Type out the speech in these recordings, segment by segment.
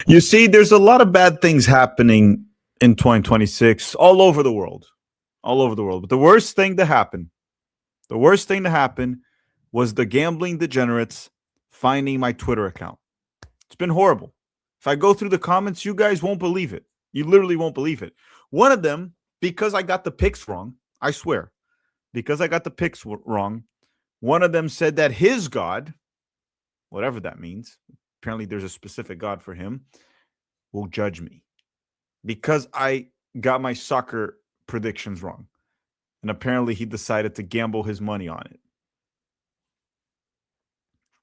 You see, there's a lot of bad things happening in 2026 all over the world. All over the world. But the worst thing to happen was the gambling degenerates finding my Twitter account. It's been horrible. If I go through the comments, you guys won't believe it. You literally won't believe it. One of them, because I got the picks wrong, I swear, because I got the picks wrong, one of them said that his God, whatever that means, apparently there's a specific God for him, will judge me because I got my soccer predictions wrong. And apparently he decided to gamble his money on it.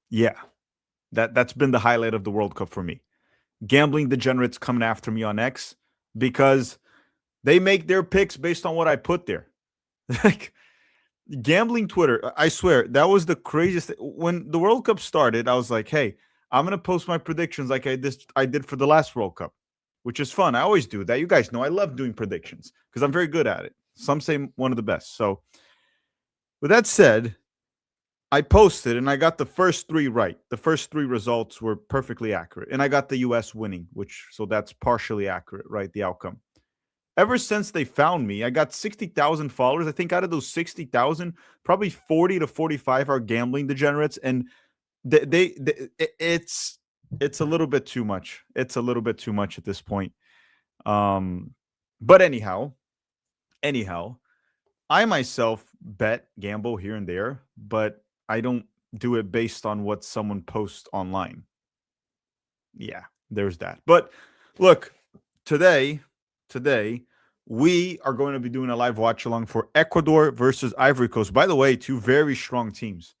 Yeah, that's been the highlight of the World Cup for me. Gambling degenerates coming after me on X because they make their picks based on what I put there. Like gambling Twitter, I swear, that was the craziest thing. When the World Cup started, I was like, hey, I'm gonna post my predictions like I did for the last World Cup, which is fun. I always do that. You guys know I love doing predictions because I'm very good at it. Some say one of the best. So with that said, I posted and I got the first three right. The first three results were perfectly accurate. And I got the US winning, which so that's partially accurate, right? The outcome. Ever since they found me, I got 60,000 followers. I think out of those 60,000, probably 40 to 45 are gambling degenerates. And it's a little bit too much. It's a little bit too much at this point. Um, but anyhow, I myself bet, gamble here and there, but I don't do it based on what someone posts online. Yeah, there's that. But look, today, today we are going to be doing a live watch along for Ecuador versus Ivory Coast. By the way, two very strong teams,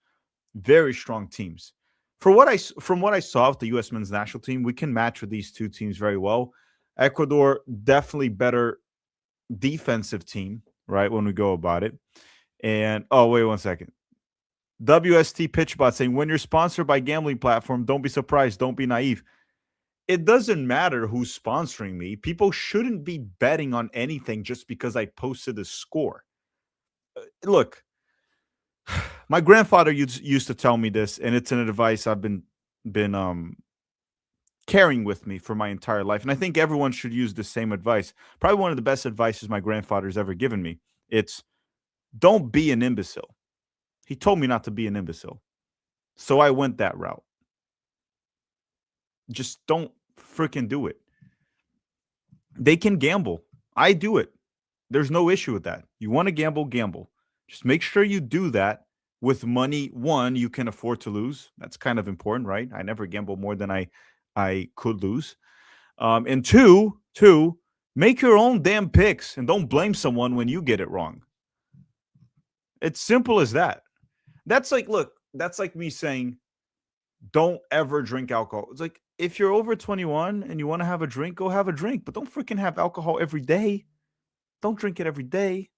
very strong teams. From what I saw of the U.S. men's national team, we can match with these two teams very well. Ecuador definitely better defensive team, right? When we go about it. And oh, wait 1 second. WST Pitchbot saying, when you're sponsored by gambling platform, don't be surprised. Don't be naive. It doesn't matter who's sponsoring me. People shouldn't be betting on anything just because I posted a score. Look, my grandfather used to tell me this, and it's an advice I've been carrying with me for my entire life. And I think everyone should use the same advice. Probably one of the best advices my grandfather's ever given me. It's don't be an imbecile. He told me not to be an imbecile. So I went that route. Just don't freaking do it. They can gamble. I do it. There's no issue with that. You want to gamble, gamble. Just make sure you do that with money, one, you can afford to lose. That's kind of important, right? I never gamble more than I could lose. And two, make your own damn picks and don't blame someone when you get it wrong. It's simple as that. That's like, look, that's like me saying, don't ever drink alcohol. It's like, if you're over 21 and you want to have a drink, go have a drink, but don't freaking have alcohol every day. Don't drink it every day.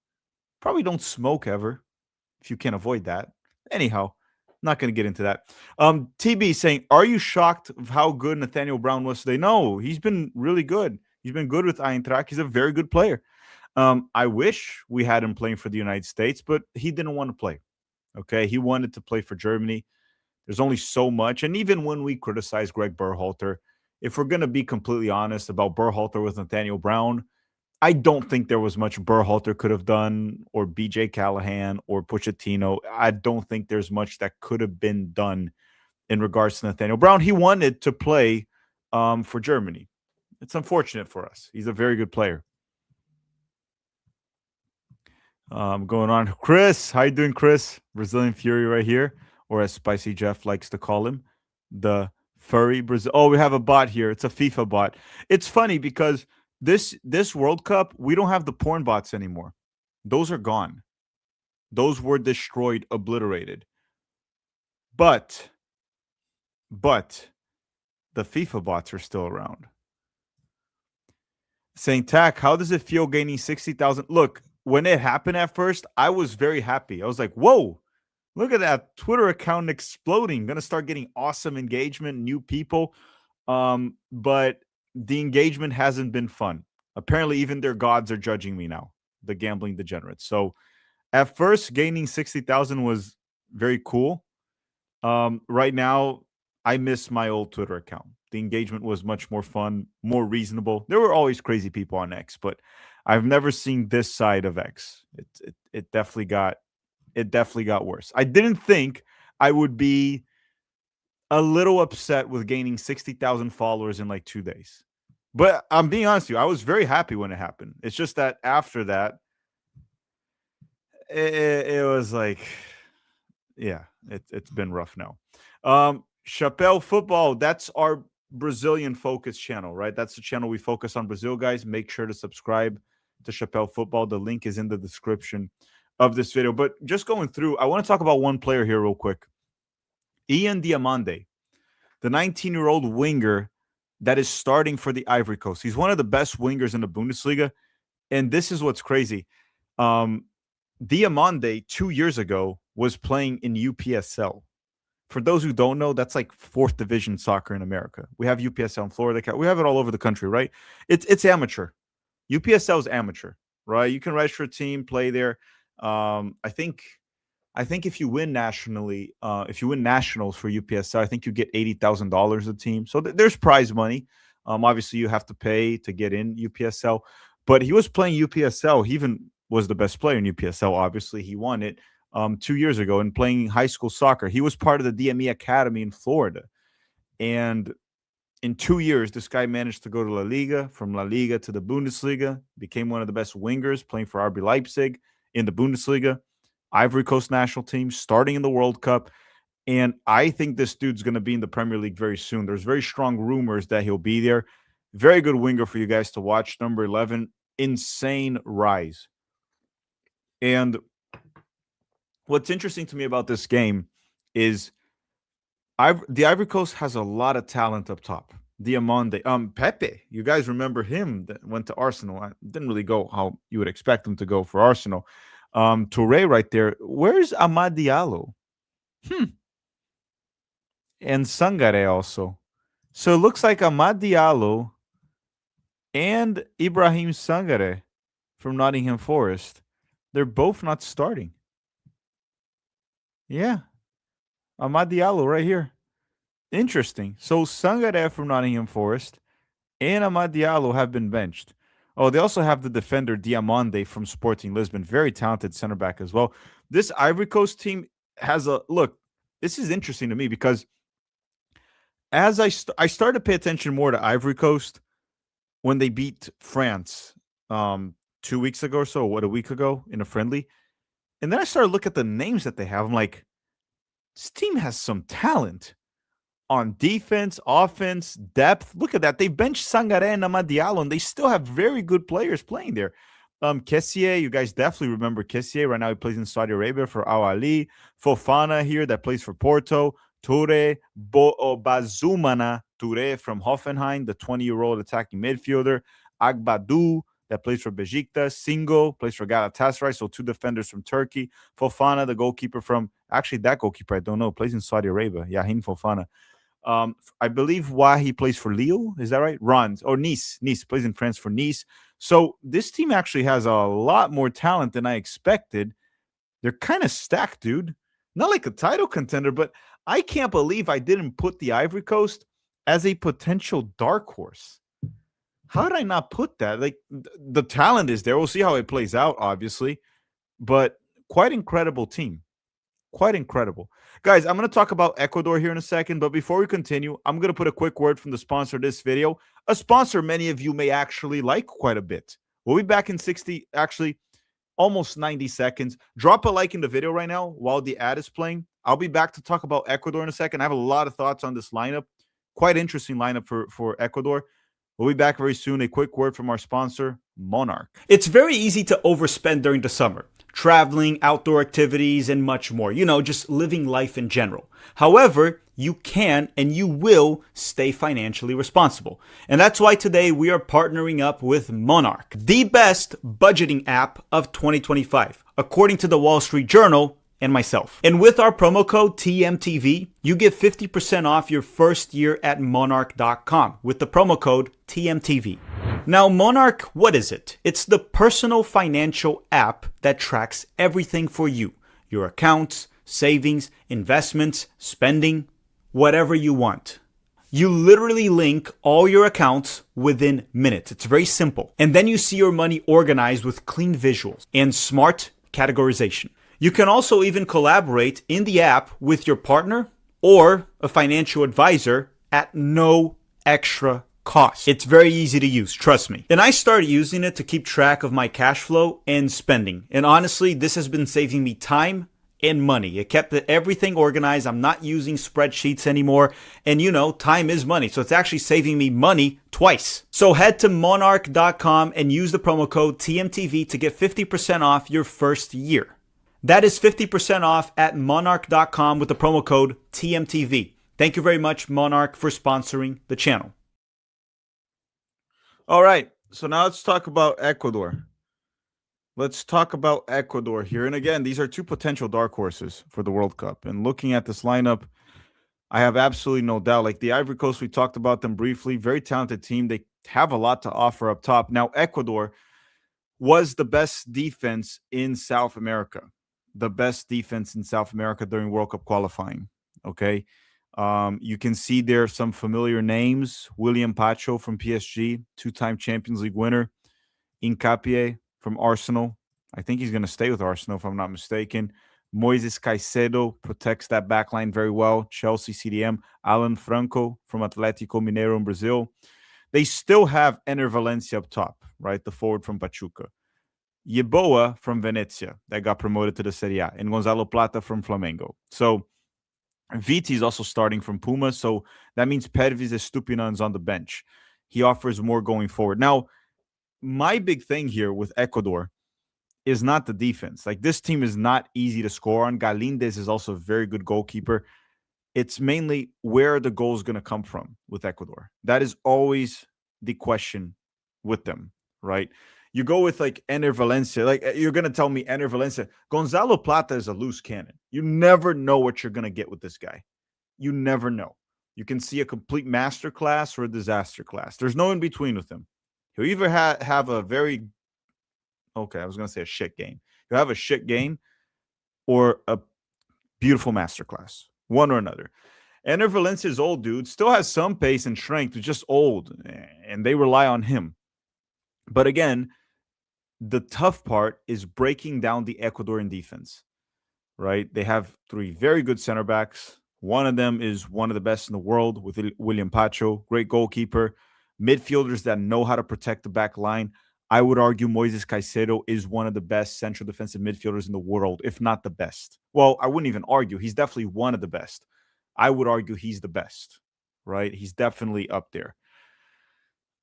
Probably don't smoke ever if you can avoid that. Anyhow, not going to get into that. TB saying, are you shocked of how good Nathaniel Brown was today? No, he's been really good. He's been good with Eintracht. He's a very good player. I wish we had him playing for the United States, but he didn't want to play. Okay, he wanted to play for Germany. There's only so much. And even when we criticize Greg Berhalter, if we're going to be completely honest about Berhalter with Nathaniel Brown, I don't think there was much Berhalter could have done, or BJ Callahan or Pochettino. I don't think there's much that could have been done in regards to Nathaniel Brown. He wanted to play for Germany. It's unfortunate for us. He's a very good player. Going on. Chris, how you doing, Chris? Brazilian Fury right here, or as Spicy Jeff likes to call him, the furry Brazil. Oh, we have a bot here. It's a FIFA bot. It's funny because this World Cup, we don't have the porn bots anymore. Those are gone. Those were destroyed, obliterated. But the FIFA bots are still around. Saying, Tack, how does it feel gaining 60,000? Look, when it happened at first, I was very happy. I was like, whoa, look at that Twitter account exploding. Going to start getting awesome engagement, new people. But the engagement hasn't been fun. Apparently, even their gods are judging me now, the gambling degenerates. So at first, gaining 60,000 was very cool. Right now, I miss my old Twitter account. The engagement was much more fun, more reasonable. There were always crazy people on X, but I've never seen this side of X. It definitely got worse. I didn't think I would be a little upset with gaining 60,000 followers in like 2 days. But I'm being honest with you, I was very happy when it happened. It's just that after that, it was like, yeah, it's been rough now. Chappelle Football, that's our Brazilian focus channel, right? That's the channel we focus on Brazil, guys. Make sure to subscribe to Chappelle Football. The link is in the description of this video. But just going through, I want to talk about one player here real quick. Ian Diamande, the 19-year-old winger that is starting for the Ivory Coast. He's one of the best wingers in the Bundesliga. And this is what's crazy. Diamande 2 years ago was playing in UPSL. For those who don't know, that's like 4th division soccer in America. We have UPSL in Florida. We have it all over the country, right? It's amateur. UPSL is amateur, right? You can register a team, play there. I think if you win nationally, if you win nationals for UPSL, I think you get $80,000 a team. So there's prize money. Obviously, you have to pay to get in UPSL. But he was playing UPSL. He even was the best player in UPSL. Obviously, he won it 2 years ago and playing high school soccer. He was part of the DME Academy in Florida. And in 2 years, this guy managed to go to La Liga, from La Liga to the Bundesliga, became one of the best wingers, playing for RB Leipzig in the Bundesliga, Ivory Coast national team, starting in the World Cup. And I think this dude's going to be in the Premier League very soon. There's very strong rumors that he'll be there. Very good winger for you guys to watch. Number 11, insane rise. And what's interesting to me about this game is the Ivory Coast has a lot of talent up top. Diamande, Pepe, you guys remember him that went to Arsenal. I didn't really go how you would expect him to go for Arsenal. Touré right there. Where's Amad Diallo? And Sangare also. So it looks like Amad Diallo and Ibrahim Sangare from Nottingham Forest, they're both not starting. Yeah. Amad Diallo right here. Interesting. So Sangare from Nottingham Forest and Amad Diallo have been benched. Oh, they also have the defender Diamande from Sporting Lisbon. Very talented center back as well. This Ivory Coast team has a look. This is interesting to me because as I started to pay attention more to Ivory Coast when they beat France 2 weeks ago or so, a week ago in a friendly. And then I started to look at the names that they have. I'm like, this team has some talent on defense, offense, depth. Look at that. They benched Sangare and Amad Diallo, and they still have very good players playing there. Kessié, you guys definitely remember Kessié. Right now he plays in Saudi Arabia for Al Ahly. Fofana here that plays for Porto. Toure, Bazumana Toure from Hoffenheim, the 20-year-old attacking midfielder. Agbadou that plays for Besiktas. Singo plays for Galatasaray, so 2 defenders from Turkey. Fofana, the goalkeeper from, actually that goalkeeper, I don't know, plays in Saudi Arabia. Yahin Fofana. I believe Wahi plays for Lille. Is that right? Nice. Nice plays in France for Nice. So this team actually has a lot more talent than I expected. They're kind of stacked, dude. Not like a title contender, but I can't believe I didn't put the Ivory Coast as a potential dark horse. How did I not put that? Like, the talent is there. We'll see how it plays out, obviously. But quite incredible team. Quite incredible. Guys, I'm going to talk about Ecuador here in a second. But before we continue, I'm going to put a quick word from the sponsor of this video. A sponsor many of you may actually like quite a bit. We'll be back in almost 90 seconds. Drop a like in the video right now while the ad is playing. I'll be back to talk about Ecuador in a second. I have a lot of thoughts on this lineup. Quite interesting lineup for Ecuador. We'll be back very soon. A quick word from our sponsor, Monarch. It's very easy to overspend during the summer. Traveling, outdoor activities, and much more. You know, just living life in general. However, you can and you will stay financially responsible. And that's why today we are partnering up with Monarch, the best budgeting app of 2025, according to the Wall Street Journal and myself. And with our promo code TMTV, you get 50% off your first year at monarch.com with the promo code TMTV. Now, Monarch, what is it? It's the personal financial app that tracks everything for you. Your accounts, savings, investments, spending, whatever you want. You literally link all your accounts within minutes. It's very simple. And then you see your money organized with clean visuals and smart categorization. You can also even collaborate in the app with your partner or a financial advisor at no extra cost. It's very easy to use, trust me. And I started using it to keep track of my cash flow and spending. And honestly, this has been saving me time and money. It kept everything organized. I'm not using spreadsheets anymore. And time is money. So it's actually saving me money twice. So head to monarch.com and use the promo code TMTV to get 50% off your first year. That is 50% off at monarch.com with the promo code TMTV. Thank you very much, Monarch, for sponsoring the channel. All right. So now let's talk about Ecuador. Let's talk about Ecuador here. And again, these are two potential dark horses for the World Cup. And looking at this lineup, I have absolutely no doubt. Like the Ivory Coast, we talked about them briefly. Very talented team. They have a lot to offer up top. Now, Ecuador was the best defense in South America. The best defense in South America during World Cup qualifying. Okay. You can see there some familiar names. William Pacho from PSG, two-time Champions League winner. Hincapié from Arsenal. I think he's going to stay with Arsenal, if I'm not mistaken. Moises Caicedo protects that backline very well. Chelsea CDM. Alan Franco from Atlético Mineiro in Brazil. They still have Ener Valencia up top, right? The forward from Pachuca. Yeboah from Venezia that got promoted to the Serie A. And Gonzalo Plata from Flamengo. So Viti is also starting from Puma. So that means Pervis Estupiñán is on the bench. He offers more going forward. Now, my big thing here with Ecuador is not the defense. Like, this team is not easy to score on. Galíndez is also a very good goalkeeper. It's mainly where are the goals going to come from with Ecuador. That is always the question with them, right? You go with like Ener Valencia. Like, you're going to tell me Ener Valencia. Gonzalo Plata is a loose cannon. You never know what you're going to get with this guy. You never know. You can see a complete masterclass or a disaster class. There's no in between with him. He'll either have a very, I was going to say a shit game. He'll have a shit game or a beautiful masterclass, one or another. Ener Valencia is old, dude. Still has some pace and strength, but just old, and they rely on him. But again, the tough part is breaking down the Ecuadorian defense, right? They have three very good center backs. One of them is one of the best in the world with William Pacho, great goalkeeper. Midfielders that know how to protect the back line. I would argue Moises Caicedo is one of the best central defensive midfielders in the world, if not the best. Well, I wouldn't even argue. He's definitely one of the best. I would argue he's the best, right? He's definitely up there.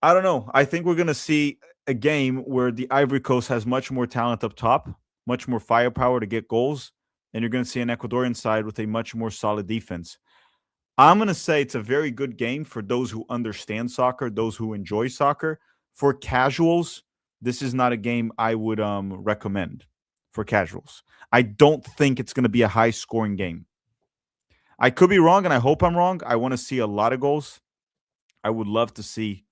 I don't know. I think we're going to see a game where the Ivory Coast has much more talent up top, much more firepower to get goals, and you're going to see an Ecuadorian side with a much more solid defense. I'm going to say it's a very good game for those who understand soccer, those who enjoy soccer. For casuals, this is not a game I would recommend for casuals. I don't think it's going to be a high-scoring game. I could be wrong, and I hope I'm wrong. I want to see a lot of goals. I would love to see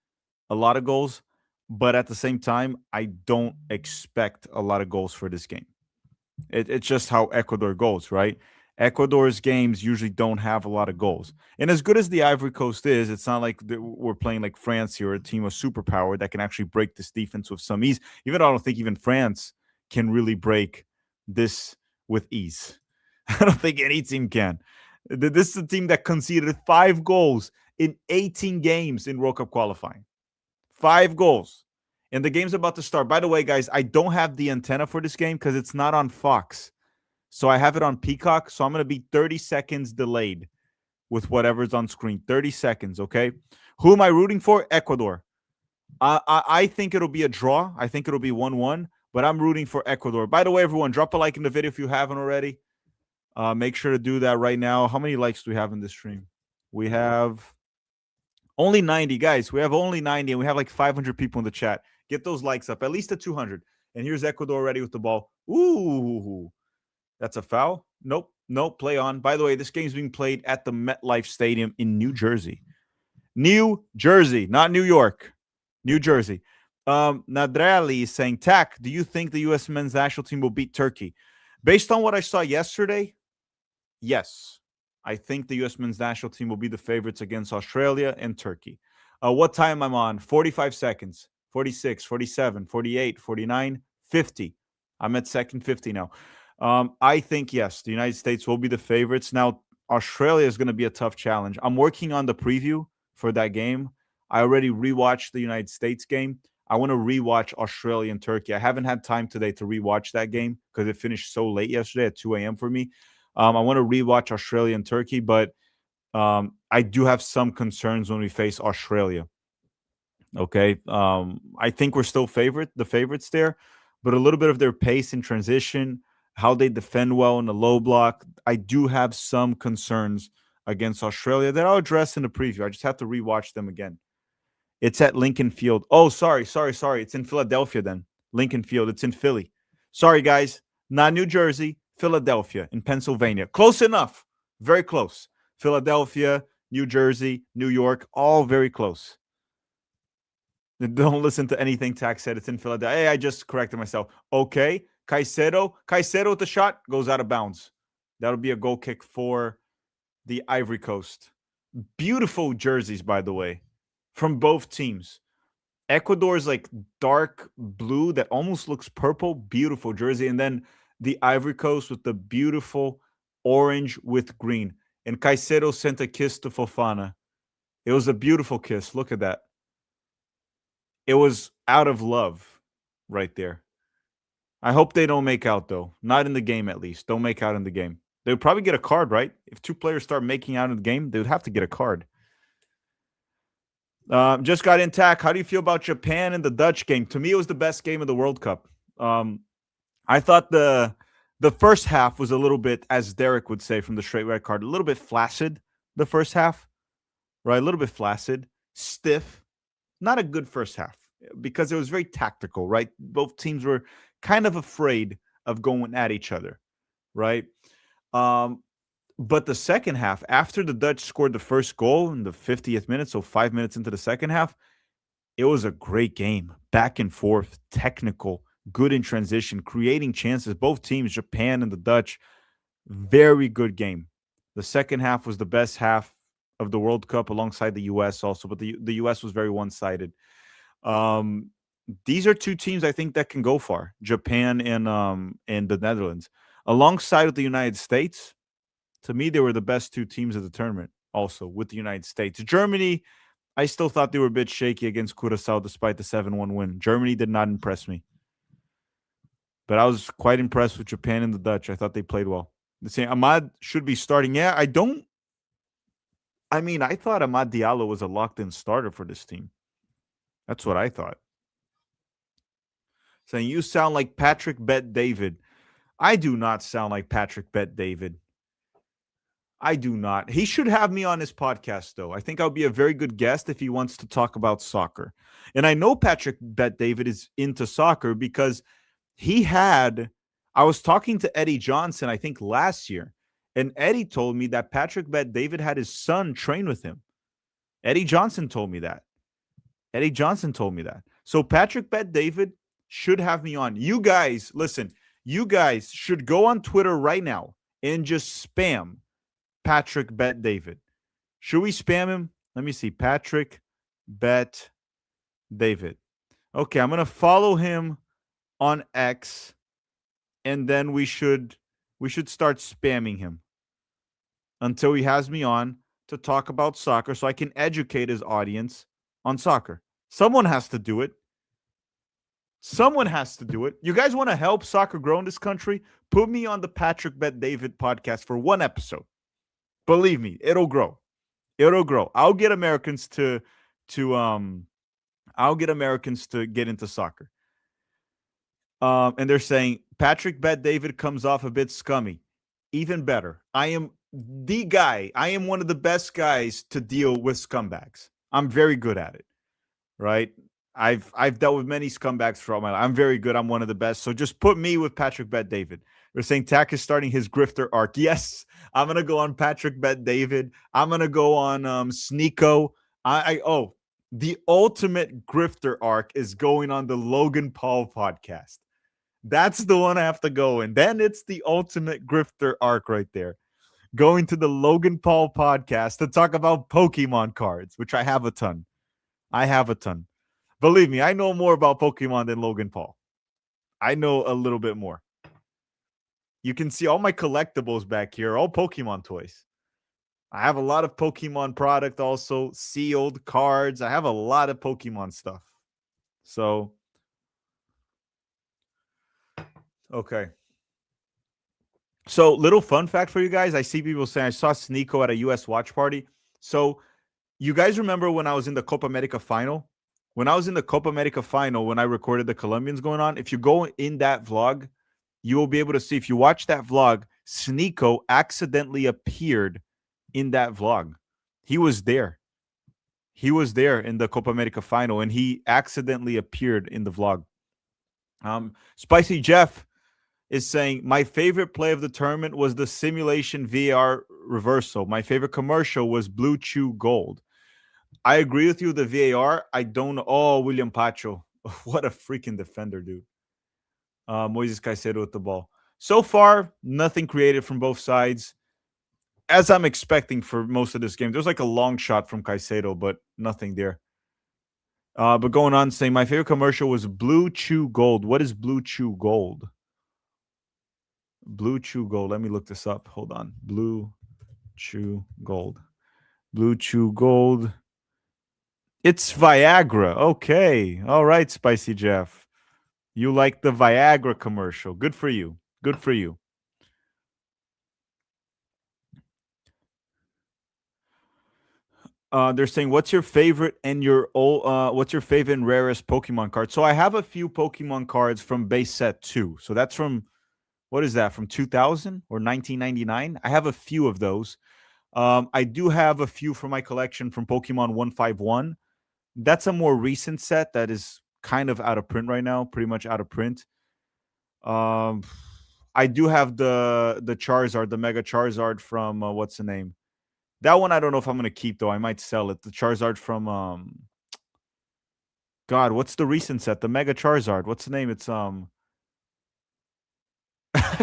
a lot of goals, but at the same time, I don't expect a lot of goals for this game. It's just how Ecuador goes, right? Ecuador's games usually don't have a lot of goals. And as good as the Ivory Coast is, it's not like we're playing like France here, a team of superpower that can actually break this defense with some ease. Even though I don't think even France can really break this with ease. I don't think any team can. This is a team that conceded 5 goals in 18 games in World Cup qualifying. 5 goals. And the game's about to start. By the way, guys, I don't have the antenna for this game because it's not on Fox. So I have it on Peacock. So I'm going to be 30 seconds delayed with whatever's on screen. 30 seconds, okay? Who am I rooting for? Ecuador. I think it'll be a draw. I think it'll be 1-1. But I'm rooting for Ecuador. By the way, everyone, drop a like in the video if you haven't already. Make sure to do that right now. How many likes do we have in this stream? We have only 90, guys. We have only 90, and we have like 500 people in the chat. Get those likes up, at least to 200. And here's Ecuador ready with the ball. Ooh, that's a foul. Nope, play on. By the way, this game is being played at the MetLife Stadium in New Jersey. New Jersey, not New York. New Jersey. Nadrali is saying, Tack, do you think the U.S. men's national team will beat Turkey? Based on what I saw yesterday, yes. I think the U.S. men's national team will be the favorites against Australia and Turkey. What time I'm on? 45 seconds, 46, 47, 48, 49, 50. I'm at second 50 now. I think, yes, the United States will be the favorites. Now, Australia is going to be a tough challenge. I'm working on the preview for that game. I already rewatched the United States game. I want to rewatch Australia and Turkey. I haven't had time today to rewatch that game because it finished so late yesterday at 2 a.m. for me. I want to rewatch Australia and Turkey, but I do have some concerns when we face Australia. Okay. I think we're still the favorites there, but a little bit of their pace in transition, how they defend well in the low block. I do have some concerns against Australia that I'll address in the preview. I just have to rewatch them again. It's at Lincoln Field. Oh, sorry. It's in Philadelphia then. Lincoln Field. It's in Philly. Sorry, guys. Not New Jersey, Philadelphia in Pennsylvania. Close enough. Very close. Philadelphia, New Jersey, New York, all very close. Don't listen to anything Tax said. It's in Philadelphia. Hey, I just corrected myself. Okay. Caicedo with the shot goes out of bounds. That'll be a goal kick for the Ivory Coast. Beautiful jerseys, by the way, from both teams. Ecuador is like dark blue that almost looks purple. Beautiful jersey. And then the Ivory Coast with the beautiful orange with green. And Caicedo sent a kiss to Fofana. It was a beautiful kiss. Look at that. It was out of love right there. I hope they don't make out, though. Not in the game, at least. Don't make out in the game. They would probably get a card, right? If two players start making out in the game, they would have to get a card. Just got intact. How do you feel about Japan and the Dutch game? To me, it was the best game of the World Cup. I thought the first half was a little bit, as Derek would say from the straight red card, a little bit flaccid. The first half, right? A little bit flaccid, stiff. Not a good first half because it was very tactical, right? Both teams were kind of afraid of going at each other, right? But the second half, after the Dutch scored the first goal in the 50th minute, so 5 minutes into the second half, it was a great game. Back and forth, technical, good in transition, creating chances. Both teams, Japan and the Dutch, very good game. The second half was the best half of the World Cup alongside the U.S. also, but the U.S. was very one-sided. These are two teams I think that can go far, Japan and the Netherlands. Alongside with the United States, to me, they were the best two teams of the tournament also with the United States. Germany, I still thought they were a bit shaky against Curaçao despite the 7-1 win. Germany did not impress me. But I was quite impressed with Japan and the Dutch. I thought they played well. The same Ahmad should be starting. Yeah, I thought Amad Diallo was a locked-in starter for this team. That's what I thought. Saying, you sound like Patrick Bet David. I do not sound like Patrick Bet David. I do not. He should have me on his podcast, though. I think I'll be a very good guest if he wants to talk about soccer. And I know Patrick Bet David is into soccer because I was talking to Eddie Johnson, I think last year, and Eddie told me that Patrick Bet David had his son train with him. Eddie Johnson told me that. So Patrick Bet David should have me on. You guys, listen, you guys should go on Twitter right now and just spam Patrick Bet David. Should we spam him? Let me see. Patrick Bet David. Okay, I'm going to follow him on X, and then we should start spamming him until he has me on to talk about soccer so I can educate his audience on soccer. Someone has to do it. You guys want to help soccer grow in this country? Put me on the Patrick Bet David podcast for one episode. Believe me, it'll grow. I'll get Americans to get into soccer. And they're saying Patrick Bet David comes off a bit scummy. Even better. I am the guy. I am one of the best guys to deal with scumbags. I'm very good at it. Right? I've dealt with many scumbags throughout my life. I'm very good. I'm one of the best. So just put me with Patrick Bet David. They're saying Tack is starting his grifter arc. Yes, I'm gonna go on Patrick Bet David. I'm gonna go on Sneeko. The ultimate grifter arc is going on the Logan Paul podcast. That's the one I have to go in. Then it's the ultimate grifter arc right there. going to the Logan Paul podcast to talk about Pokemon cards, which I have a ton. I have a ton. Believe me, I know more about Pokemon than Logan Paul. I know a little bit more. You can see all my collectibles back here, all Pokemon toys. I have a lot of Pokemon product also, sealed cards. I have a lot of Pokemon stuff. So, okay. So, little fun fact for you guys. I see people saying I saw Sneeko at a US watch party. So, you guys remember when I was in the Copa America final? When I was in the Copa America final, when I recorded the Colombians going on, if you go in that vlog, you will be able to see. If you watch that vlog, Sneeko accidentally appeared in that vlog. He was there. He was there in the Copa America final, and he accidentally appeared in the vlog. Spicy Jeff is saying, my favorite play of the tournament was the simulation VAR reversal. My favorite commercial was Blue Chew Gold. I agree with you, the VAR. I don't know. Oh, William Pacho. What a freaking defender, dude. Moises Caicedo with the ball. So far, nothing created from both sides, as I'm expecting for most of this game. There's like a long shot from Caicedo, but nothing there. But going on, saying my favorite commercial was Blue Chew Gold. What is Blue Chew Gold? Blue Chew Gold. Let me look this up. Hold on. Blue Chew Gold. Blue Chew Gold. It's Viagra. Okay. All right, Spicy Jeff. You like the Viagra commercial. Good for you. Good for you. They're saying, what's your favorite and what's your favorite and rarest Pokemon card? So I have a few Pokemon cards from base set 2. So that's from, what is that, from 2000 or 1999? I have a few of those. I do have a few from my collection from Pokemon 151. That's a more recent set that is kind of out of print right now, pretty much out of print. I do have the Charizard, the Mega Charizard from what's the name? That one I don't know if I'm gonna keep though. I might sell it. The Charizard from God, what's the recent set? The Mega Charizard. What's the name? It's I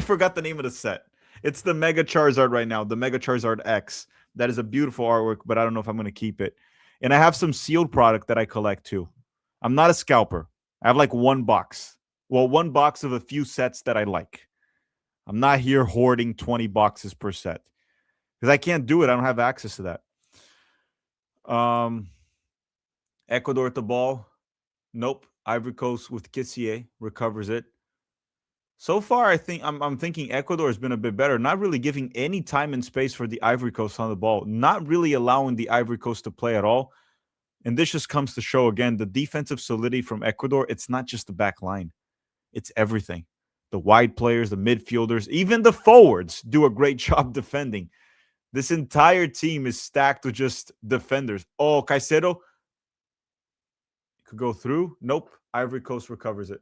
forgot the name of the set. It's the Mega Charizard right now, the Mega Charizard X. That is a beautiful artwork, but I don't know if I'm gonna keep it. And I have some sealed product that I collect too. I'm not a scalper. I have like one box. Well, one box of a few sets that I like. I'm not here hoarding 20 boxes per set because I can't do it. I don't have access to that. Ecuador at the ball. Nope. Ivory Coast with Kissier recovers it. So far, I think I'm thinking Ecuador has been a bit better, not really giving any time and space for the Ivory Coast on the ball, not really allowing the Ivory Coast to play at all. And this just comes to show again the defensive solidity from Ecuador. It's not just the back line, it's everything. The wide players, the midfielders, even the forwards do a great job defending. This entire team is stacked with just defenders. Oh, Caicedo could go through. Nope. Ivory Coast recovers it.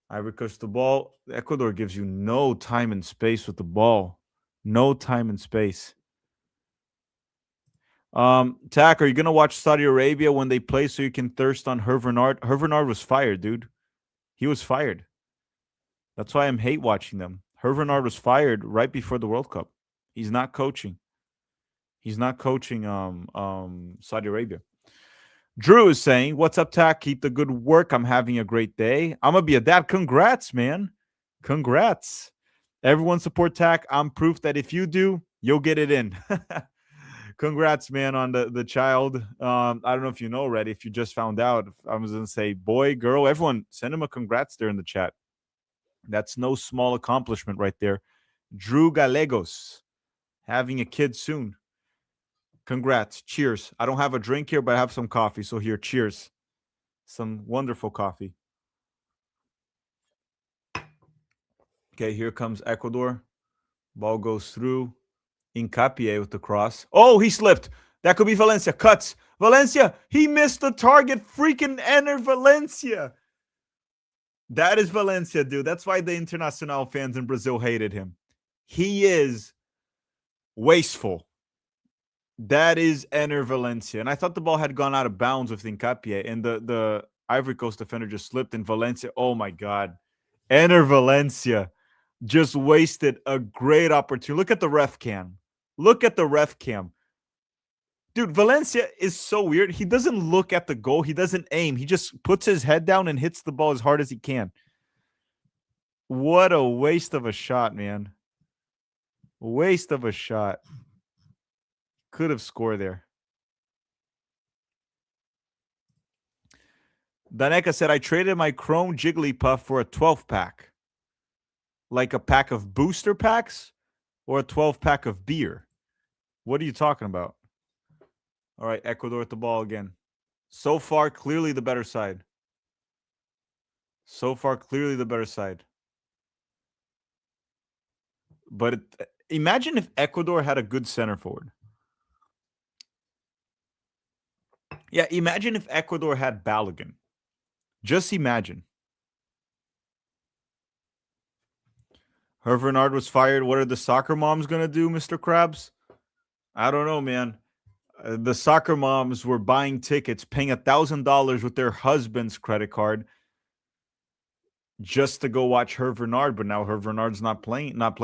Ivory Coast the ball. Ecuador gives you no time and space with the ball. No time and space. Tack, are you gonna watch Saudi Arabia when they play so you can thirst on Hervernard? Hervernard was fired, dude. He was fired. That's why I'm hate watching them. Hervernard was fired right before the World Cup. He's not coaching. He's not coaching Saudi Arabia. Drew is saying, what's up, Tack? Keep the good work. I'm having a great day. I'm going to be a dad. Congrats, man. Congrats. Everyone support Tack. I'm proof that if you do, you'll get it in. Congrats, man, on the child. I don't know if you know already, if you just found out. I was going to say boy, girl, everyone, send him a congrats there in the chat. That's no small accomplishment right there. Drew Gallegos having a kid soon. Congrats. Cheers. I don't have a drink here, but I have some coffee. So here, cheers. Some wonderful coffee. Okay, here comes Ecuador. Ball goes through. Hincapié with the cross. Oh, he slipped. That could be Valencia. Cuts. Valencia. He missed the target. Freaking enter Valencia. That is Valencia, dude. That's why the Internacional fans in Brazil hated him. He is wasteful. That is Ener Valencia. And I thought the ball had gone out of bounds with Hincapié, and the Ivory Coast defender just slipped, and Valencia, oh my God. Ener Valencia. Just wasted a great opportunity. Look at the ref cam. Look at the ref cam. Dude, Valencia is so weird. He doesn't look at the goal. He doesn't aim. He just puts his head down and hits the ball as hard as he can. What a waste of a shot, man. Waste of a shot. Could have scored there. Daneka said, I traded my Chrome Jigglypuff for a 12 pack. Like a pack of booster packs or a 12 pack of beer? What are you talking about? All right, Ecuador at the ball again. So far, clearly the better side. So far, clearly the better side. But imagine if Ecuador had a good center forward. Yeah, imagine if Ecuador had Balogun. Just imagine. Hervernard was fired. What are the soccer moms going to do, Mr. Krabs? I don't know, man. The soccer moms were buying tickets, paying $1,000 with their husband's credit card just to go watch Hervernard. But now Hervernard's not playing. Not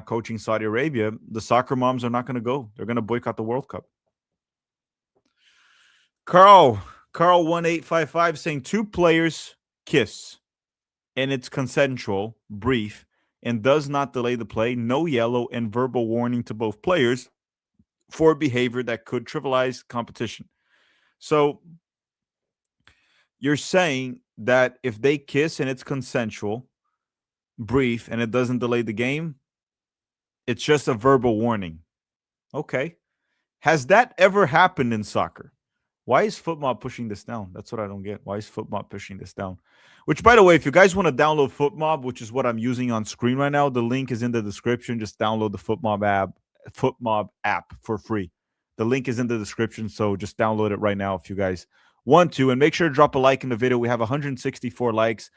coaching Saudi Arabia. The soccer moms are not going to go. They're going to boycott the World Cup. Carl 1855 saying 2 players kiss and it's consensual, brief, and does not delay the play, no yellow, and verbal warning to both players for behavior that could trivialize competition. So you're saying that if they kiss and it's consensual, brief, and it doesn't delay the game, it's just a verbal warning. Okay. Has that ever happened in soccer? Why is FootMob pushing this down? That's what I don't get. Why is FootMob pushing this down? Which, by the way, if you guys want to download FootMob, which is what I'm using on screen right now, the link is in the description. Just download the FootMob app for free. The link is in the description, so just download it right now if you guys want to. And make sure to drop a like in the video. We have 164 likes.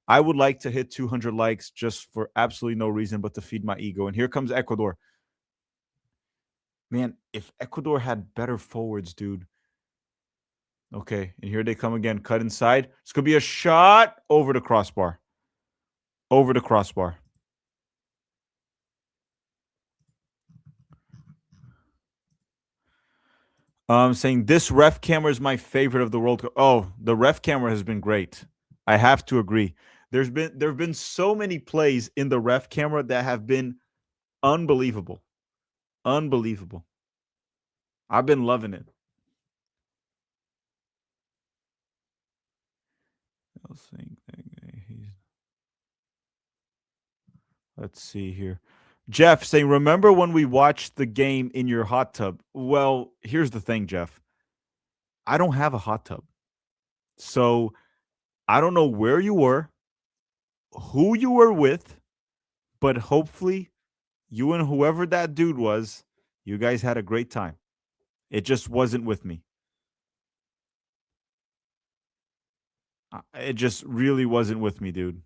I would like to hit 200 likes just for absolutely no reason but to feed my ego. And here comes Ecuador. Man, if Ecuador had better forwards, dude. Okay, and here they come again. Cut inside. This could be a shot over the crossbar. Over the crossbar. Saying this ref camera is my favorite of the World Cup. Oh, the ref camera has been great. I have to agree. There have been so many plays in the ref camera that have been unbelievable. Unbelievable. I've been loving it. Let's see here. Jeff saying, remember when we watched the game in your hot tub? Well, here's the thing, Jeff. I don't have a hot tub. So I don't know where you were, who you were with, but hopefully you and whoever that dude was, you guys had a great time. It just wasn't with me. It just really wasn't with me, dude.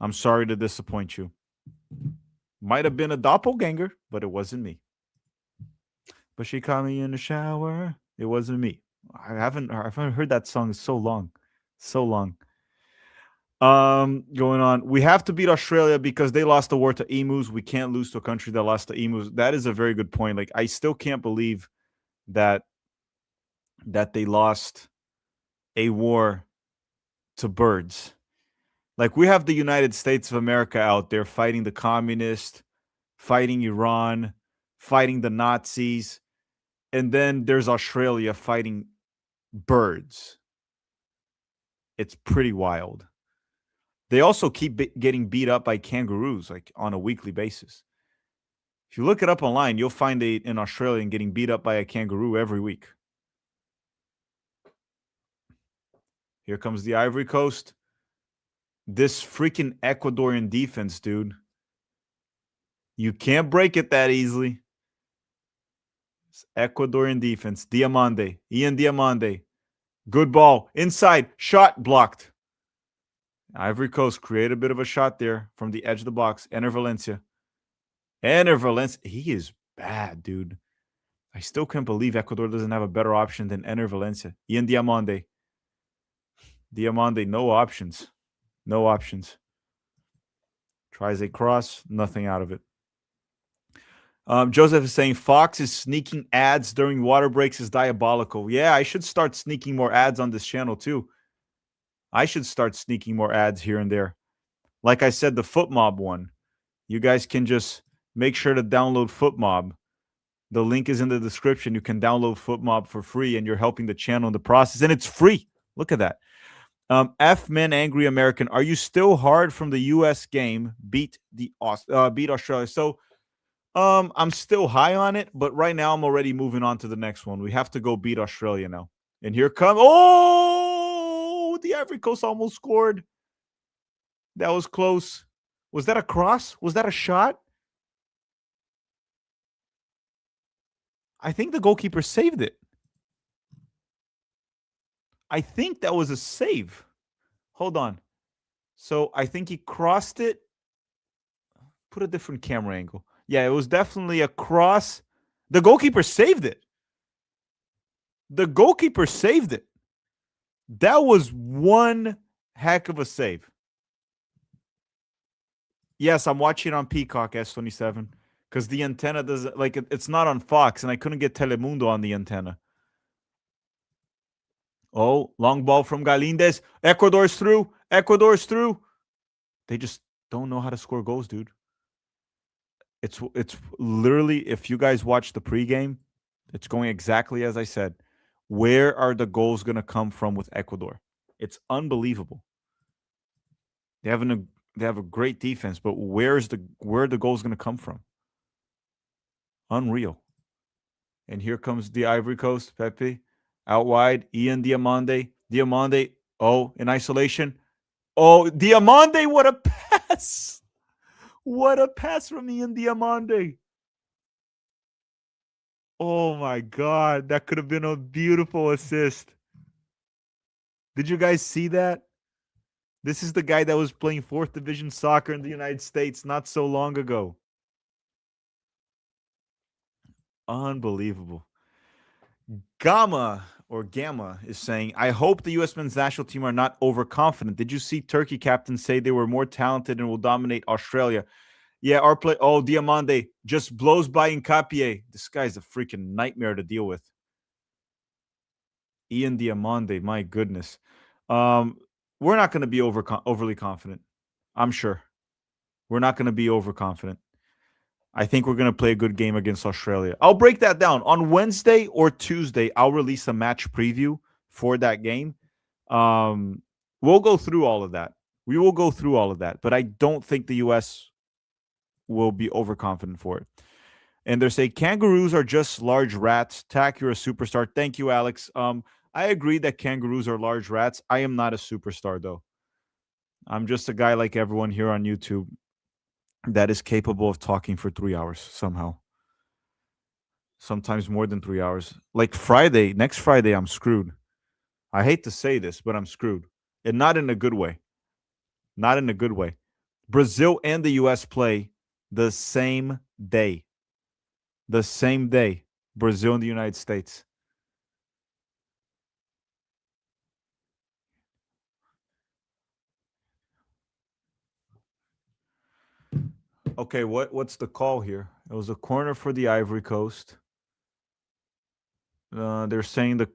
I'm sorry to disappoint you. Might have been a doppelganger, but it wasn't me. But she caught me in the shower. It wasn't me. I haven't heard that song in so long. So long. Going on. We have to beat Australia because they lost the war to emus. We can't lose to a country that lost to emus. That is a very good point. Like, I still can't believe that they lost a war to birds. Like, we have the United States of America out there fighting the communists, fighting Iran, fighting the Nazis, and then there's Australia fighting birds. It's pretty wild. They also keep getting beat up by kangaroos, like, on a weekly basis. If you look it up online, you'll find an Australian getting beat up by a kangaroo every week. Here comes the Ivory Coast. This freaking Ecuadorian defense, dude. You can't break it that easily. It's Ecuadorian defense. Ian Diamande. Good ball. Inside. Shot blocked. Ivory Coast create a bit of a shot there from the edge of the box. Enter Valencia. He is bad, dude. I still can't believe Ecuador doesn't have a better option than Enter Valencia. Ian Diamande. No options. No options. Tries a cross, nothing out of it. Joseph is saying Fox is sneaking ads during water breaks is diabolical. Yeah, I should start sneaking more ads on this channel too. I should start sneaking more ads here and there. Like I said, the Foot Mob one. You guys can just make sure to download Foot Mob. The link is in the description. You can download Foot Mob for free, and you're helping the channel in the process. And it's free. Look at that. F Men Angry American. Are you still hard from the U.S. game? Beat Australia. So I'm still high on it, but right now I'm already moving on to the next one. We have to go beat Australia now. And here comes. Oh, the Ivory Coast almost scored. That was close. Was that a cross? Was that a shot? I think the goalkeeper saved it. I think that was a save. Hold on. So I think he crossed it. Put a different camera angle. Yeah, it was definitely a cross. The goalkeeper saved it. The goalkeeper saved it. That was one heck of a save. Yes, I'm watching on Peacock S27 because the antenna doesn't like it's not on Fox, and I couldn't get Telemundo on the antenna. Oh, long ball from Galindez. Ecuador's through. Ecuador's through. They just don't know how to score goals, dude. It's literally, if you guys watch the pregame, it's going exactly as I said. Where are the goals going to come from with Ecuador? It's unbelievable. They have a great defense, but where are the goals going to come from? Unreal. And here comes the Ivory Coast. Pepe out wide. Ian Diamande. Diamande. Oh, in isolation. Oh, Diamande! What a pass! What a pass from Ian Diamande! Oh my God, that could have been a beautiful assist. Did you guys see that? This is the guy that was playing 4th Division soccer in the United States not so long ago. Unbelievable. Gamma is saying, I hope the U.S. men's national team are not overconfident. Did you see Turkey captain say they were more talented and will dominate Australia? Yeah, our play. Oh, Diamande just blows by Nkapie. This guy's a freaking nightmare to deal with. Ian Diamande, my goodness. We're not going to be overly confident. I'm sure. We're not going to be overconfident. I think we're going to play a good game against Australia. I'll break that down. On Wednesday or Tuesday, I'll release a match preview for that game. We'll go through all of that. We will go through all of that. But I don't think the U.S. will be overconfident for it. And they're saying kangaroos are just large rats. Tack, you're a superstar. Thank you, Alex. I agree that kangaroos are large rats. I am not a superstar, though. I'm just a guy like everyone here on YouTube that is capable of talking for 3 hours somehow. Sometimes more than 3 hours. Like Friday, next Friday, I'm screwed. I hate to say this, but I'm screwed. And not in a good way. Not in a good way. Brazil and the U.S. play the same day. The same day. Brazil and the United States. Okay, what's the call here? It was a corner for the Ivory Coast. They're saying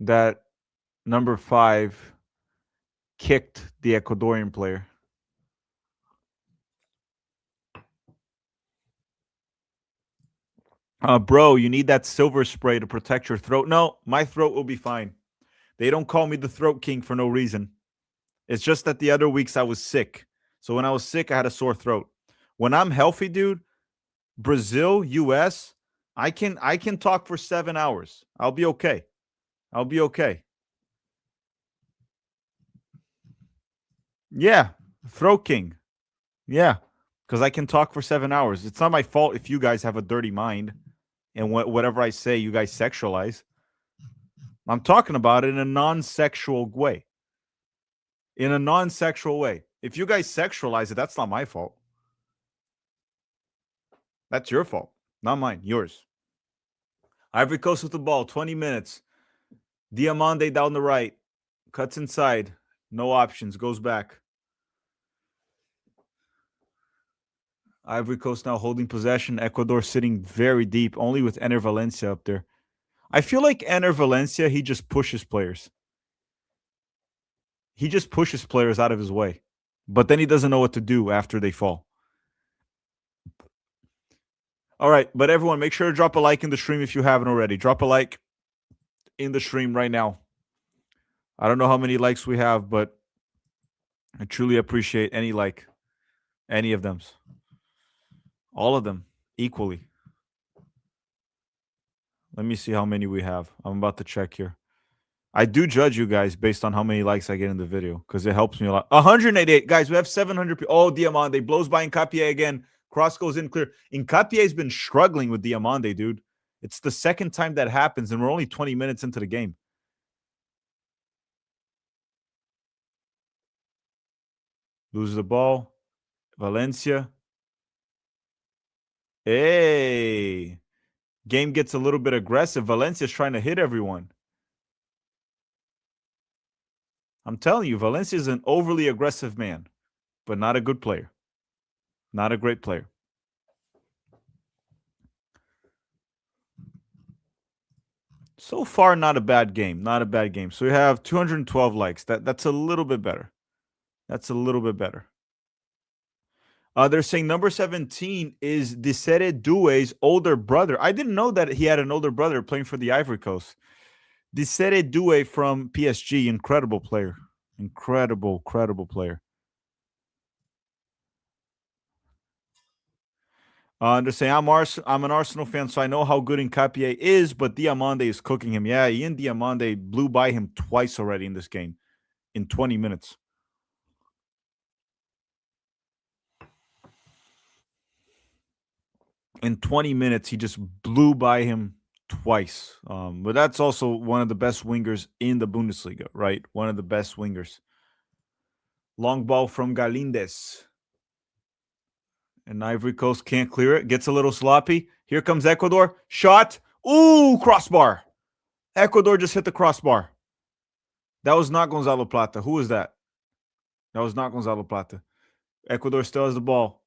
that number 5 kicked the Ecuadorian player. Bro, you need that silver spray to protect your throat. No, my throat will be fine. They don't call me the throat king for no reason. It's just that the other weeks I was sick. So when I was sick, I had a sore throat. When I'm healthy, dude, Brazil, US, I can talk for 7 hours. I'll be okay. I'll be okay. Yeah, throat king. Yeah, because I can talk for 7 hours. It's not my fault if you guys have a dirty mind and whatever I say, you guys sexualize. I'm talking about it in a non-sexual way. In a non-sexual way. If you guys sexualize it, that's not my fault. That's your fault, not mine, yours. Ivory Coast with the ball, 20 minutes. Diamande down the right. Cuts inside. No options. Goes back. Ivory Coast now holding possession. Ecuador sitting very deep, only with Ener Valencia up there. I feel like Ener Valencia, he just pushes players. He just pushes players out of his way. But then he doesn't know what to do after they fall. All right, but everyone, make sure to drop a like in the stream if you haven't already. Drop a like in the stream right now. I don't know how many likes we have, but I truly appreciate any like, any of them. All of them equally. Let me see how many we have. I'm about to check here. I do judge you guys based on how many likes I get in the video because it helps me a lot. 188. Guys, we have 700 people. Oh, Diamande blows by Nkapie again. Cross goes in clear. Nkapie's been struggling with Diamande, dude. It's the second time that happens, and we're only 20 minutes into the game. Loses the ball. Valencia. Hey. Game gets a little bit aggressive. Valencia's trying to hit everyone. I'm telling you, Valencia is an overly aggressive man, but not a good player. Not a great player. So far, not a bad game. Not a bad game. So we have 212 likes. That's a little bit better. That's a little bit better. They're saying number 17 is Desere Doue's older brother. I didn't know that he had an older brother playing for the Ivory Coast. Desere Doue from PSG, incredible player. Incredible they're saying I'm an Arsenal fan, so I know how good Nkapie is, but Diamande is cooking him. Yeah, Ian Diamande blew by him twice already in this game in 20 minutes. In 20 minutes, he just blew by him twice. But that's also one of the best wingers in the Bundesliga, right? One of the best wingers. Long ball from Galindes. And Ivory Coast can't clear it. Gets a little sloppy. Here comes Ecuador. Shot. Ooh, crossbar. Ecuador just hit the crossbar. That was not Gonzalo Plata. Who was that? That was not Gonzalo Plata. Ecuador still has the ball.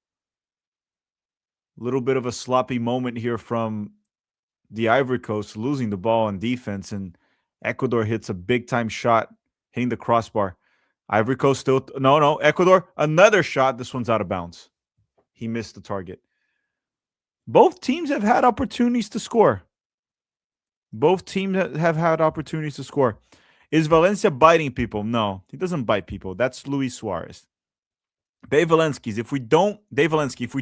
A little bit of a sloppy moment here from the Ivory Coast, losing the ball on defense, and Ecuador hits a big-time shot, hitting the crossbar. Ivory Coast still... No, Ecuador, another shot. This one's out of bounds. He missed the target. Both teams have had opportunities to score. Both teams have had opportunities to score. Is Valencia biting people? No, he doesn't bite people. That's Luis Suarez. Dave Valensky, if we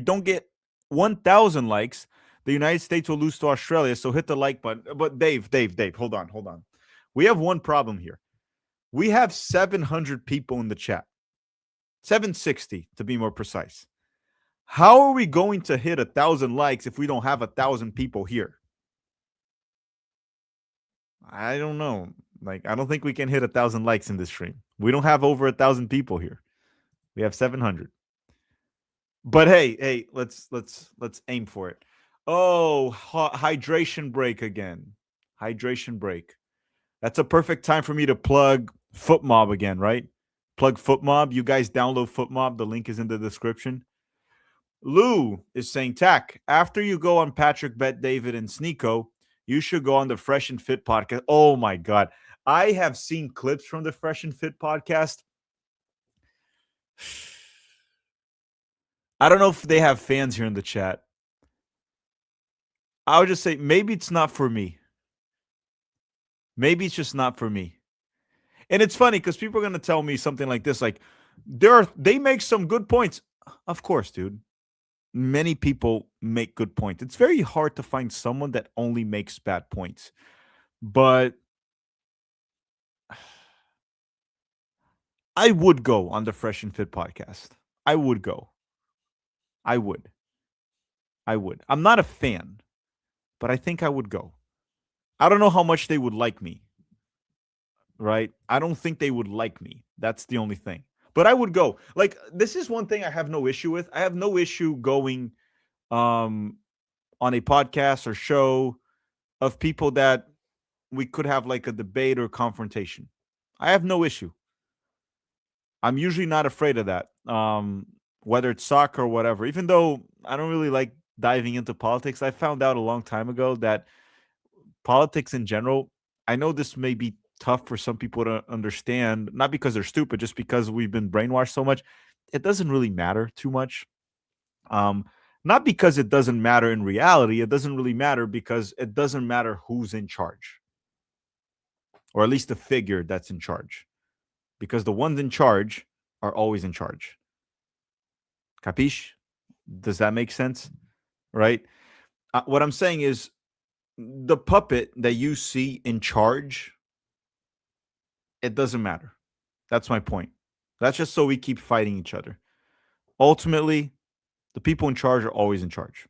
don't get 1,000 likes, the United States will lose to Australia. So hit the like button. But Dave, hold on. We have one problem here. We have 700 people in the chat. 760 to be more precise. How are we going to hit 1,000 likes if we don't have 1,000 people here? I don't know. Like, I don't think we can hit 1,000 likes in this stream. We don't have over 1,000 people here. We have 700. But hey, let's aim for it. Oh, hydration break again. Hydration break. That's a perfect time for me to plug FootMob again, right? Plug FootMob. You guys download FootMob. The link is in the description. Lou is saying, Tack, after you go on Patrick, Bet, David, and Sneeko, you should go on the Fresh and Fit podcast. Oh my God. I have seen clips from the Fresh and Fit podcast. I don't know if they have fans here in the chat. I would just say maybe it's not for me. Maybe it's just not for me. And it's funny because people are going to tell me something like this, like, they make some good points. Of course, dude. Many people make good points. It's very hard to find someone that only makes bad points. But I would go on the Fresh and Fit podcast. I would go. I would. I'm not a fan, but I think I would go. I don't know how much they would like me, right? I don't think they would like me. That's the only thing. But I would go. Like, this is one thing I have no issue with. I have no issue going on a podcast or show of people that we could have like a debate or confrontation. I have no issue. I'm usually not afraid of that. whether it's soccer or whatever. Even though I don't really like diving into politics, I found out a long time ago that politics in general, I know this may be tough for some people to understand, not because they're stupid, just because we've been brainwashed so much. It doesn't really matter too much. Um, Not because it doesn't matter in reality, it doesn't really matter because it doesn't matter who's in charge, or at least the figure that's in charge, because the ones in charge are always in charge. Capiche? Does that make sense? Right? What I'm saying is the puppet that you see in charge, it doesn't matter. That's my point. That's just so we keep fighting each other. Ultimately, the people in charge are always in charge.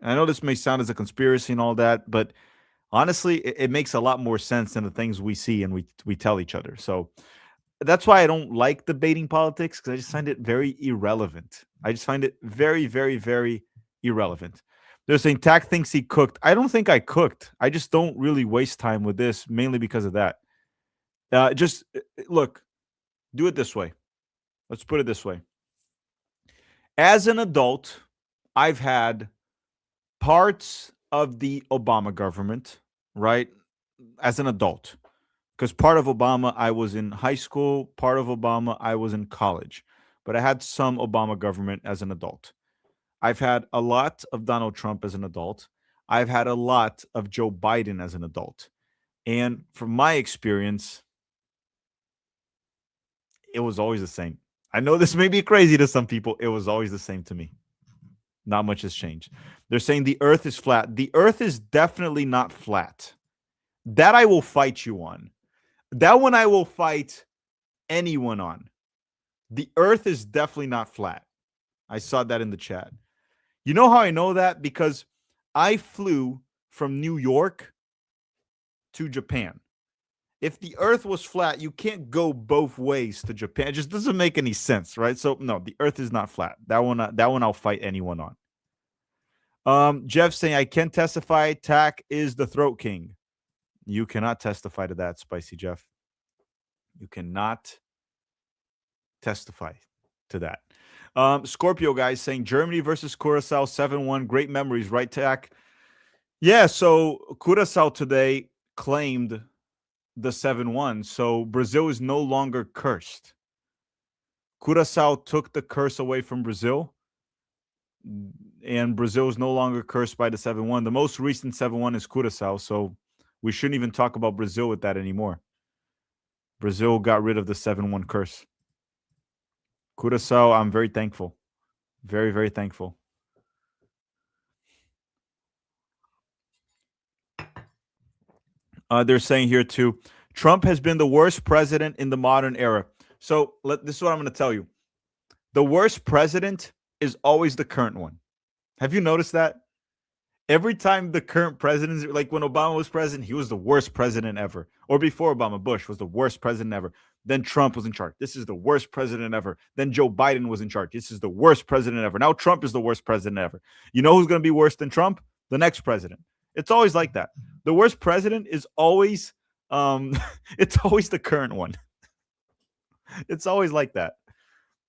I know this may sound as a conspiracy and all that, but honestly, it makes a lot more sense than the things we see and we tell each other. So that's why I don't like debating politics, because I just find it very irrelevant. I just find it very, very, very irrelevant. They're saying Tack thinks he cooked. I don't think I cooked. I just don't really waste time with this, mainly because of that. Just look, do it this way. Let's put it this way. As an adult, I've had parts of the Obama government, right? As an adult, because part of Obama I was in high school, part of Obama I was in college, but I had some Obama government as an adult. I've had a lot of Donald Trump as an adult. I've had a lot of Joe Biden as an adult. And from my experience, it was always the same. I know this may be crazy to some people. It was always the same to me. Not much has changed. They're saying the earth is flat. The earth is definitely not flat. That I will fight you on. That one I will fight anyone on. The earth is definitely not flat. I saw that in the chat. You know how I know that? Because I flew from New York to Japan. If the earth was flat, you can't go both ways to Japan. It just doesn't make any sense, right? So no, the earth is not flat. That one I'll fight anyone on. Jeff saying I can testify. Tack is the throat king. You cannot testify to that, Spicy Jeff. You cannot testify to that. Scorpio guys saying Germany versus Curacao 7-1. Great memories, right, Tack? Yeah, so Curacao today claimed the 7-1. So Brazil is no longer cursed. Curacao took the curse away from Brazil, and Brazil is no longer cursed by the 7-1. The most recent 7-1 is Curacao, so we shouldn't even talk about Brazil with that anymore. Brazil got rid of the 7-1 curse. Curacao, I'm very thankful. Very, very thankful. They're saying here too, Trump has been the worst president in the modern era. So this is what I'm going to tell you. The worst president is always the current one. Have you noticed that? Every time the current president, like when Obama was president, he was the worst president ever. Or before Obama, Bush was the worst president ever. Then Trump was in charge. This is the worst president ever. Then Joe Biden was in charge. This is the worst president ever. Now Trump is the worst president ever. You know who's going to be worse than Trump? The next president. It's always like that. The worst president is always, it's always the current one. It's always like that.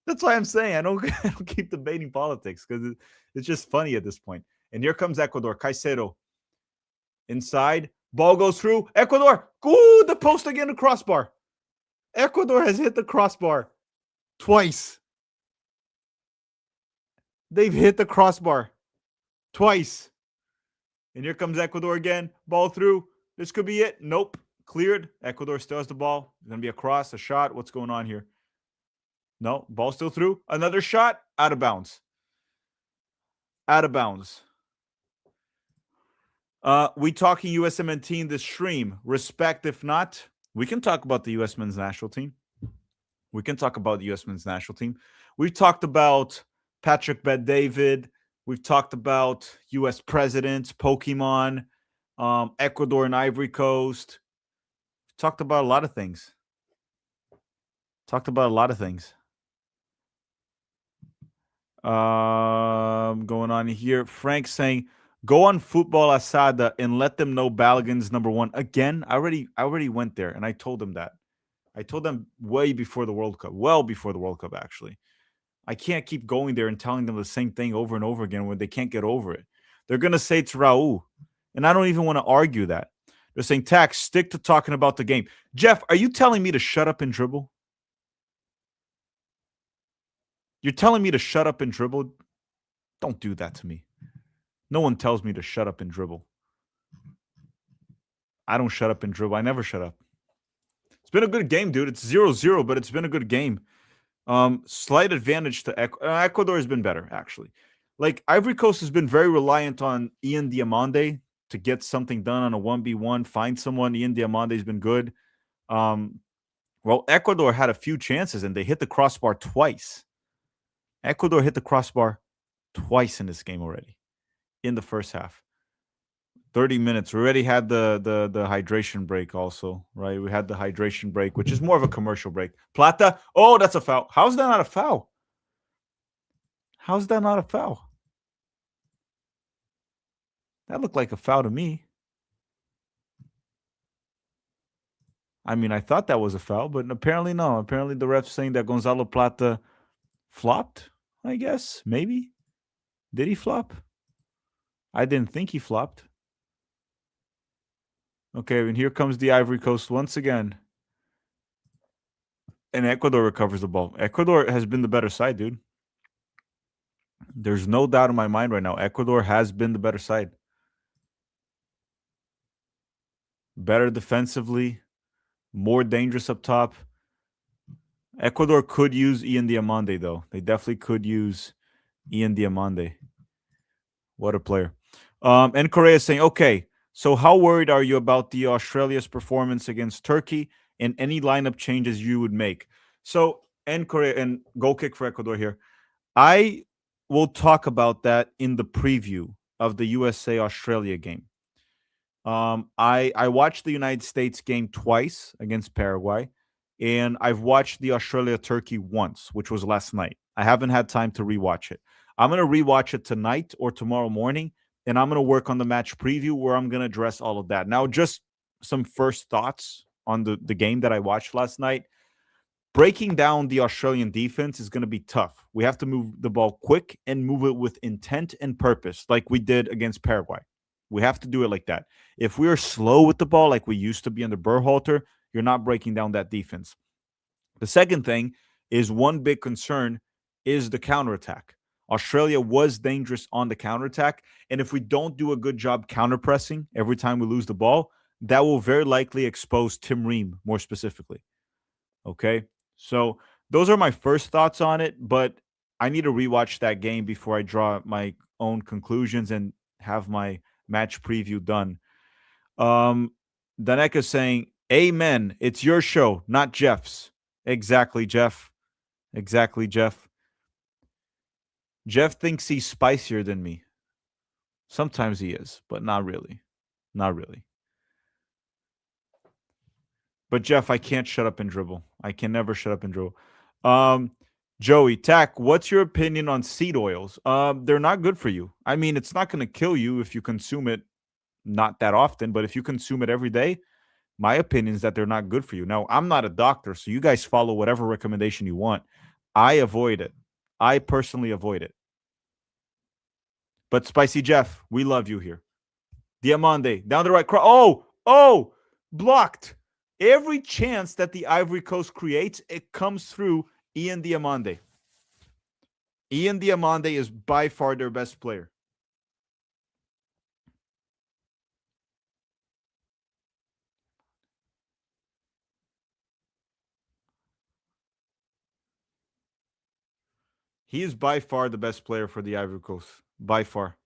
That's why I'm saying I don't keep debating politics, because it's just funny at this point. And here comes Ecuador. Caicedo inside. Ball goes through. Ecuador. Ooh, the post again, the crossbar. Ecuador has hit the crossbar twice. They've hit the crossbar twice. And here comes Ecuador again. Ball through. This could be it. Nope. Cleared. Ecuador still has the ball. It's going to be a cross, a shot. What's going on here? No. Ball still through. Another shot. Out of bounds. Out of bounds. We talking USMNT in this stream. Respect, if not, we can talk about the U.S. men's national team. We can talk about the U.S. men's national team. We've talked about Patrick Bet-David. We've talked about U.S. presidents, Pokemon, Ecuador and Ivory Coast. We've talked about a lot of things. Going on here. Frank saying, go on Football Asada and let them know Balogun's number one. Again, I already went there, and I told them that. I told them way before the World Cup, well before the World Cup, actually. I can't keep going there and telling them the same thing over and over again when they can't get over it. They're gonna say it's Raul, and I don't even want to argue that. They're saying, Tax, stick to talking about the game. Jeff, are you telling me to shut up and dribble? You're telling me to shut up and dribble? Don't do that to me. No one tells me to shut up and dribble. I don't shut up and dribble. I never shut up. It's been a good game, dude. It's 0-0, but it's been a good game. Slight advantage to Ecuador has been better, actually. Like, Ivory Coast has been very reliant on Ian Diamande to get something done on a 1v1, find someone. Ian Diamande has been good. Well, Ecuador had a few chances and they hit the crossbar twice. Ecuador hit the crossbar twice in this game already in the first half. 30 minutes. We already had the hydration break also, right? We had the hydration break, which is more of a commercial break. Plata. Oh, that's a foul. How's that not a foul? How's that not a foul? That looked like a foul to me. I mean, I thought that was a foul, but apparently no. Apparently the ref's saying that Gonzalo Plata flopped, I guess. Maybe. Did he flop? I didn't think he flopped. Okay, and here comes the Ivory Coast once again. And Ecuador recovers the ball. Ecuador has been the better side, dude. There's no doubt in my mind right now. Ecuador has been the better side. Better defensively, more dangerous up top. Ecuador could use Ian Diamande, though. They definitely could use Ian Diamande. What a player. And Correa is saying, okay, so how worried are you about the Australia's performance against Turkey and any lineup changes you would make? So, and Correa, and goal kick for Ecuador here. I will talk about that in the preview of the USA Australia game. I watched the United States game twice against Paraguay, and I've watched the Australia Turkey once, which was last night. I haven't had time to rewatch it. I'm gonna rewatch it tonight or tomorrow morning, and I'm gonna work on the match preview where I'm gonna address all of that. Now, just some first thoughts on the game that I watched last night. Breaking down the Australian defense is going to be tough. We have to move the ball quick and move it with intent and purpose, like we did against Paraguay. We have to do it like that. If we are slow with the ball, like we used to be under Berhalter, you're not breaking down that defense. The second thing is one big concern is the counterattack. Australia was dangerous on the counterattack. And if we don't do a good job counterpressing every time we lose the ball, that will very likely expose Tim Ream more specifically. Okay. So those are my first thoughts on it, but I need to rewatch that game before I draw my own conclusions and have my match preview done. Danek is saying, Amen. It's your show, not Jeff's. Exactly, Jeff. Exactly, Jeff. Jeff thinks he's spicier than me. Sometimes he is, but not really. Not really. But Jeff, I can't shut up and dribble. I can never shut up and dribble. Joey, Tack, what's your opinion on seed oils? They're not good for you. I mean, it's not going to kill you if you consume it not that often, but if you consume it every day, my opinion is that they're not good for you. Now, I'm not a doctor, so you guys follow whatever recommendation you want. I avoid it. I personally avoid it. But Spicy Jeff, we love you here. Diamande, down the right. Blocked. Every chance that the Ivory Coast creates, it comes through Ian Diamande. Ian Diamande is by far their best player. He is by far the best player for the Ivory Coast. By far.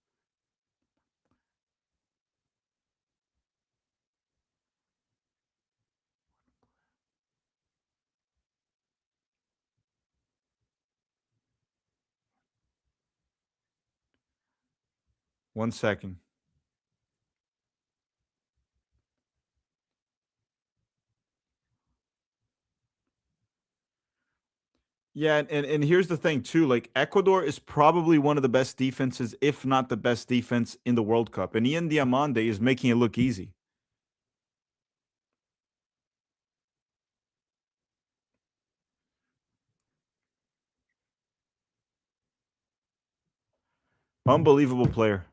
One second. Yeah, and here's the thing too. Like Ecuador is probably one of the best defenses, if not the best defense in the World Cup. And Ian Diamande is making it look easy. Unbelievable player.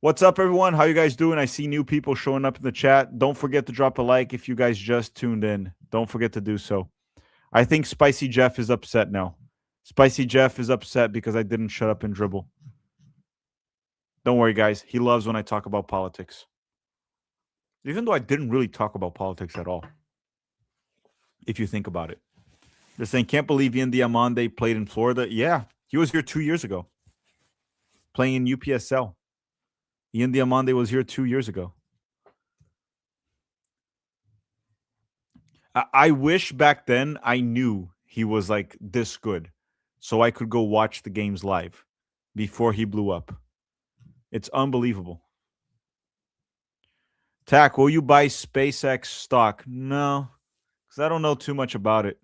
What's up, everyone? How you guys doing? I see new people showing up in the chat. Don't forget to drop a like if you guys just tuned in. Don't forget to do so. I think Spicy Jeff is upset now. Spicy Jeff is upset because I didn't shut up and dribble. Don't worry, guys. He loves when I talk about politics. Even though I didn't really talk about politics at all, if you think about it. They're saying, can't believe Ian Diamande played in Florida. Yeah, he was here 2 years ago, playing in UPSL. Ian Diamande was here 2 years ago. I wish back then I knew he was like this good so I could go watch the games live before he blew up. It's unbelievable. Tack, will you buy SpaceX stock? No, because I don't know too much about it.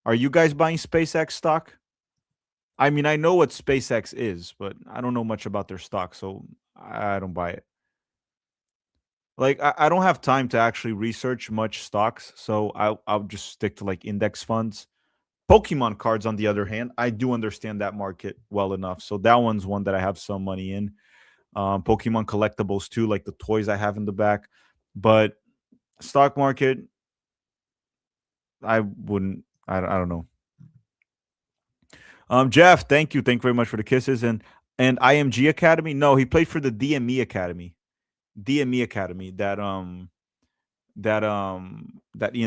Are you guys buying SpaceX stock? I mean, I know what SpaceX is, but I don't know much about their stock, so I don't buy it. Like, I don't have time to actually research much stocks, so I'll just stick to like index funds. Pokemon cards, on the other hand, I do understand that market well enough. So that one's one that I have some money in. Pokemon collectibles too, like the toys I have in the back. But stock market, I wouldn't. I don't know. Jeff, thank you. Thank you very much for the kisses. And IMG Academy. No, he played for the DME Academy. DME Academy that Ian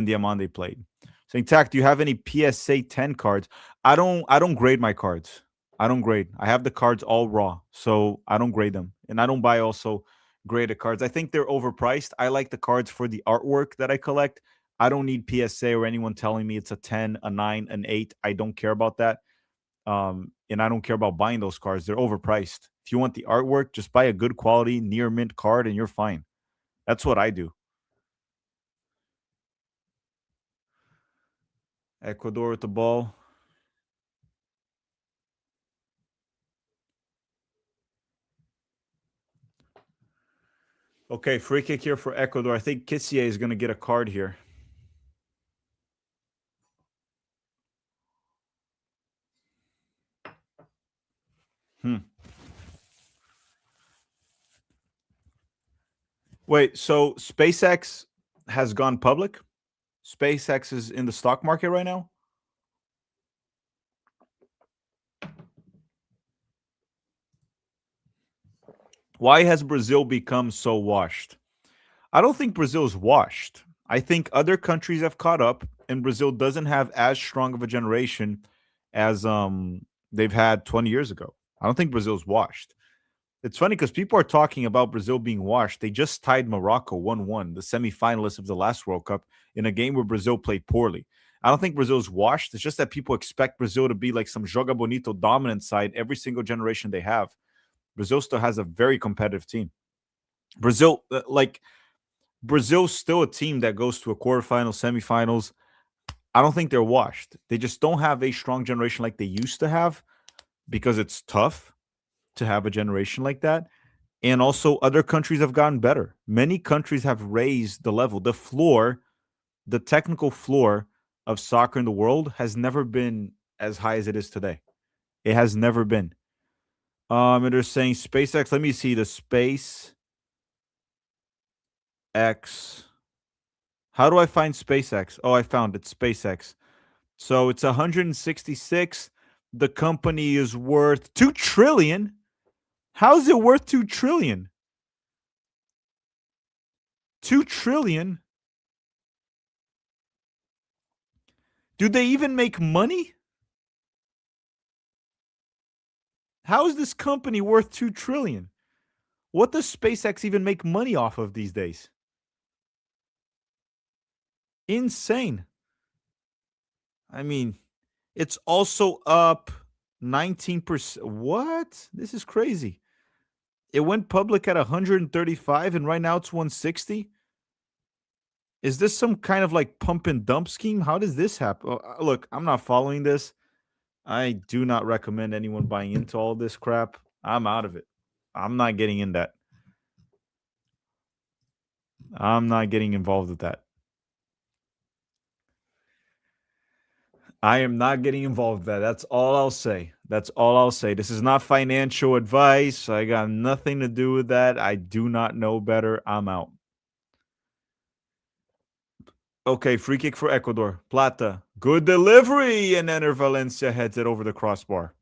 Diamande played. Saying, Tack, do you have any PSA 10 cards? I don't grade my cards. I don't grade. I have the cards all raw, so I don't grade them. And I don't buy also graded cards. I think they're overpriced. I like the cards for the artwork that I collect. I don't need PSA or anyone telling me it's a 10, a 9, an 8. I don't care about that. And I don't care about buying those cards. They're overpriced. If you want the artwork, just buy a good quality near mint card and you're fine. That's what I do. Ecuador with the ball. Okay, free kick here for Ecuador. I think Kissier is going to get a card here. Wait, so SpaceX has gone public? SpaceX is in the stock market right now? Why has Brazil become so washed? I don't think Brazil's washed. I think other countries have caught up, and Brazil doesn't have as strong of a generation as they've had 20 years ago. I don't think Brazil's washed. It's funny because people are talking about Brazil being washed. They just tied Morocco 1-1, the semifinalists of the last World Cup, in a game where Brazil played poorly. I don't think Brazil's washed. It's just that people expect Brazil to be like some Joga Bonito dominant side every single generation they have. Brazil still has a very competitive team. Brazil's still a team that goes to a quarterfinal, semifinals. I don't think they're washed. They just don't have a strong generation like they used to have because it's tough to have a generation like that. And also, other countries have gotten better. Many countries have raised the level. The floor, the technical floor of soccer in the world has never been as high as it is today. It has never been. And they're saying SpaceX. Let me see the SpaceX. How do I find SpaceX? Oh, I found it. SpaceX. So it's 166. The company is worth 2 trillion. How is it worth 2 trillion? 2 trillion? Do they even make money? How is this company worth 2 trillion? What does SpaceX even make money off of these days? Insane. I mean, it's also up 19%. What? This is crazy. It went public at 135 and right now it's 160. Is this some kind of like pump and dump scheme? How does this happen? Look, I'm not following this. I do not recommend anyone buying into all this crap. I'm out of it. I'm not getting in that. I'm not getting involved with that. I am not getting involved with that. That's all I'll say. That's all I'll say. This is not financial advice. I got nothing to do with that. I do not know better. I'm out. Okay, free kick for Ecuador. Plata. Good delivery. And Enter Valencia heads it over the crossbar.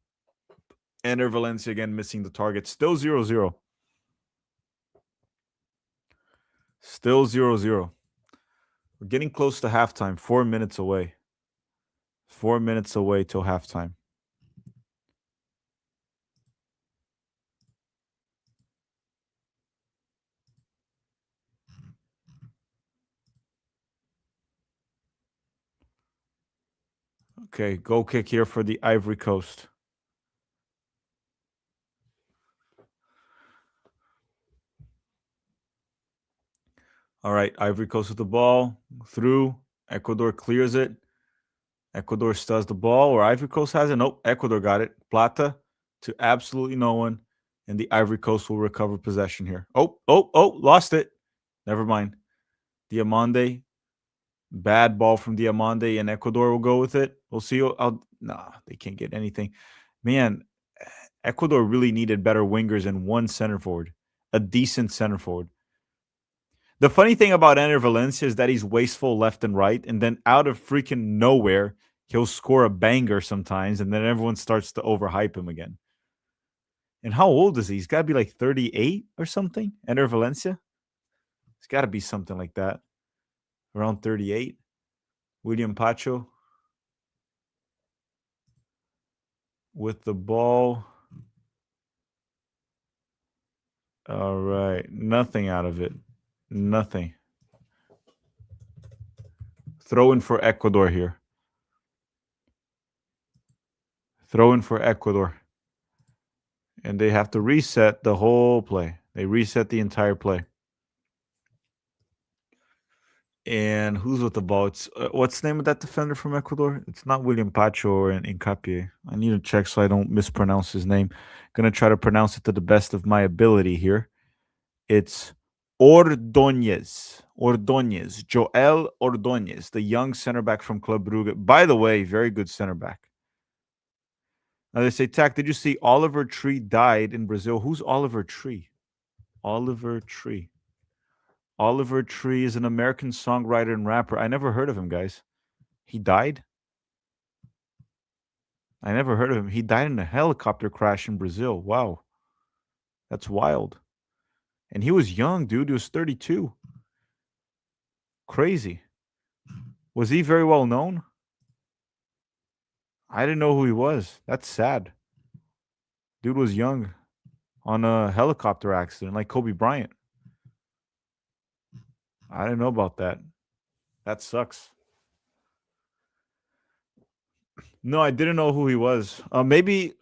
Enter Valencia again missing the target. Still 0-0. Still 0-0. We're getting close to halftime. 4 minutes away. 4 minutes away till halftime. Okay, goal kick here for the Ivory Coast. All right, Ivory Coast with the ball. Through. Ecuador clears it. Ecuador studs the ball, or Ivory Coast has it. Nope, Ecuador got it. Plata to absolutely no one. And the Ivory Coast will recover possession here. Oh, lost it. Never mind. Diamande. Bad ball from Diamande, and Ecuador will go with it. We'll see. Nah, they can't get anything. Man, Ecuador really needed better wingers and one center forward, a decent center forward. The funny thing about Enter Valencia is that he's wasteful left and right, and then out of freaking nowhere, he'll score a banger sometimes, and then everyone starts to overhype him again. And how old is he? He's got to be like 38 or something. Enter Valencia. It's got to be something like that, around 38. William Pacho with the ball. All right. Nothing out of it. Nothing. Throw in for Ecuador here. Throw in for Ecuador. And they have to reset the whole play. They reset the entire play. And who's with the ball? It's what's the name of that defender from Ecuador? It's not William Pacho or Incapie. I need to check so I don't mispronounce his name. Gonna try to pronounce it to the best of my ability here. It's Ordóñez. Ordóñez. Joel Ordóñez, the young center back from Club Brugge. By the way, very good center back. Now they say, Tack, did you see Oliver Tree died in Brazil? Who's Oliver Tree? Oliver Tree. Oliver Tree is an American songwriter and rapper. I never heard of him, guys. He died? I never heard of him. He died in a helicopter crash in Brazil. Wow. That's wild. And he was young, dude. He was 32. Crazy. Was he very well known? I didn't know who he was. That's sad. Dude was young on a helicopter accident like Kobe Bryant. I didn't know about that. That sucks. No, I didn't know who he was. Maybe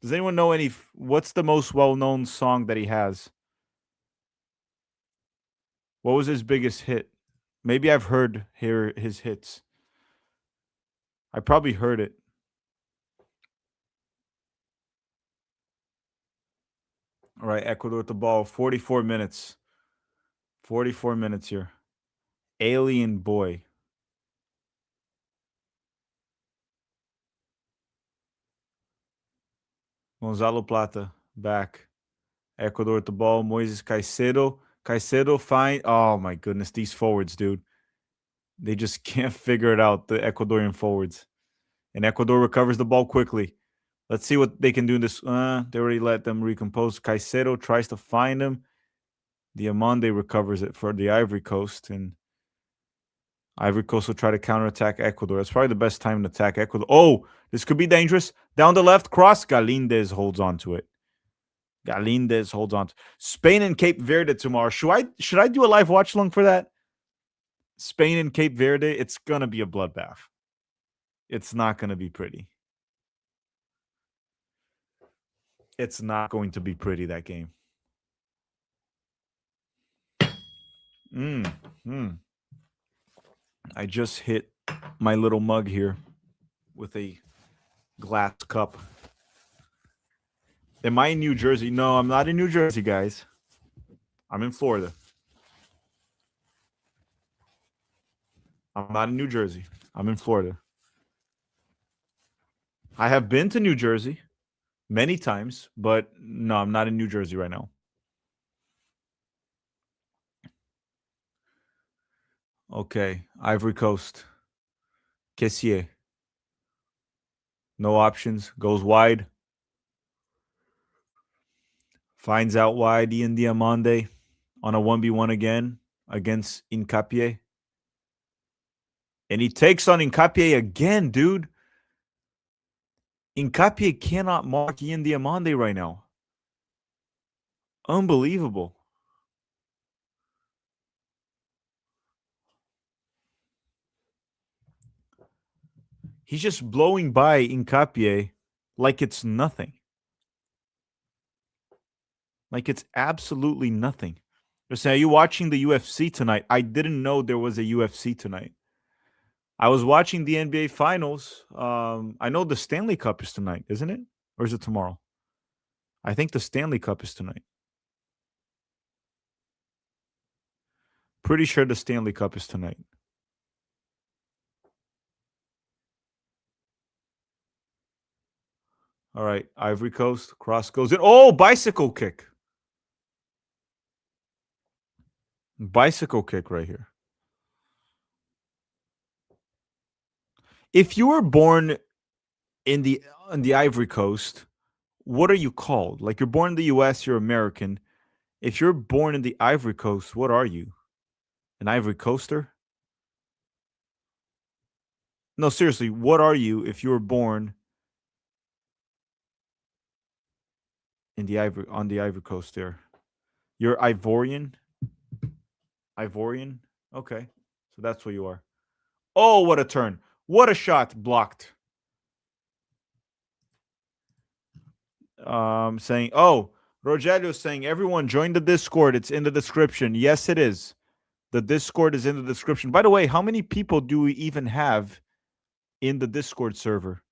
does anyone know what's the most well-known song that he has? What was his biggest hit? Maybe I've heard his hits. I probably heard it. All right, Ecuador with the ball. 44 minutes. 44 minutes here. Alien Boy. Gonzalo Plata back. Ecuador with the ball. Moises Caicedo. Caicedo find. Oh my goodness, these forwards, dude. They just can't figure it out. The Ecuadorian forwards. And Ecuador recovers the ball quickly. Let's see what they can do in this. They already let them recompose. Caicedo tries to find him. Diamande recovers it for the Ivory Coast, and Ivory Coast will try to counterattack Ecuador. That's probably the best time to attack Ecuador. Oh, this could be dangerous. Down the left, cross. Galindez holds on to it. Galindez holds on to Spain and Cape Verde tomorrow. Should I do a live watch along for that? Spain and Cape Verde, it's gonna be a bloodbath. It's not gonna be pretty. It's not going to be pretty, that game. I just hit my little mug here with a glass cup. Am I in New Jersey? No, I'm not in New Jersey, guys. I'm in Florida. I'm not in New Jersey. I'm in Florida. I have been to New Jersey many times, but no, I'm not in New Jersey right now. Okay, Ivory Coast. Kessier. No options. Goes wide. Finds out wide Ian Diamande on a 1v1 again against Incapie. And he takes on Incapie again, dude. Incapie cannot mark Ian Diamande right now. Unbelievable. He's just blowing by Incapie like it's nothing. Like it's absolutely nothing. They're saying, are you watching the UFC tonight? I didn't know there was a UFC tonight. I was watching the NBA Finals. I know the Stanley Cup is tonight, isn't it? Or is it tomorrow? I think the Stanley Cup is tonight. Pretty sure the Stanley Cup is tonight. All right, Ivory Coast, cross goes in. Oh, bicycle kick. Bicycle kick right here. If you were born in the Ivory Coast, what are you called? Like you're born in the US, you're American. If you're born in the Ivory Coast, what are you? An Ivory Coaster? No, seriously, what are you if you were born in the Ivory Coast there? You're Ivorian? Ivorian? Okay. So that's what you are. Oh, what a turn. What a shot blocked. Saying, oh, Rogelio saying, everyone join the Discord. It's in the description. Yes, it is. The Discord is in the description. By the way, how many people do we even have in the Discord server?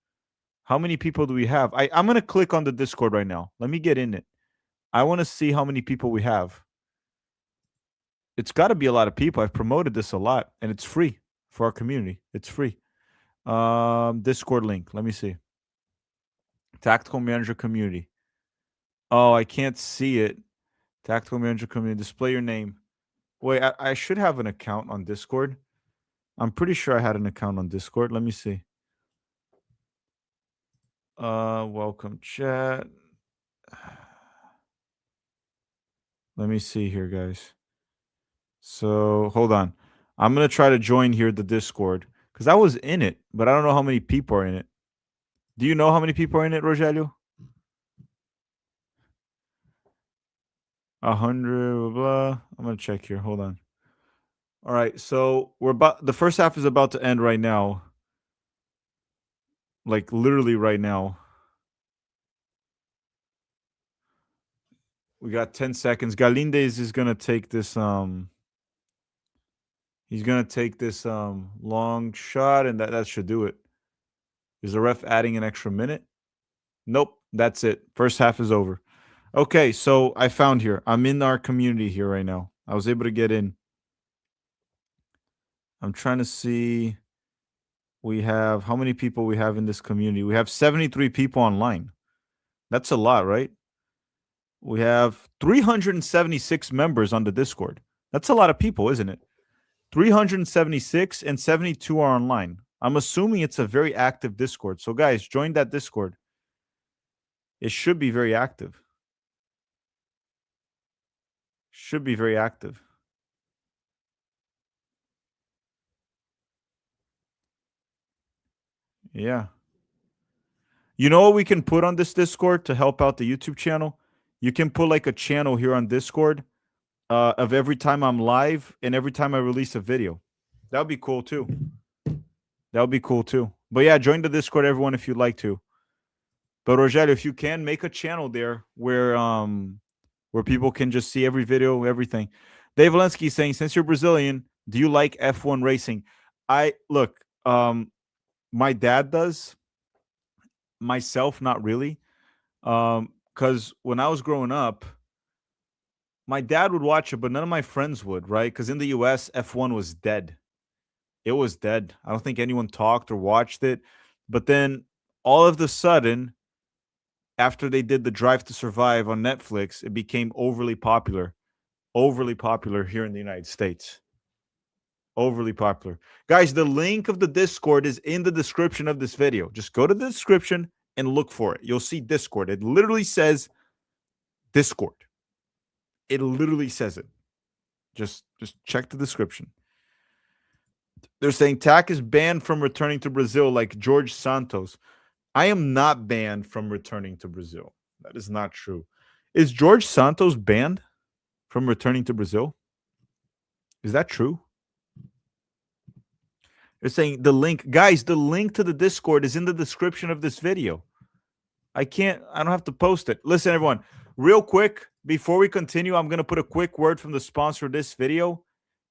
How many people do we have? I'm going to click on the Discord right now. Let me get in it. I want to see how many people we have. It's got to be a lot of people. I've promoted this a lot, and it's free for our community. It's free. Discord link. Let me see. Tactical Manager Community. Oh, I can't see it. Tactical Manager Community. Display your name. Wait, I should have an account on Discord. I'm pretty sure I had an account on Discord. Let me see. Welcome chat. Let me see here, guys. So hold on. I'm gonna try to join here the Discord because I was in it, but I don't know how many people are in it. Do you know how many people are in it, Rogelio? 100, blah, blah. I'm gonna check here. Hold on. All right, so the first half is about to end right now. Like literally right now. We got 10 seconds. Galindez is gonna take this he's gonna take this long shot, and that should do it. Is the ref adding an extra minute? Nope, that's it. First half is over. Okay, so I found here. I'm in our community here right now. I was able to get in. I'm trying to see we have how many people we have in this community. We have 73 people online. That's a lot, right? We have 376 members on the Discord. That's a lot of people, isn't it? 376 and 72 are online. I'm assuming it's a very active Discord. So guys, join that Discord. It should be very active. Should be very active. Yeah. You know what we can put on this Discord to help out the YouTube channel? You can put like a channel here on Discord of every time I'm live and every time I release a video. That would be cool too. That would be cool too. But yeah, join the Discord, everyone, if you'd like to. But Rogelio, if you can, make a channel there where people can just see every video, everything. Dave Valensky saying, since you're Brazilian, do you like F1 racing? I look, my dad does. Myself, not really. Because when I was growing up, my dad would watch it, but none of my friends would, right? Because in the US, F1 was dead. It was dead. I don't think anyone talked or watched it. But then all of a sudden, after they did the Drive to Survive on Netflix, it became overly popular here in the United States. Overly popular. Guys, the link of the Discord is in the description of this video. Just go to the description and look for it. You'll see Discord. It literally says Discord. It literally says it. Just check the description. They're saying Tak is banned from returning to Brazil like George Santos. I am not banned from returning to Brazil. That is not true. Is George Santos banned from returning to Brazil? Is that true? They're saying the link. Guys, the link to the Discord is in the description of this video. I don't have to post it. Listen, everyone, real quick, before we continue, I'm going to put a quick word from the sponsor of this video.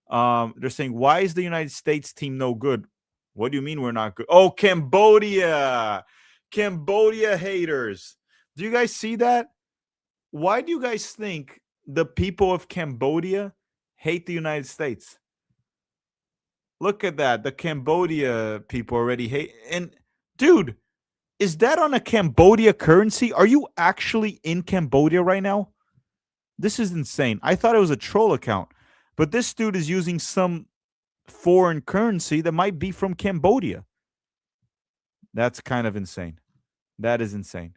They're saying, why is the United States team no good? What do you mean we're not good? Oh, Cambodia. Cambodia haters. Do you guys see that? Why do you guys think the people of Cambodia hate the United States? Look at that. The Cambodia people already hate. And dude, is that on a Cambodia currency? Are you actually in Cambodia right now? This is insane. I thought it was a troll account, but this dude is using some foreign currency that might be from Cambodia. That's kind of insane. That is insane.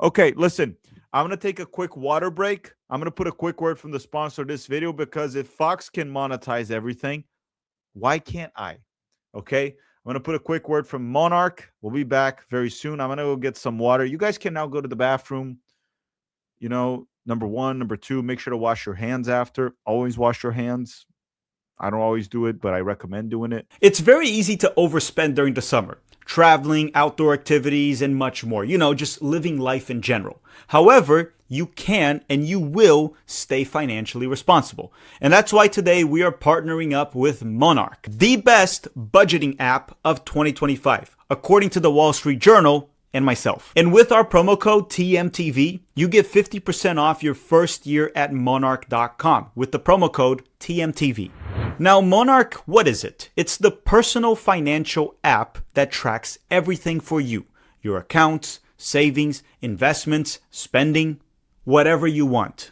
Okay, listen, I'm going to take a quick water break. I'm going to put a quick word from the sponsor of this video, because if Fox can monetize everything, why can't I? Okay, I'm going to put a quick word from Monarch. We'll be back very soon. I'm going to go get some water. You guys can now go to the bathroom. You know, number one, number two, make sure to wash your hands after. Always wash your hands. I don't always do it, but I recommend doing it. It's very easy to overspend during the summer. Traveling, outdoor activities, and much more. You know, just living life in general. However, you can and you will stay financially responsible. And that's why today we are partnering up with Monarch, the best budgeting app of 2025, according to the Wall Street Journal and myself. And with our promo code TMTV, you get 50% off your first year at monarch.com with the promo code TMTV. Now, Monarch, what is it? It's the personal financial app that tracks everything for you. Your accounts, savings, investments, spending, whatever you want.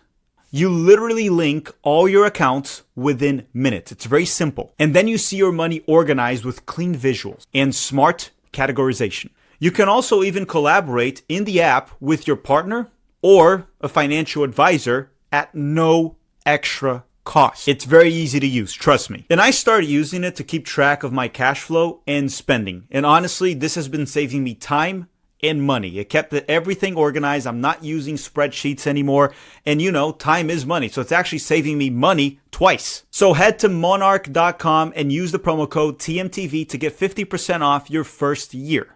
You literally link all your accounts within minutes. It's very simple. And then you see your money organized with clean visuals and smart categorization. You can also even collaborate in the app with your partner or a financial advisor at no extra cost. It's very easy to use, trust me. And I started using it to keep track of my cash flow and spending. And honestly, this has been saving me time and money. It kept everything organized. I'm not using spreadsheets anymore. And you know, time is money. So it's actually saving me money twice. So head to monarch.com and use the promo code TMTV to get 50% off your first year.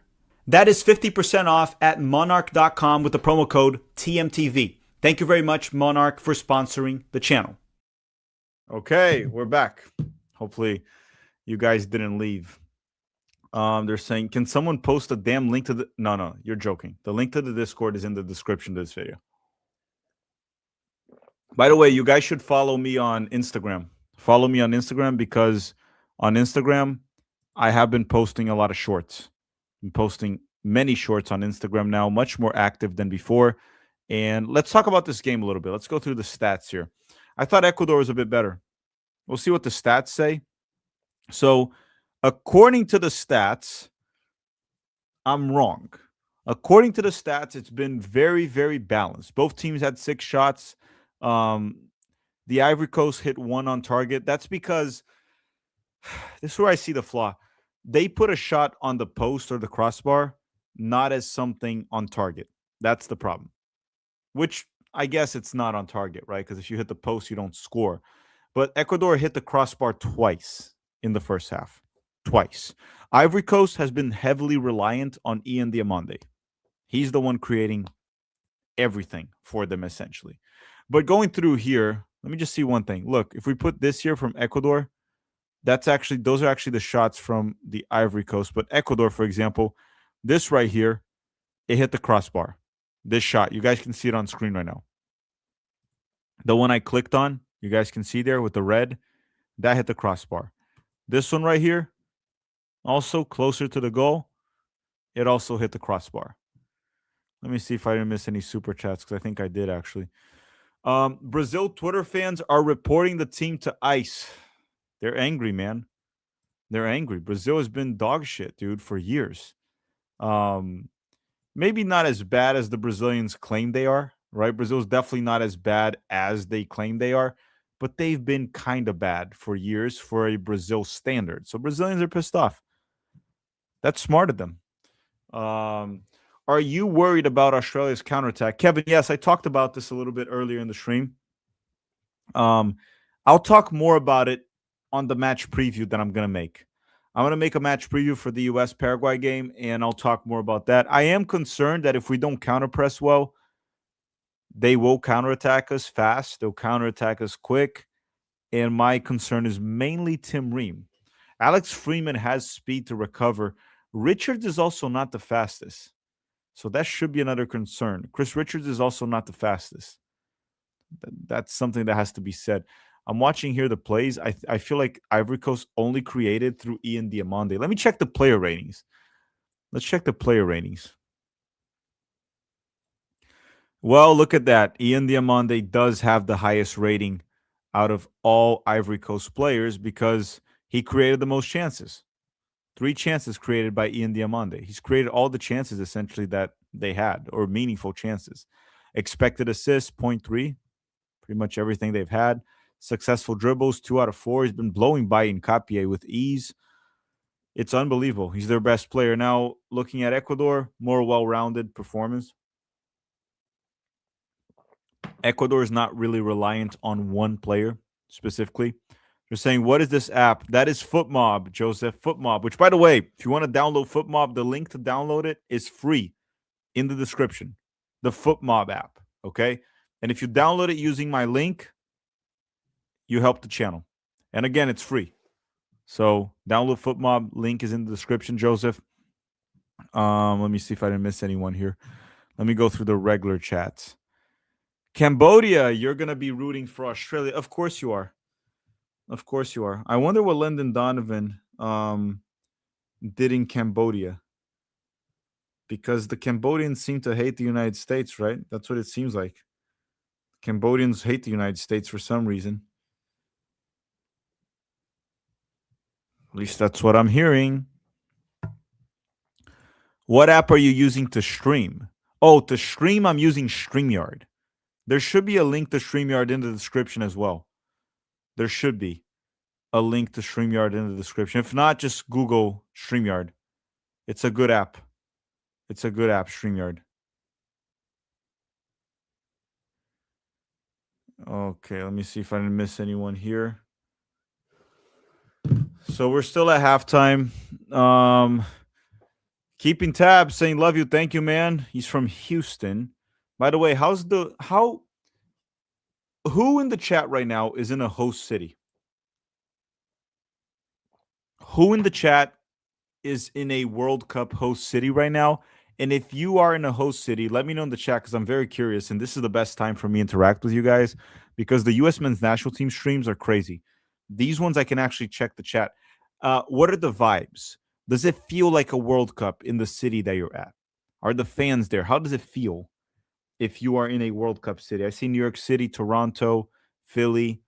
That is 50% off at monarch.com with the promo code TMTV. Thank you very much, Monarch, for sponsoring the channel. Okay, we're back. Hopefully you guys didn't leave. They're saying, can someone post a damn link to the... No, you're joking. The link to the Discord is in the description of this video. By the way, you guys should follow me on Instagram. Follow me on Instagram, because on Instagram, I have been posting a lot of shorts. I'm posting many shorts on Instagram now, much more active than before. And let's talk about this game a little bit. Let's go through the stats here. I thought Ecuador was a bit better. We'll see what the stats say. So, according to the stats, I'm wrong. According to the stats, it's been very, very balanced. Both teams had 6 shots. The Ivory Coast hit 1 on target. That's because this is where I see the flaw. They put a shot on the post or the crossbar, not as something on target. That's the problem. Which I guess it's not on target, right? Because if you hit the post, you don't score. But Ecuador hit the crossbar twice in the first half. Twice. Ivory Coast has been heavily reliant on Ian Diamande. He's the one creating everything for them, essentially. But going through here, let me just see one thing. Look, if we put this here from Ecuador, those are actually the shots from the Ivory Coast. But Ecuador, for example, this right here, it hit the crossbar. This shot, you guys can see it on screen right now. The one I clicked on, you guys can see there with the red, that hit the crossbar. This one right here, also closer to the goal, It also hit the crossbar. Let me see if I didn't miss any super chats because I think I did actually. Brazil Twitter fans are reporting the team to ICE. They're angry, man. They're angry. Brazil has been dog shit, dude, for years. Um, Maybe not as bad as the Brazilians claim they are, right? Brazil's definitely not as bad as they claim they are, but they've been kind of bad for years for a Brazil standard. So Brazilians are pissed off. That's smart of them. Um, are you worried about Australia's counterattack? Kevin, yes, I talked about this a little bit earlier in the stream. Um, I'll talk more about it on the match preview that I'm going to make. I'm going to make a match preview for the US Paraguay game, and I'll talk more about that. I am concerned that if we don't counterpress well, they will counterattack us fast. They'll counterattack us quick. And my concern is mainly Tim Ream. Alex Freeman has speed to recover. Richards is also not the fastest. So that should be another concern. Chris Richards is also not the fastest. That's something that has to be said. I'm watching here the plays. I feel like Ivory Coast only created through Ian Diamande. Let me check the player ratings. Let's check the player ratings. Well, look at that. Ian Diamande does have the highest rating out of all Ivory Coast players because he created the most chances. 3 chances created by Ian Diamande. He's created all the chances essentially that they had, or meaningful chances. Expected assists, 0.3. Pretty much everything they've had. Successful dribbles, 2 out of 4. He's been blowing by Nkapie with ease. It's unbelievable. He's their best player. Now, looking at Ecuador, more well-rounded performance. Ecuador is not really reliant on one player specifically. They're saying, what is this app? That is FootMob, Joseph. FootMob, which, by the way, if you want to download FootMob, the link to download it is free in the description. The FootMob app, okay? And if you download it using my link, you help the channel. And again, it's free. So download FootMob. Link is in the description, Joseph. Let me see if I didn't miss anyone here. Let me go through the regular chats. Cambodia, you're going to be rooting for Australia. Of course you are. Of course you are. I wonder what Lyndon Donovan did in Cambodia. Because the Cambodians seem to hate the United States, right? That's what it seems like. Cambodians hate the United States for some reason. At least that's what I'm hearing. What app are you using to stream? Oh, to stream, I'm using StreamYard. There should be a link to StreamYard in the description as well. There should be a link to StreamYard in the description. If not, just Google StreamYard. It's a good app. It's a good app, StreamYard. Okay, let me see if I didn't miss anyone here. So we're still at halftime. Keeping tabs, saying love you, thank you, man. He's from Houston. By the way, who in the chat right now is in a host city? Who in the chat is in a World Cup host city right now? And if you are in a host city, let me know in the chat because I'm very curious. And this is the best time for me to interact with you guys because the U.S. men's national team streams are crazy. These ones I can actually check the chat. What are the vibes? Does it feel like a World Cup in the city that you're at? Are the fans there? How does it feel if you are in a World Cup city? I see New York City, Toronto, Philly.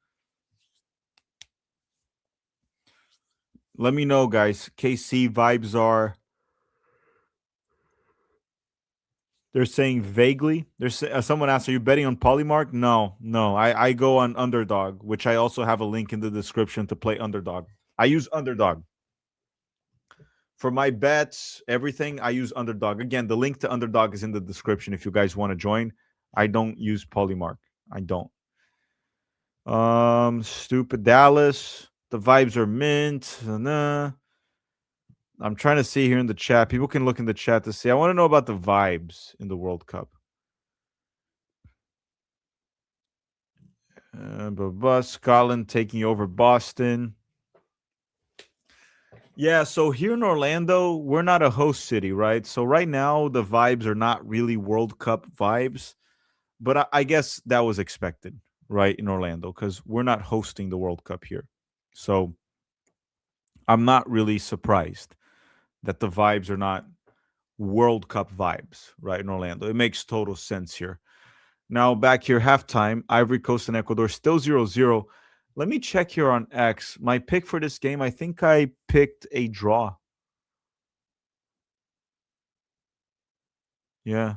Let me know, guys. KC vibes are. They're saying vaguely. There's someone asked, "Are you betting on Polymark?" No. I go on Underdog, which I also have a link in the description to play Underdog. I use Underdog for my bets. Everything I use Underdog. Again, the link to Underdog is in the description if you guys want to join. I don't use Polymark. I don't. Stupid Dallas. The vibes are mint. Nah. I'm trying to see here in the chat. People can look in the chat to see. I want to know about the vibes in the World Cup. Scotland taking over Boston. Yeah, so here in Orlando, we're not a host city, right? So right now, the vibes are not really World Cup vibes, but I guess that was expected, right, in Orlando, because we're not hosting the World Cup here. So I'm not really surprised that the vibes are not World Cup vibes, right, in Orlando. It makes total sense here. Now, back here, halftime, Ivory Coast and Ecuador still 0-0. Let me check here on X. My pick for this game, I think I picked a draw. Yeah,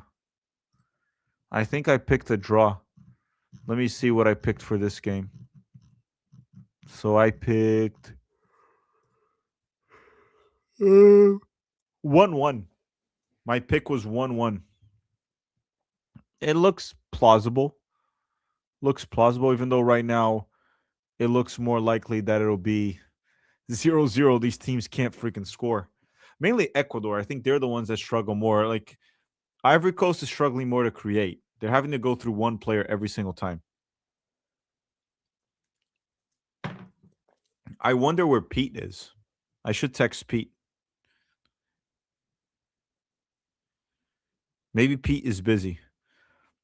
I think I picked a draw. Let me see what I picked for this game. So I picked 1-1. My pick was 1-1. It looks plausible. Looks plausible, even though right now it looks more likely that it'll be 0-0. These teams can't freaking score. Mainly Ecuador. I think they're the ones that struggle more. Like Ivory Coast is struggling more to create. They're having to go through one player every single time. I wonder where Pete is. I should text Pete. Maybe Pete is busy.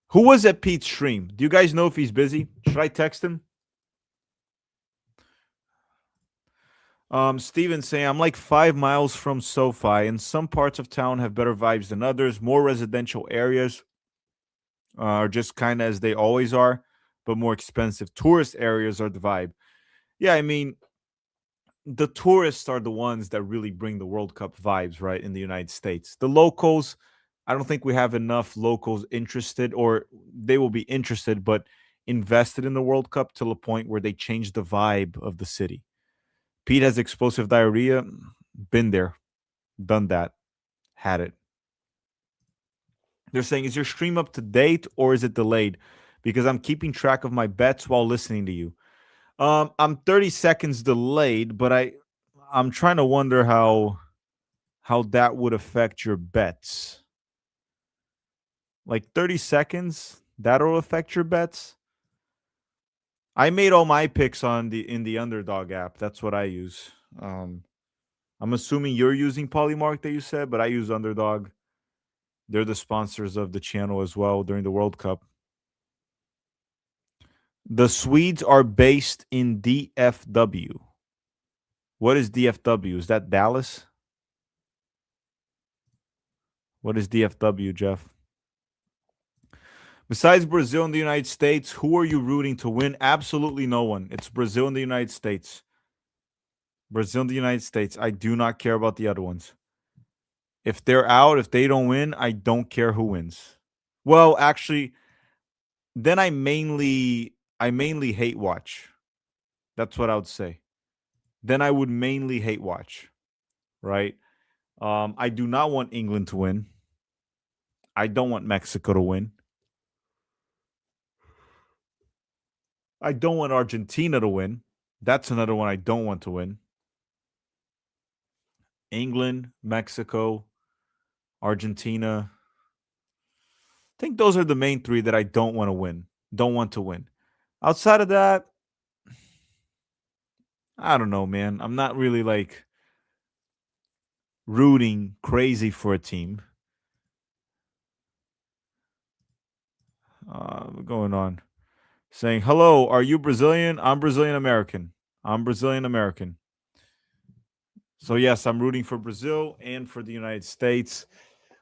Who was at Pete's stream? Do you guys know if he's busy? Should I text him? Steven saying, I'm like 5 miles from SoFi, and some parts of town have better vibes than others. More residential areas are just kind of as they always are, but more expensive. Tourist areas are the vibe. Yeah, I mean, the tourists are the ones that really bring the World Cup vibes, right, in the United States. The locals, I don't think we have enough locals interested, or they will be interested, but invested in the World Cup to the point where they change the vibe of the city. Pete has explosive diarrhea. Been there, done that, had it. They're saying, is your stream up to date or is it delayed? Because I'm keeping track of my bets while listening to you. I'm 30 seconds delayed, but I'm trying to wonder how that would affect your bets. Like 30 seconds, that'll affect your bets. I made all my picks in the Underdog app. That's what I use. I'm assuming you're using Polymark that you said, but I use Underdog. They're the sponsors of the channel as well during the World Cup. The Swedes are based in DFW. What is DFW? Is that Dallas? What is DFW, Jeff? Besides Brazil and the United States, who are you rooting to win? Absolutely no one. It's Brazil and the United States. Brazil and the United States. I do not care about the other ones. If they're out, if they don't win, I don't care who wins. Well, actually, then I mainly hate watch. That's what I would say. Then I would mainly hate watch, right? I do not want England to win. I don't want Mexico to win. I don't want Argentina to win. That's another one I don't want to win. England, Mexico, Argentina. I think those are the main three that I don't want to win. Don't want to win. Outside of that, I don't know, man. I'm not really like rooting crazy for a team. Going on. Saying, hello, are you Brazilian? I'm Brazilian American. I'm Brazilian American. So, yes, I'm rooting for Brazil and for the United States.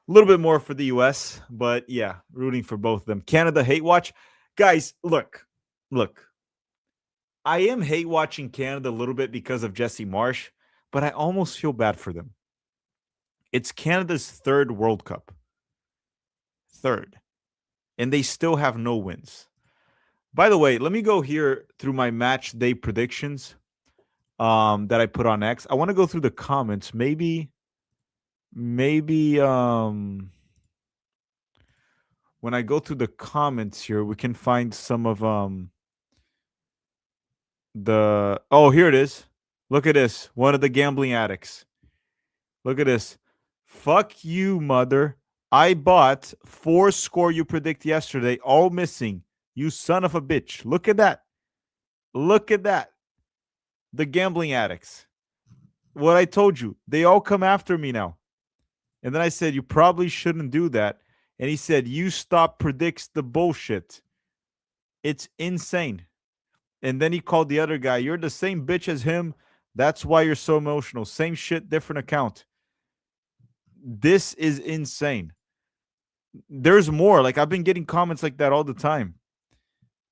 A little bit more for the US, but yeah, rooting for both of them. Canada hate watch. Guys, look. I am hate watching Canada a little bit because of Jesse Marsh, but I almost feel bad for them. It's Canada's third World Cup. Third. And they still have no wins. By the way, let me go here through my match day predictions that I put on X. I want to go through the comments. Maybe when I go through the comments here, we can find some of here it is. Look at this. One of the gambling addicts. Look at this. Fuck you, mother. I bought 4 score you predict yesterday, all missing. You son of a bitch. Look at that. Look at that. The gambling addicts. What I told you. They all come after me now. And then I said, you probably shouldn't do that. And he said, you stop predicts the bullshit. It's insane. And then he called the other guy, you're the same bitch as him. That's why you're so emotional. Same shit, different account. This is insane. There's more. Like I've been getting comments like that all the time.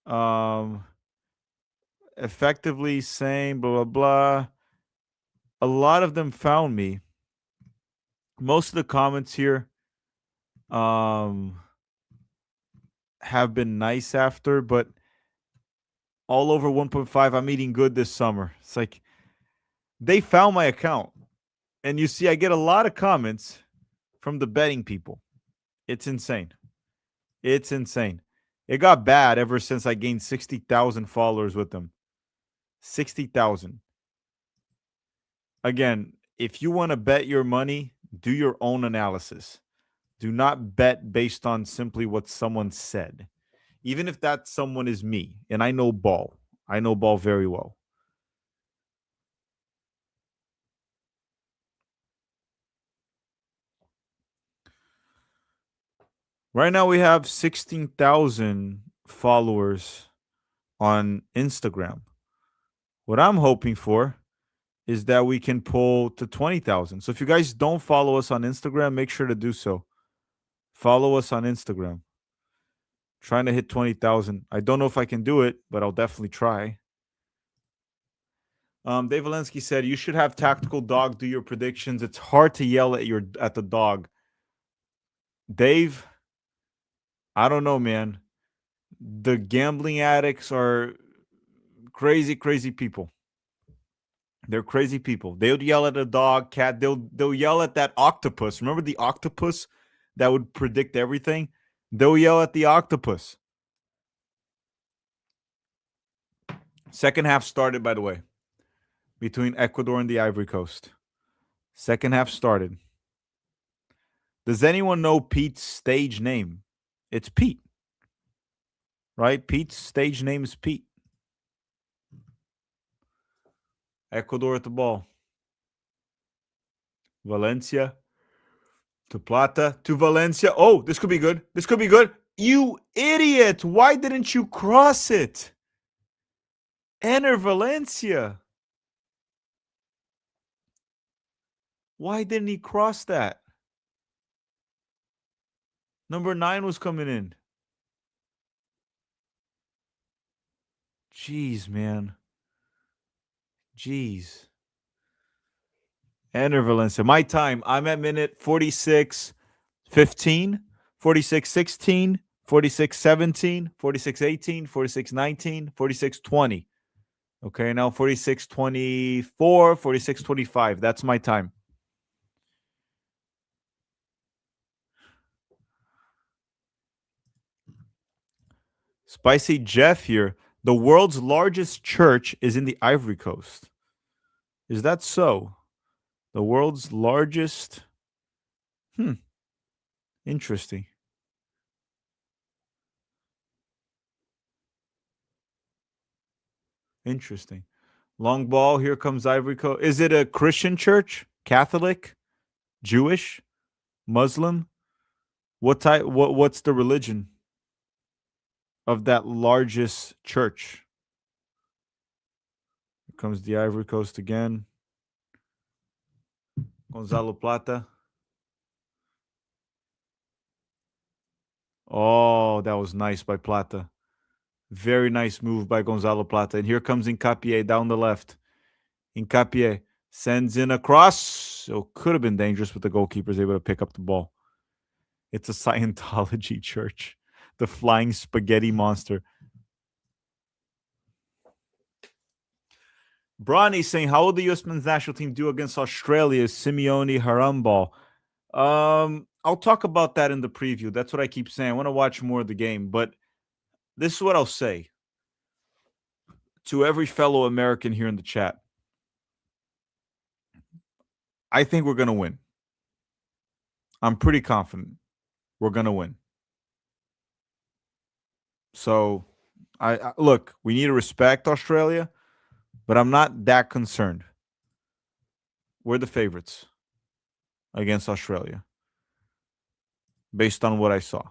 Um, effectively saying blah blah blah. A lot of them found me. Most of the comments here um have been nice after, but all over 1.5, I'm eating good this summer. It's like they found my account. And you see, I get a lot of comments from the betting people. It's insane. It's insane. It got bad ever since I gained 60,000 followers with them. 60,000. Again, if you want to bet your money, do your own analysis. Do not bet based on simply what someone said. Even if that someone is me, and I know ball. I know ball very well. Right now we have 16,000 followers on Instagram. What I'm hoping for is that we can pull to 20,000. So if you guys don't follow us on Instagram, make sure to do so. Follow us on Instagram. Trying to hit 20,000. I don't know if I can do it, but I'll definitely try. Dave Valensky said you should have tactical dog do your predictions. It's hard to yell at the dog. Dave, I don't know, man. The gambling addicts are crazy, crazy people. They're crazy people. They'll yell at a dog, cat. They'll yell at that octopus. Remember the octopus that would predict everything? They'll yell at the octopus. Second half started, by the way, between Ecuador and the Ivory Coast. Second half started. Does anyone know Pete's stage name? It's Pete, right? Pete's stage name is Pete. Ecuador at the ball. Valencia to Plata to Valencia. Oh, this could be good. This could be good. You idiot. Why didn't you cross it? Enter Valencia. Why didn't he cross that? Number 9 was coming in. Jeez, man. Jeez. Enter Valencia. My time. I'm at minute 46:15, 46:16, 46:17, 46:18, 46:19, 46:20. Okay, now 46:24, 46:25. That's my time. Spicy Jeff here. The world's largest church is in the Ivory Coast. Is that so? The world's largest. Interesting. Interesting. Long ball. Here comes Ivory Coast. Is it a Christian church? Catholic? Jewish? Muslim? What type? What's the religion of that largest church? Here comes the Ivory Coast again. Gonzalo Plata. Oh, that was nice by Plata. Very nice move by Gonzalo Plata. And here comes Incapié down the left. Incapié sends in a cross. So could have been dangerous, but the goalkeeper's able to pick up the ball. It's a Scientology church. The flying spaghetti monster. Bronny saying, how will the U.S. men's national team do against Australia's Simeone Harambal? I'll talk about that in the preview. That's what I keep saying. I want to watch more of the game, but this is what I'll say to every fellow American here in the chat. I think we're going to win. I'm pretty confident we're going to win. So, I look, we need to respect Australia, but I'm not that concerned. We're the favorites against Australia based on what I saw.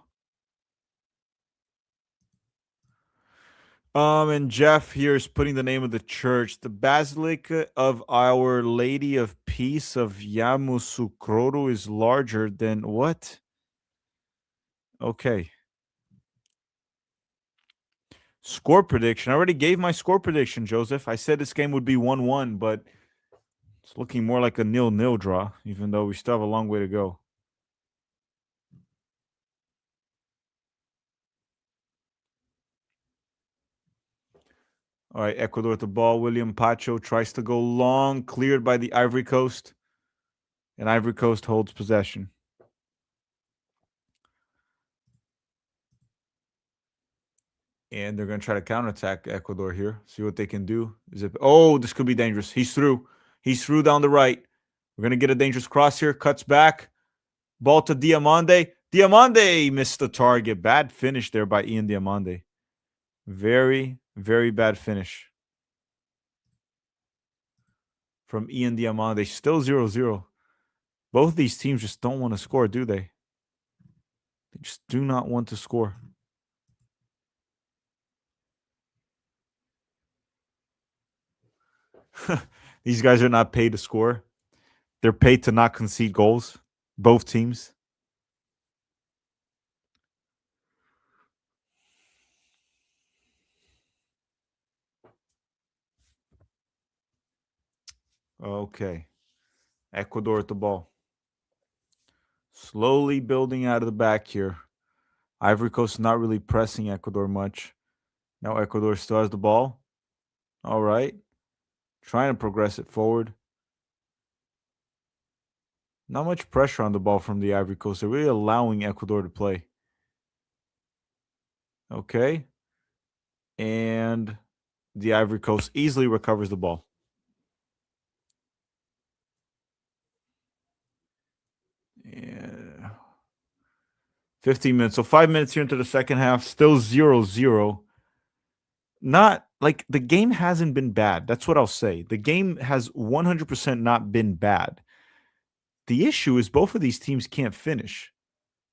And Jeff here is putting the name of the church. The Basilica of Our Lady of Peace of Yamoussoukro is larger than what? Okay. Score prediction. I already gave my score prediction, Joseph. I said this game would be 1-1, but it's looking more like a 0-0 draw, even though we still have a long way to go. All right, Ecuador with the ball. William Pacho tries to go long, cleared by the Ivory Coast, and Ivory Coast holds possession. And they're going to try to counterattack Ecuador here. See what they can do. Oh, this could be dangerous. He's through. He's through down the right. We're going to get a dangerous cross here. Cuts back. Ball to Diamande. Diamande missed the target. Bad finish there by Ian Diamande. Very, very bad finish from Ian Diamande. Still 0-0. Both these teams just don't want to score, do they? They just do not want to score. These guys are not paid to score. They're paid to not concede goals. Both teams. Okay. Ecuador at the ball. Slowly building out of the back here. Ivory Coast not really pressing Ecuador much. Now Ecuador still has the ball. All right. Trying to progress it forward. Not much pressure on the ball from the Ivory Coast. They're really allowing Ecuador to play. Okay. And the Ivory Coast easily recovers the ball. Yeah. 15 minutes. So 5 minutes here into the second half. Still 0-0. Not like the game hasn't been bad. That's what I'll say. The game has 100% not been bad. The issue is both of these teams can't finish.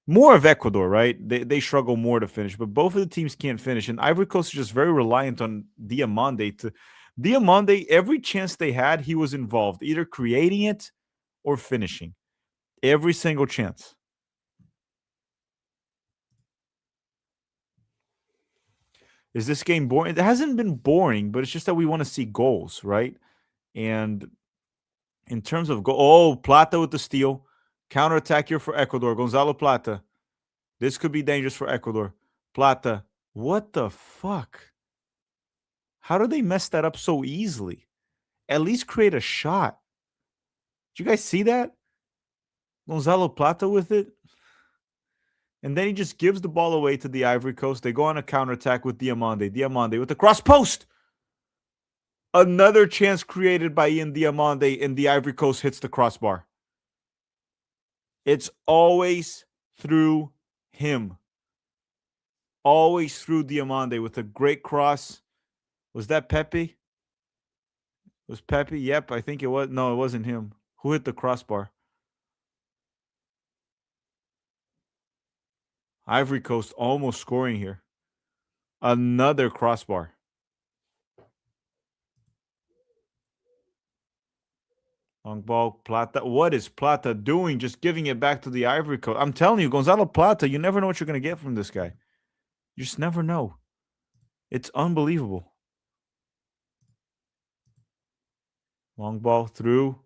More of Ecuador, right? They struggle more to finish, but both of the teams can't finish. And Ivory Coast is just very reliant on Diamande. Diamande, every chance they had, he was involved, either creating it or finishing. Every single chance. Is this game boring? It hasn't been boring, but it's just that we want to see goals, right? And in terms of goal, oh, Plata with the steal. Counterattack here for Ecuador. Gonzalo Plata. This could be dangerous for Ecuador. Plata. What the fuck? How do they mess that up so easily? At least create a shot. Did you guys see that? Gonzalo Plata with it. And then he just gives the ball away to the Ivory Coast. They go on a counterattack with Diamande. Diamande with the cross post. Another chance created by Ian Diamande, and the Ivory Coast hits the crossbar. It's always through him. Always through Diamande with a great cross. Was that Pepe? Was Pepe? Yep, I think it was. No, it wasn't him. Who hit the crossbar? Ivory Coast almost scoring here. Another crossbar. Long ball, Plata. What is Plata doing? Just giving it back to the Ivory Coast. I'm telling you, Gonzalo Plata, you never know what you're going to get from this guy. You just never know. It's unbelievable. Long ball through.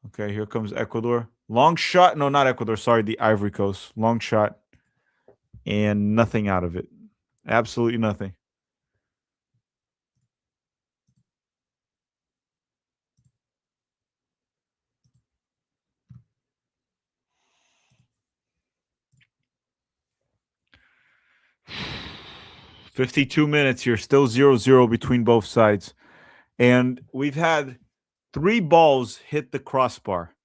Okay, here comes Ecuador. Long shot. No, not Ecuador. Sorry, the Ivory Coast. Long shot. And nothing out of it. Absolutely nothing. $52 minutes here. Still 0-0 between both sides. And we've had 3 balls hit the crossbar.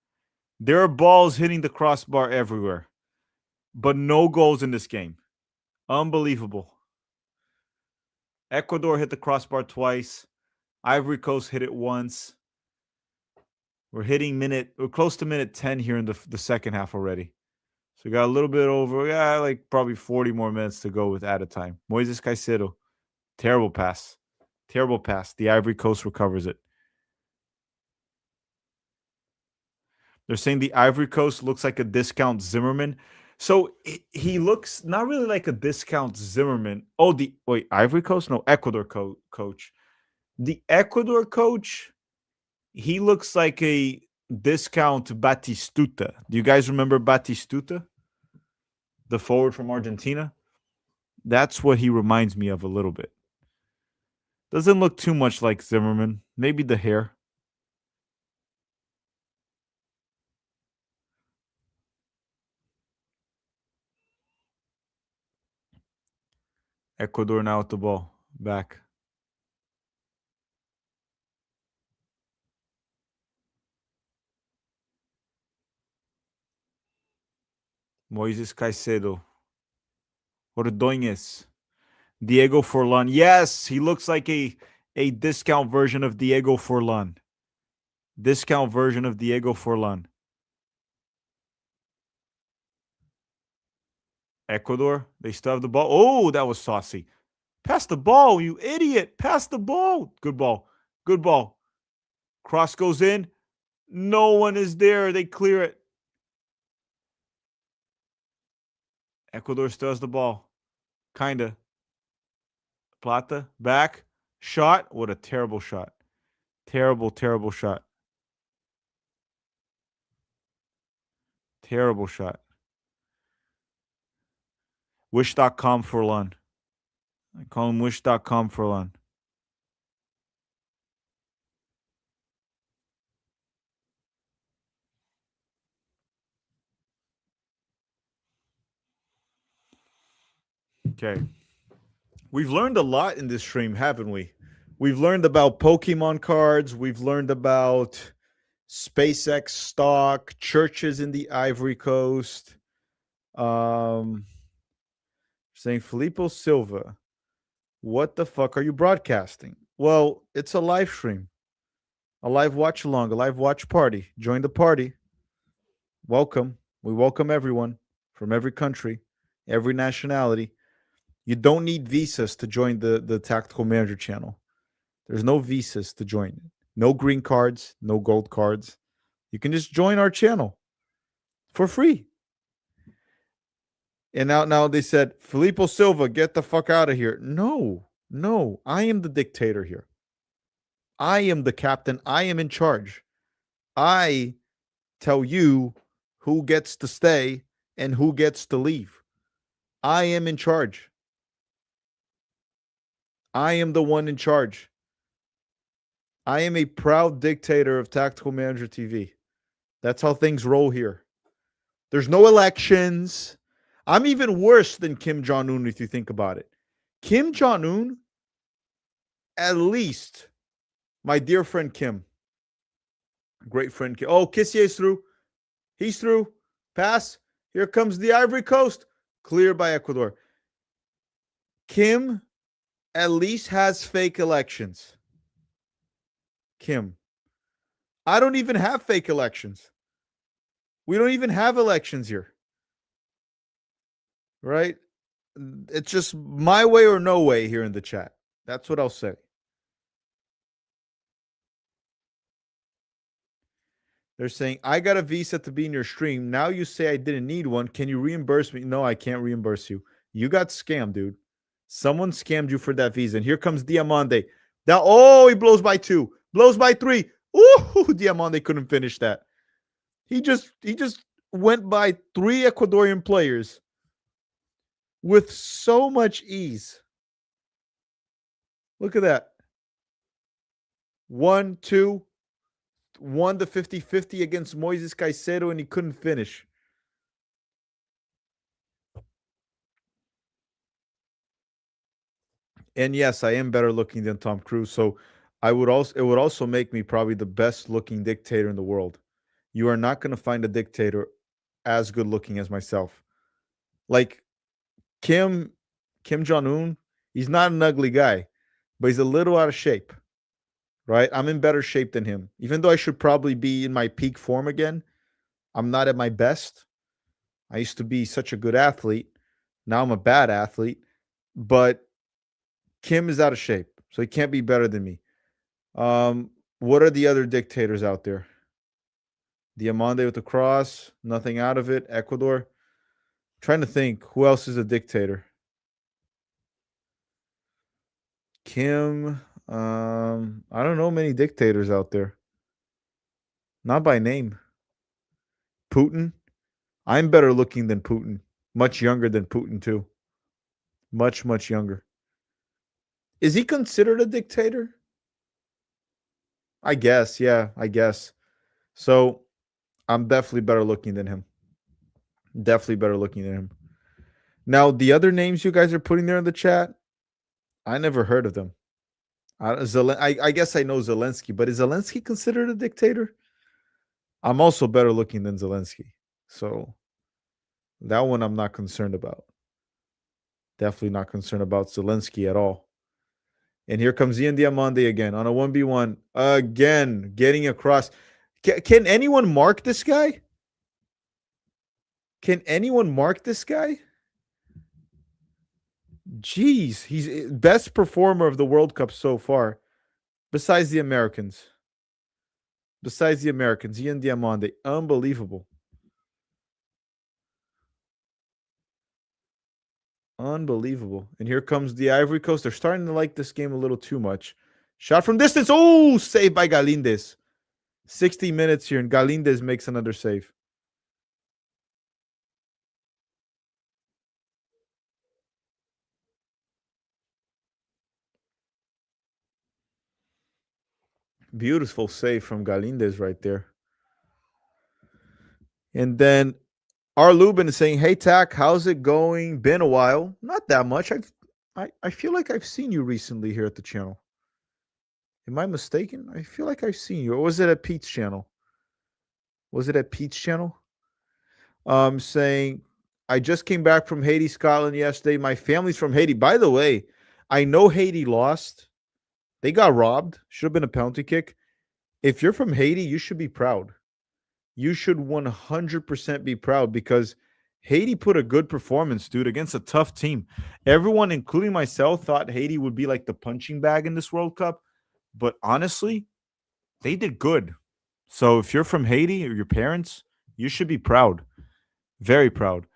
There are balls hitting the crossbar everywhere, but no goals in this game. Unbelievable. Ecuador hit the crossbar twice. Ivory Coast hit it once. We're close to minute 10 here in the second half already. So we got a little bit over, like probably 40 more minutes to go with added time. Moises Caicedo, terrible pass. Terrible pass. The Ivory Coast recovers it. They're saying the Ivory Coast looks like a discount Zimmerman. So he looks not really like a discount Zimmerman. Oh, Ivory Coast? No, Ecuador coach. The Ecuador coach, he looks like a discount Batistuta. Do you guys remember Batistuta? The forward from Argentina? That's what he reminds me of a little bit. Doesn't look too much like Zimmerman. Maybe the hair. Ecuador now with the ball. Back. Moises Caicedo. Ordóñez. Diego Forlan. Yes, he looks like a discount version of Diego Forlan. Discount version of Diego Forlan. Ecuador, they still have the ball. Oh, that was saucy. Pass the ball, you idiot. Pass the ball. Good ball. Good ball. Cross goes in. No one is there. They clear it. Ecuador still has the ball. Kinda. Plata, back. Shot. What a terrible shot. Terrible, terrible shot. Terrible shot. Wish.com for Lund. I call him Wish.com for Lund. Okay. We've learned a lot in this stream, haven't we? We've learned about Pokemon cards. We've learned about SpaceX stock, churches in the Ivory Coast. Saying Filippo Silva, what the fuck are you broadcasting? Well, it's a live stream, a live watch along, a live watch party. Join the party. Welcome. We welcome everyone from every country, every nationality. You don't need visas to join the Tactical Manager channel. There's no visas to join. No green cards, no gold cards. You can just join our channel for free. And now they said, Filippo Silva, get the fuck out of here. No, I am the dictator here. I am the captain. I am in charge. I tell you who gets to stay and who gets to leave. I am in charge. I am the one in charge. I am a proud dictator of Tactical Manager TV. That's how things roll here. There's no elections. I'm even worse than Kim Jong-un if you think about it. Kim Jong-un, at least, my dear friend Kim, great friend Kim. Oh, Kissier's through. He's through. Pass. Here comes the Ivory Coast. Clear by Ecuador. Kim at least has fake elections. Kim. I don't even have fake elections. We don't even have elections here. Right? It's just my way or no way here in the chat. That's what I'll say. They're saying, I got a visa to be in your stream. Now you say I didn't need one. Can you reimburse me? No, I can't reimburse you. You got scammed, dude. Someone scammed you for that visa. And here comes Diamande. He blows by 2. Blows by 3. Ooh, Diamande couldn't finish that. He just went by 3 Ecuadorian players with so much ease. Look at that. 1, 2, 1 to 50-50 against Moises Caicedo, and he couldn't finish. And yes, I am better looking than Tom Cruise, so it would also make me probably the best looking dictator in the world. You are not going to find a dictator as good looking as myself. Like Kim Jong-un, he's not an ugly guy, but he's a little out of shape. right? I'm in better shape than him. Even though I should probably be in my peak form again, I'm not at my best. I used to be such a good athlete. Now I'm a bad athlete, but Kim is out of shape, so he can't be better than me. What are the other dictators out there? Diamande with the cross, nothing out of it. Ecuador. Trying to think who else is a dictator. Kim. I don't know many dictators out there. Not by name. Putin. I'm better looking than Putin. Much younger than Putin too. Much, much younger. Is he considered a dictator? I guess, yeah, I guess. So I'm definitely better looking than him. Definitely better looking than him. Now, the other names you guys are putting there in the chat, I never heard of them. I guess I know Zelensky, but is Zelensky considered a dictator? I'm also better looking than Zelensky. So that one I'm not concerned about. Definitely not concerned about Zelensky at all. And here comes Ian Diamande again on a 1v1. Again, getting across. Can anyone mark this guy? Can anyone mark this guy? Jeez, he's best performer of the World Cup so far, besides the Americans. Besides the Americans, Ian Diamande, unbelievable. Unbelievable. And here comes the Ivory Coast. They're starting to like this game a little too much. Shot from distance. Oh, saved by Galindez. 60 minutes here, and Galindez makes another save. Beautiful save from Galindez right there. And then R. Lubin is saying, "Hey Tack, how's it going? Been a while. Not that much. I feel like I've seen you recently here at the channel. Am I mistaken? I feel like I've seen you. Or was it at Pete's channel? Was it at Pete's channel? Saying, I just came back from Haiti, Scotland yesterday. My family's from Haiti. By the way, I know Haiti lost. They got robbed. Should have been a penalty kick. If you're from Haiti, you should be proud. You should 100% be proud because Haiti put a good performance, dude, against a tough team. Everyone, including myself, thought Haiti would be like the punching bag in this World Cup. But honestly, they did good. So if you're from Haiti or your parents, you should be proud. Very proud.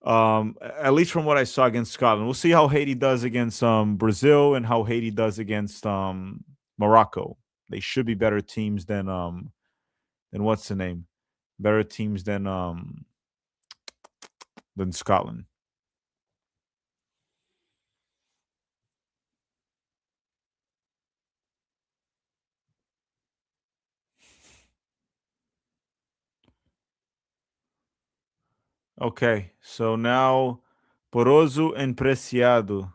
At least from what I saw against Scotland. We'll see how Haiti does against Brazil and how Haiti does against Morocco. They should be better teams than what's the name? Better teams than Scotland. Okay, so now Poroso and Preciado.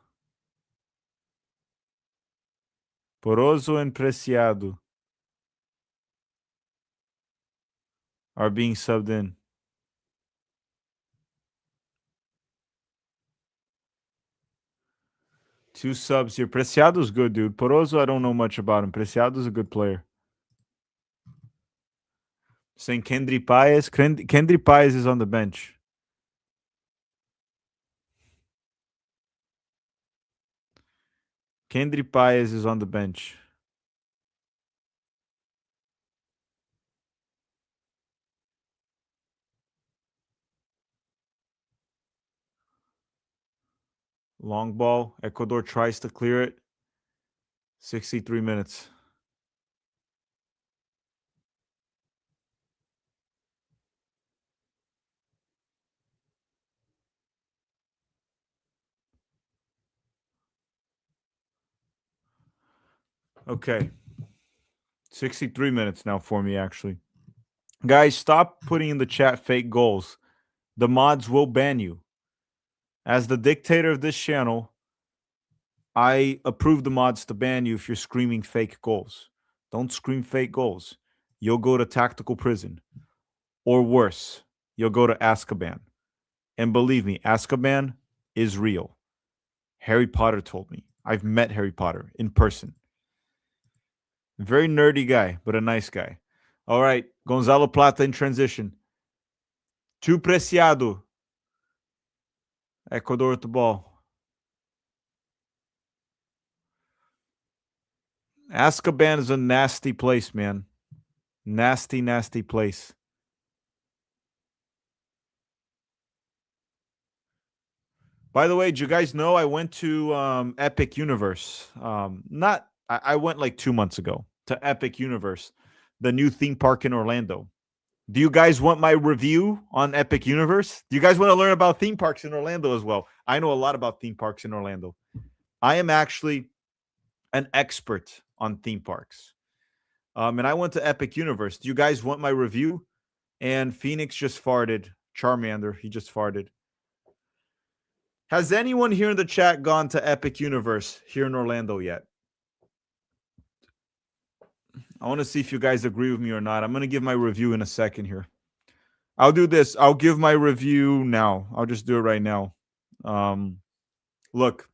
Poroso and Preciado are being subbed in. Two subs here. Preciado's good, dude. Poroso, I don't know much about him. Preciado's a good player. Saying Kendry Paez. Kendry Paez is on the bench. Kendry Paez is on the bench. Long ball. Ecuador tries to clear it. 63 minutes. Okay. 63 minutes now for me, actually. Guys, stop putting in the chat fake goals. The mods will ban you. As the dictator of this channel, I approve the mods to ban you if you're screaming fake goals. Don't scream fake goals. You'll go to tactical prison. Or worse, you'll go to Azkaban. And believe me, Azkaban is real. Harry Potter told me. I've met Harry Potter in person. Very nerdy guy, but a nice guy. All right, Gonzalo Plata in transition. Too Preciado. Ecuador with the ball. Azkaban is a nasty place, man. Nasty, nasty place. By the way, do you guys know I went to Epic Universe? Not I went like 2 months ago to Epic Universe, the new theme park in Orlando. Do you guys want my review on Epic Universe? Do you guys want to learn about theme parks in Orlando as well? I know a lot about theme parks in Orlando. I am actually an expert on theme parks. And I went to Epic Universe. Do you guys want my review? And Phoenix just farted. Charmander, he just farted. Has anyone here in the chat gone to Epic Universe here in Orlando yet? I want to see if you guys agree with me or not. I'm going to give my review in a second here. I'll do this. I'll give my review now. I'll just do it right now. Look,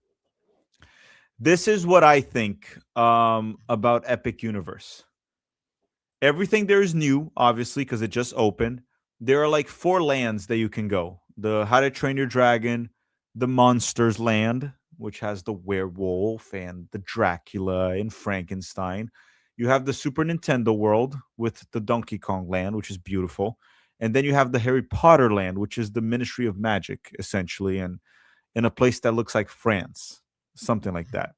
this is what I think about Epic Universe. Everything there is new, obviously, because it just opened. There are like 4 lands that you can go. The How to Train Your Dragon, the Monsters Land, which has the werewolf and the Dracula and Frankenstein. You have the Super Nintendo world with the Donkey Kong land, which is beautiful. And then you have the Harry Potter land, which is the Ministry of Magic, essentially, and in a place that looks like France, something like that.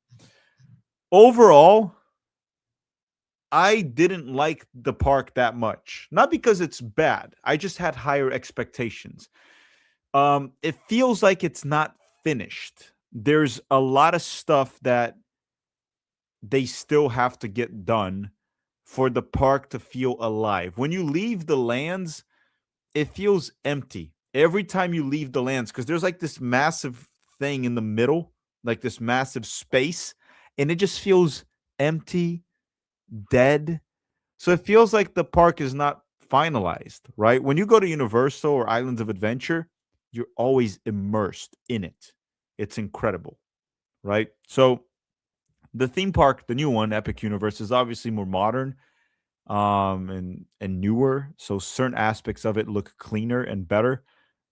Overall, I didn't like the park that much. Not because it's bad. I just had higher expectations. It feels like it's not finished. There's a lot of stuff that they still have to get done for the park to feel alive. When you leave the lands, it feels empty. Every time you leave the lands, because there's like this massive thing in the middle, like this massive space, and it just feels empty, dead. So it feels like the park is not finalized, right? When you go to Universal or Islands of Adventure, you're always immersed in it. It's incredible, right? So the theme park, the new one, Epic Universe, is obviously more modern and newer. So certain aspects of it look cleaner and better.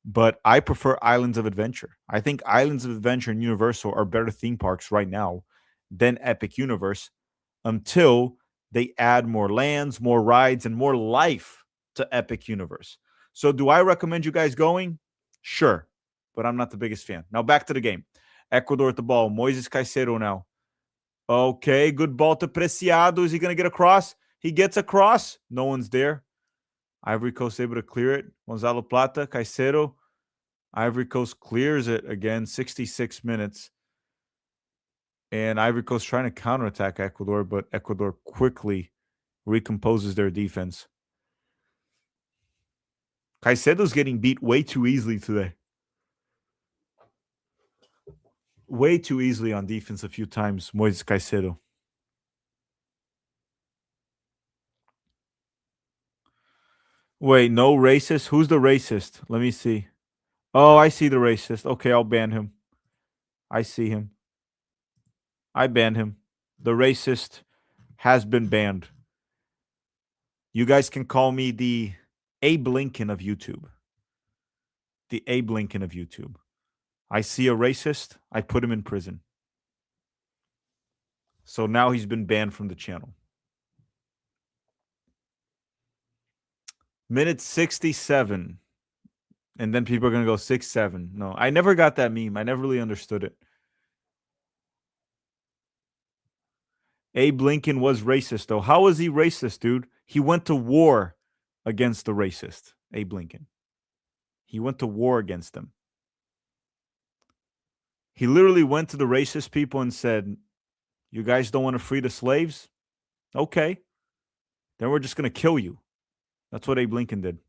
But I prefer Islands of Adventure. I think Islands of Adventure and Universal are better theme parks right now than Epic Universe until they add more lands, more rides, and more life to Epic Universe. So, do I recommend you guys going? Sure, but I'm not the biggest fan. Now, back to the game. Ecuador at the ball. Moises Caicedo now. Okay, good ball to Preciado. Is he going to get across? He gets across. No one's there. Ivory Coast able to clear it. Gonzalo Plata, Caicedo. Ivory Coast clears it again, 66 minutes. And Ivory Coast trying to counterattack Ecuador, but Ecuador quickly recomposes their defense. Caicedo's getting beat way too easily today. Way too easily on defense a few times, Moises Caicedo. Wait, no racist? Who's the racist? Let me see. Oh, I see the racist. Okay, I'll ban him. I see him. I ban him. The racist has been banned. You guys can call me the Abe Lincoln of YouTube. The Abe Lincoln of YouTube. I see a racist, I put him in prison. So now he's been banned from the channel. Minute 67. And then people are going to go 6-7. No, I never got that meme. I never really understood it. Abe Lincoln was racist, though. How was he racist, dude? He went to war against the racist, Abe Lincoln. He went to war against them. He literally went to the racist people and said, "You guys don't want to free the slaves? Okay. Then we're just going to kill you." That's what Abe Lincoln did.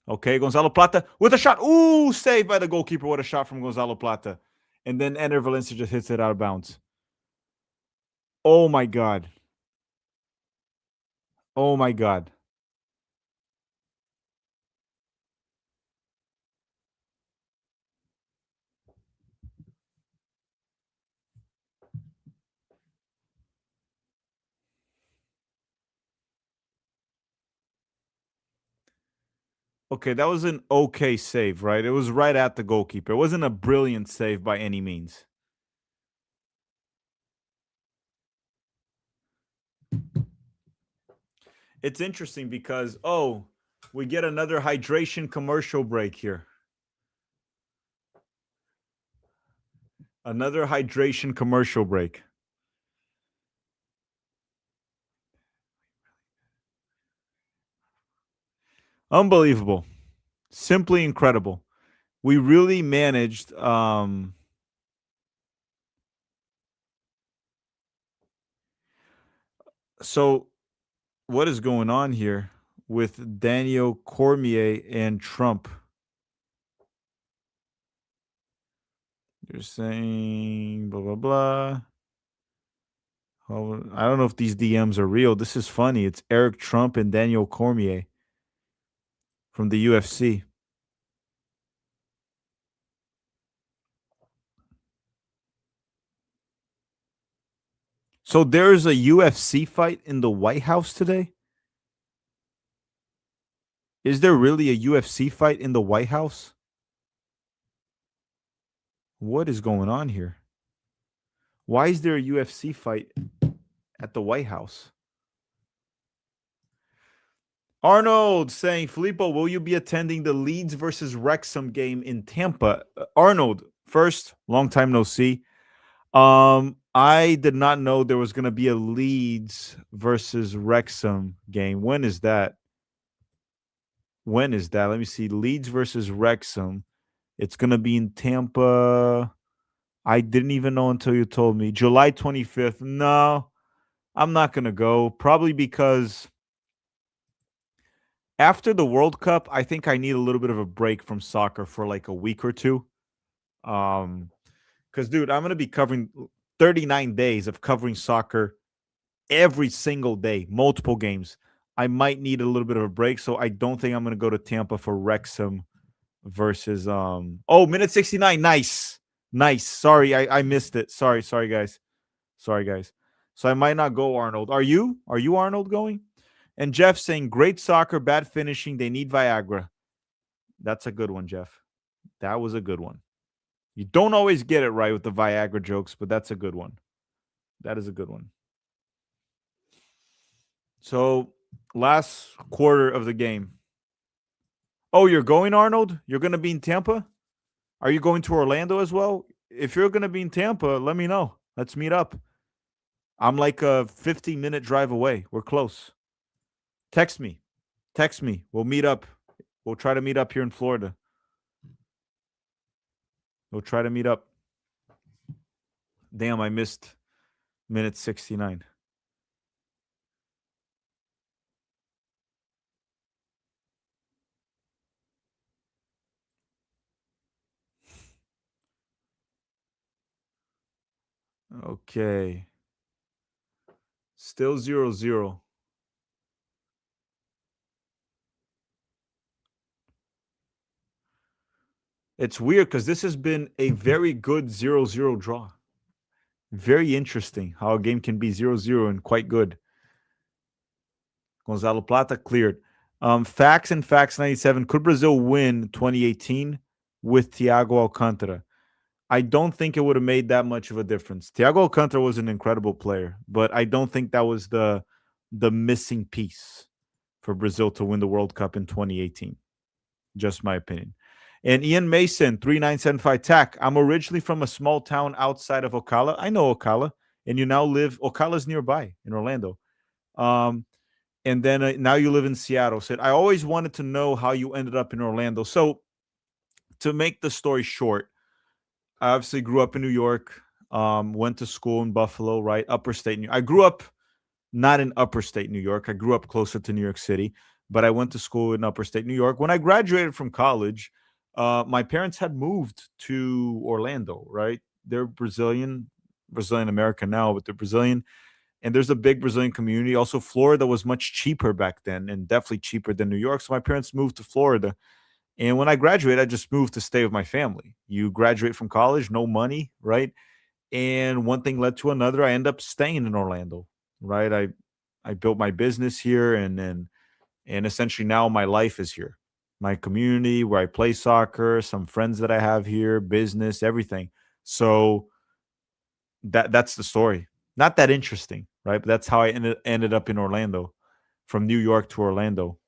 Okay, Gonzalo Plata with a shot. Ooh, saved by the goalkeeper. What a shot from Gonzalo Plata. And then Ener Valencia just hits it out of bounds. Oh, my God. Oh, my God. Okay, that was an okay save, right? It was right at the goalkeeper. It wasn't a brilliant save by any means. It's interesting because, oh, we get another hydration commercial break here. Another hydration commercial break. Unbelievable. Simply incredible. We really managed. So, what is going on here with Daniel Cormier and Trump? You're saying blah, blah, blah. Oh, I don't know if these DMs are real. This is funny. It's Eric Trump and Daniel Cormier from the UFC. So there's a UFC fight in the White House today? Is there really a UFC fight in the White House? What is going on here? Why is there a UFC fight at the White House? Arnold saying, Filippo, will you be attending the Leeds versus Wrexham game in Tampa? Arnold, first, long time no see. I did not know there was going to be a Leeds versus Wrexham game. When is that? When is that? Let me see. Leeds versus Wrexham. It's going to be in Tampa. I didn't even know until you told me. July 25th. No, I'm not going to go. Probably because after the World Cup, I think I need a little bit of a break from soccer for like a week or two. Um, because dude, I'm gonna be covering 39 days of covering soccer every single day, multiple games. I might need a little bit of a break, so I don't think I'm gonna go to Tampa for Wrexham versus oh, minute 69. Nice. Nice. Sorry, I missed it. Sorry, guys. Sorry, guys. So I might not go, Arnold. Are you? Are you Arnold going? And Jeff saying, great soccer, bad finishing. They need Viagra. That's a good one, Jeff. That was a good one. You don't always get it right with the Viagra jokes, but that's a good one. That is a good one. So, last quarter of the game. Oh, you're going, Arnold? You're going to be in Tampa? Are you going to Orlando as well? If you're going to be in Tampa, let me know. Let's meet up. I'm like a 15-minute drive away. We're close. Text me. Text me. We'll meet up. We'll try to meet up here in Florida. We'll try to meet up. Damn, I missed minute 69. Okay. Still 0-0. It's weird because this has been a very good 0-0 draw. Very interesting how a game can be 0-0 and quite good. Gonzalo Plata cleared. Facts and Facts 97. Could Brazil win 2018 with Thiago Alcantara? I don't think it would have made that much of a difference. Thiago Alcantara was an incredible player, but I don't think that was the missing piece for Brazil to win the World Cup in 2018. Just my opinion. And Ian Mason, 3975 TAC. I'm originally from a small town outside of Ocala. I know Ocala, and you now live, Ocala's nearby in Orlando. And then now you live in Seattle. Said, I always wanted to know how you ended up in Orlando. So to make the story short, I obviously grew up in New York, went to school in Buffalo, right? Upper state. I grew up not in upper state New York. I grew up closer to New York City, but I went to school in upper state New York. When I graduated from college, my parents had moved to Orlando, right? They're Brazilian American now, but they're Brazilian. And there's a big Brazilian community. Also, Florida was much cheaper back then and definitely cheaper than New York. So my parents moved to Florida. And when I graduated, I just moved to stay with my family. You graduate from college, no money, right? And one thing led to another. I end up staying in Orlando, right? I built my business here, and essentially now my life is here. my community where I play soccer, some friends that I have here, business, everything. So that's the story. Not that interesting, right? But that's how I ended up in Orlando, from New York to Orlando.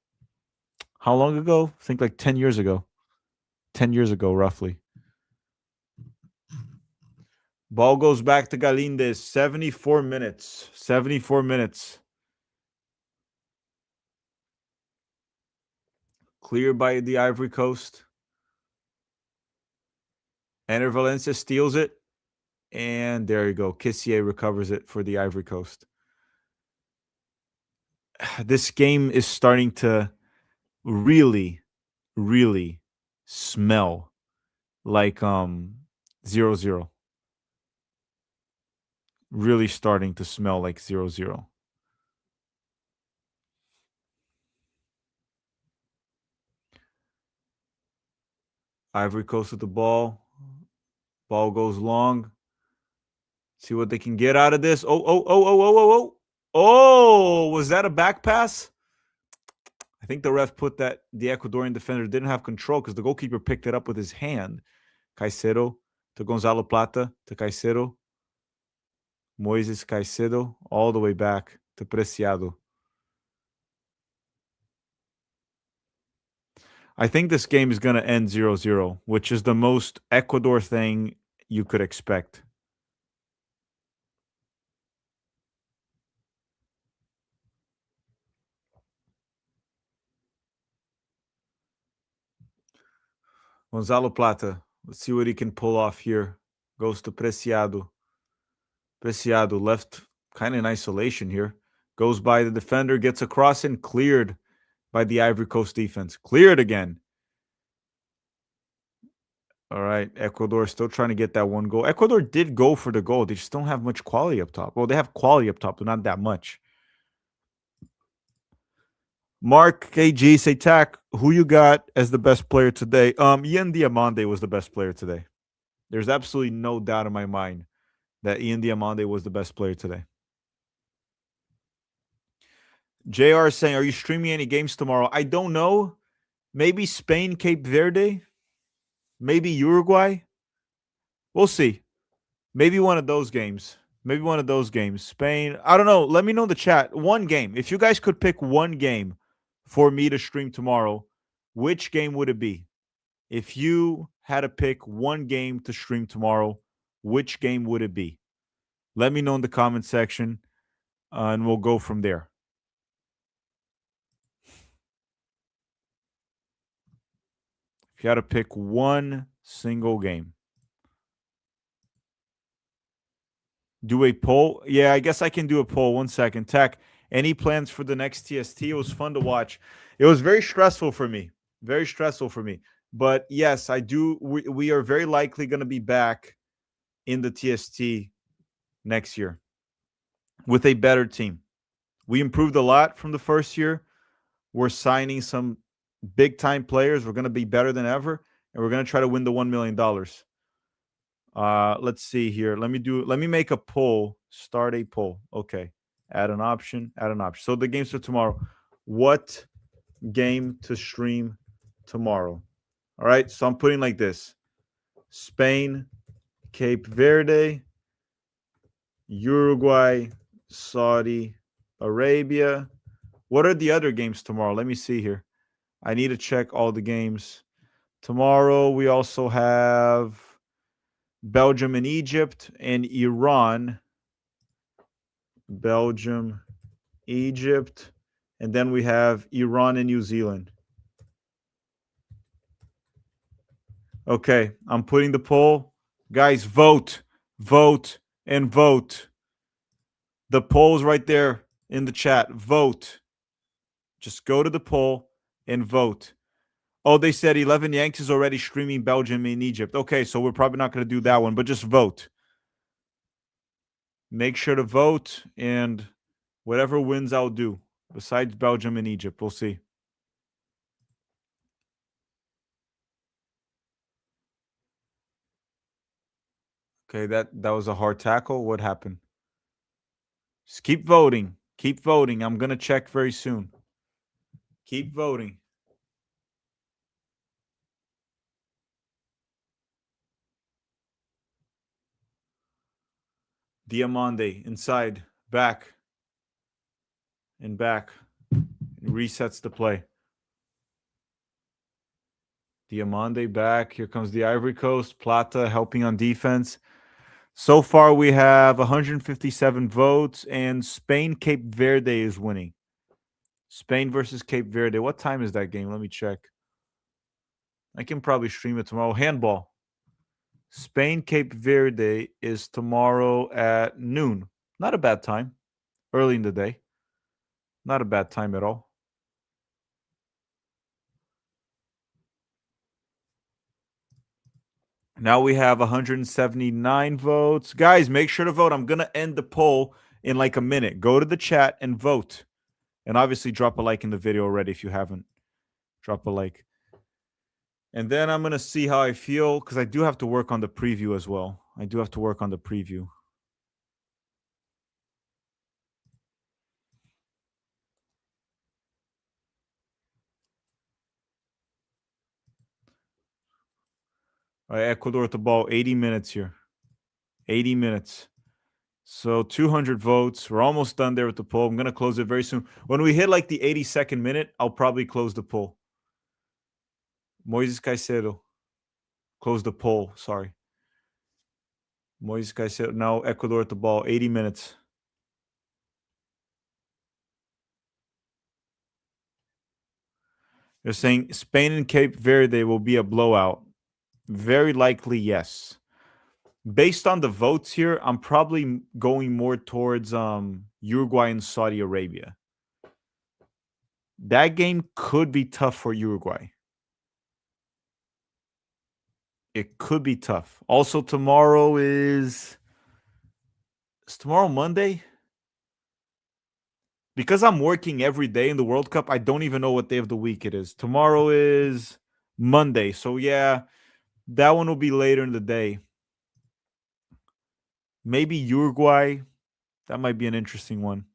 How long ago? I think like 10 years ago. 10 years ago, roughly. Ball goes back to Galindez. 74 minutes. 74 minutes. Clear by the Ivory Coast. Ener Valencia steals it. And there you go. Kissier recovers it for the Ivory Coast. This game is starting to really, really smell like 0-0. Really starting to smell like 0-0. Ivory Coast with the ball. Ball goes long. See what they can get out of this. Oh. Oh, was that a back pass? I think the ref put that the Ecuadorian defender didn't have control because the goalkeeper picked it up with his hand. Caicedo to Gonzalo Plata to Caicedo. Moises Caicedo all the way back to Preciado. I think this game is going to end 0-0, which is the most Ecuador thing you could expect. Gonzalo Plata. Let's see what he can pull off here. Goes to Preciado. Preciado left kind of in isolation here. Goes by the defender, gets across and cleared by the Ivory Coast defense. Cleared again. All right. Ecuador still trying to get that one goal. Ecuador did go for the goal. They just don't have much quality up top. Well, they have quality up top, but not that much. Mark KG, say Tack, who you got as the best player today? Ian Diamande was the best player today. There's absolutely no doubt in my mind that Ian Diamande was the best player today. JR is saying, are you streaming any games tomorrow? I don't know. Maybe Spain, Cape Verde. Maybe Uruguay. We'll see. Maybe one of those games. Maybe one of those games. Spain. I don't know. Let me know in the chat. One game. If you guys could pick one game for me to stream tomorrow, which game would it be? If you had to pick one game to stream tomorrow, which game would it be? Let me know in the comment section, and we'll go from there. If you had to pick one single game. Do a poll? Yeah, I guess I can do a poll. 1 second. Tech, any plans for the next TST? It was fun to watch. It was very stressful for me. Very stressful for me. But yes, I do. We are very likely going to be back in the TST next year with a better team. We improved a lot from the first year. We're signing some big time players. We're going to be better than ever, and we're going to try to win the $1 million. Let's see here. Let me make a poll. Start a poll. Okay. Add an option. So the games for tomorrow. What game to stream tomorrow? All right. So I'm putting like this: Spain, Cape Verde, Uruguay, Saudi Arabia. What are the other games tomorrow? Let me see here. I need to check all the games. Tomorrow we also have Belgium and Egypt and Iran. Belgium, Egypt, and then we have Iran and New Zealand. Okay, I'm putting the poll. Guys, vote, and vote. The poll's right there in the chat. Vote. Just go to the poll and vote. Oh, they said 11 Yanks is already streaming Belgium and Egypt. Okay, so we're probably not going to do that one, but just vote. Make sure to vote, and whatever wins, I'll do. Besides Belgium and Egypt, we'll see. Okay, that was a hard tackle. What happened? Just keep voting. Keep voting. I'm going to check very soon. Keep voting. Diamande inside, back, and back. It resets the play. Diamande back. Here comes the Ivory Coast. Plata helping on defense. So far, we have 157 votes, and Spain Cape Verde is winning. Spain versus Cape Verde. What time is that game? Let me check. I can probably stream it tomorrow. Handball. Spain Cape Verde is tomorrow at noon. Not a bad time. Early in the day. Not a bad time at all. Now we have 179 votes. Guys, make sure to vote. I'm going to end the poll in like a minute. Go to the chat and vote. And obviously drop a like in the video already if you haven't. Drop a like. And then I'm going to see how I feel because I do have to work on the preview as well. I do have to work on the preview. All right, Ecuador at the ball, 80 minutes here. 80 minutes. So 200 votes. We're almost done there with the poll. I'm going to close it very soon. When we hit like the 82nd minute, I'll probably close the poll. Moises Caicedo. Close the poll. Sorry. Moises Caicedo. Now Ecuador at the ball, 80 minutes. They're saying Spain and Cape Verde will be a blowout. Very likely, yes. Based on the votes here, I'm probably going more towards Uruguay and Saudi Arabia. That game could be tough for Uruguay. It could be tough. Also, tomorrow is tomorrow Monday? Because I'm working every day in the World Cup, I don't even know what day of the week it is. Tomorrow is Monday. So yeah, that one will be later in the day. Maybe Uruguay. That might be an interesting one.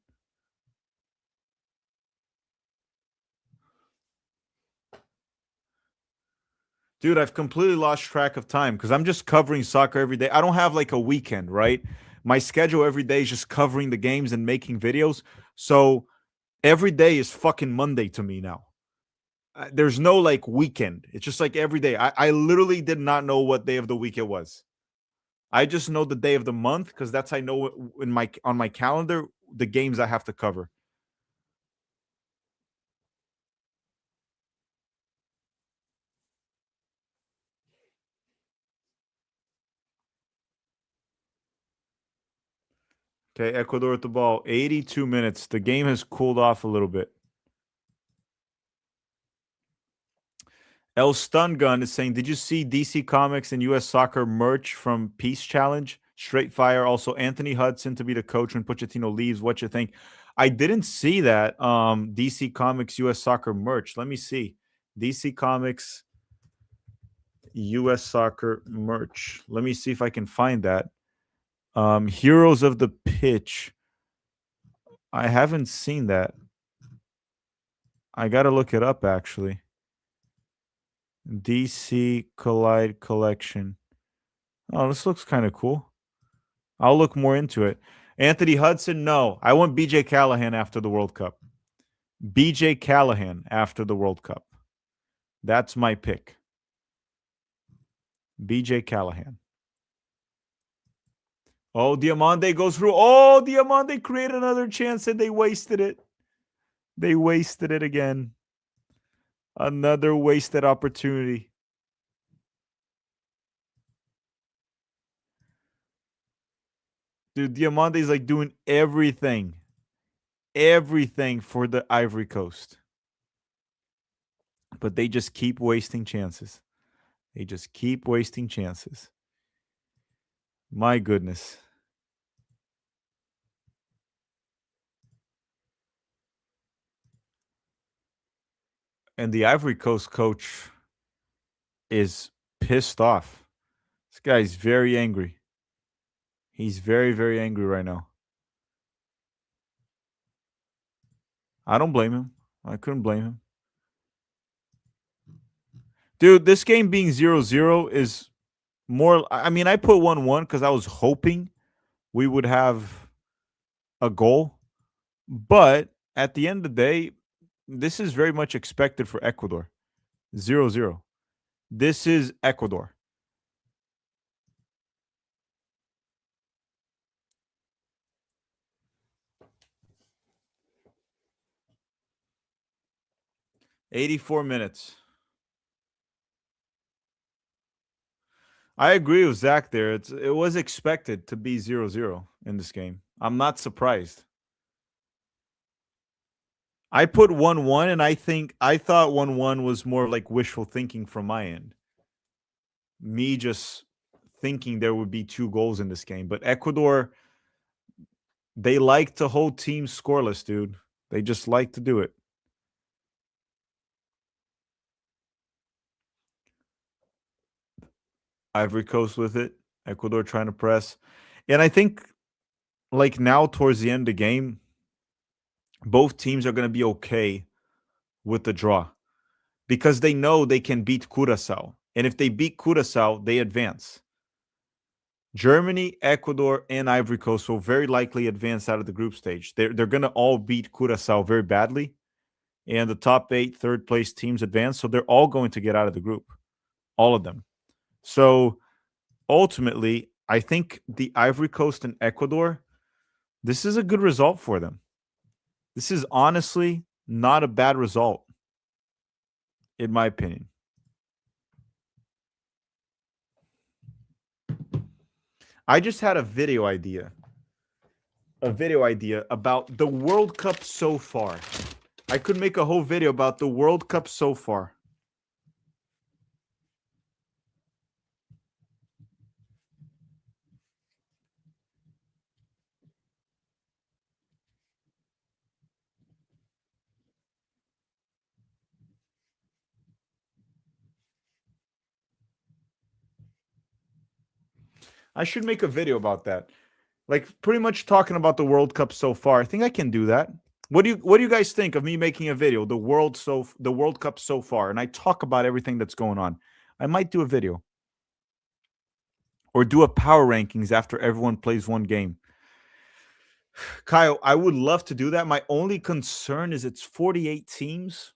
Dude, I've completely lost track of time because I'm just covering soccer every day. I don't have like a weekend, right? My schedule every day is just covering the games and making videos. So every day is fucking Monday to me now. There's no like weekend. It's just like every day. I literally did not know what day of the week it was. I just know the day of the month because that's I know in my on my calendar the games I have to cover. Okay, Ecuador at the ball, 82 minutes. The game has cooled off a little bit. El Stun Gun is saying, did you see DC Comics and US Soccer merch from Peace Challenge? Straight fire. Also, Anthony Hudson to be the coach when Pochettino leaves. What you think? I didn't see that DC Comics US Soccer merch. Let me see. DC Comics US Soccer merch. Let me see if I can find that. Heroes of the Pitch. I haven't seen that. I got to look it up actually. DC Collide Collection. Oh, this looks kind of cool. I'll look more into it. Anthony Hudson, no. I want BJ Callahan after the World Cup. BJ Callahan after the World Cup. That's my pick. BJ Callahan. Oh, Diamande goes through. Oh, Diamande created another chance and they wasted it. They wasted it again. Another wasted opportunity. Dude, Diamande is like doing everything for the Ivory Coast. But they just keep wasting chances. They just keep wasting chances. My goodness. And the Ivory Coast coach is pissed off. This guy's very angry. He's very, very angry right now. I don't blame him. I couldn't blame him. Dude, this game being 0-0 is more. I mean, I put 1-1 because I was hoping we would have a goal. But at the end of the day, this is very much expected for Ecuador. 0-0. This is Ecuador. "84 minutes." I agree with Zach there. It was expected to be 0-0 in this game. I'm not surprised. I put 1-1, and I thought 1-1 was more like wishful thinking from my end. Me just thinking there would be 2 goals in this game. But Ecuador, they like to hold teams scoreless, dude. They just like to do it. Ivory Coast with it. Ecuador trying to press. And I think, like, now towards the end of the game, both teams are going to be okay with the draw because they know they can beat Curacao. And if they beat Curacao, they advance. Germany, Ecuador, and Ivory Coast will very likely advance out of the group stage. They're going to all beat Curacao very badly. And the top 8 third place teams advance. So they're all going to get out of the group. All of them. So ultimately, I think the Ivory Coast and Ecuador, this is a good result for them. This is honestly not a bad result, in my opinion. I just had a video idea about the World Cup so far. I could make a whole video about the World Cup so far. I should make a video about that. Like pretty much talking about the World Cup so far. I think I can do that. What do you guys think of me making a video, the World Cup so far, and I talk about everything that's going on? I might do a video. Or do a power rankings after everyone plays one game. Kyle, I would love to do that. My only concern is it's 48 teams.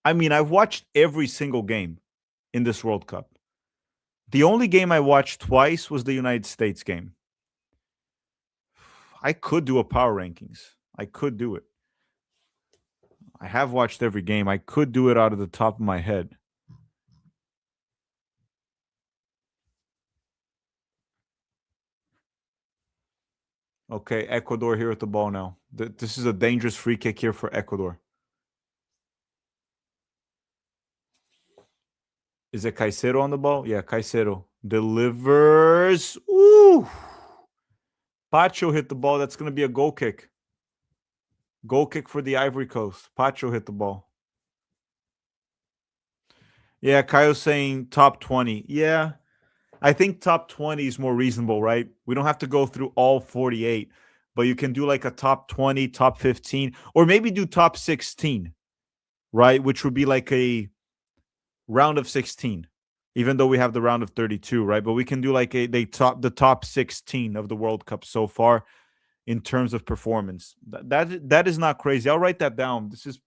I mean, I've watched every single game in this World Cup. The only game I watched twice was the United States game. I could do a power rankings. I could do it. I have watched every game. I could do it out of the top of my head. Okay, Ecuador here at the ball now. This is a dangerous free kick here for Ecuador. Is it Caicedo on the ball? Yeah, Caicedo delivers. Ooh. Pacho hit the ball. That's going to be a goal kick. Goal kick for the Ivory Coast. Pacho hit the ball. Yeah, Kyle's saying top 20. Yeah, I think top 20 is more reasonable, right? We don't have to go through all 48, but you can do like a top 20, top 15, or maybe do top 16, right? Which would be like a round of 16, even though we have the round of 32, right? But we can do like the top 16 of the World Cup so far in terms of performance. That is not crazy. I'll write that down. This is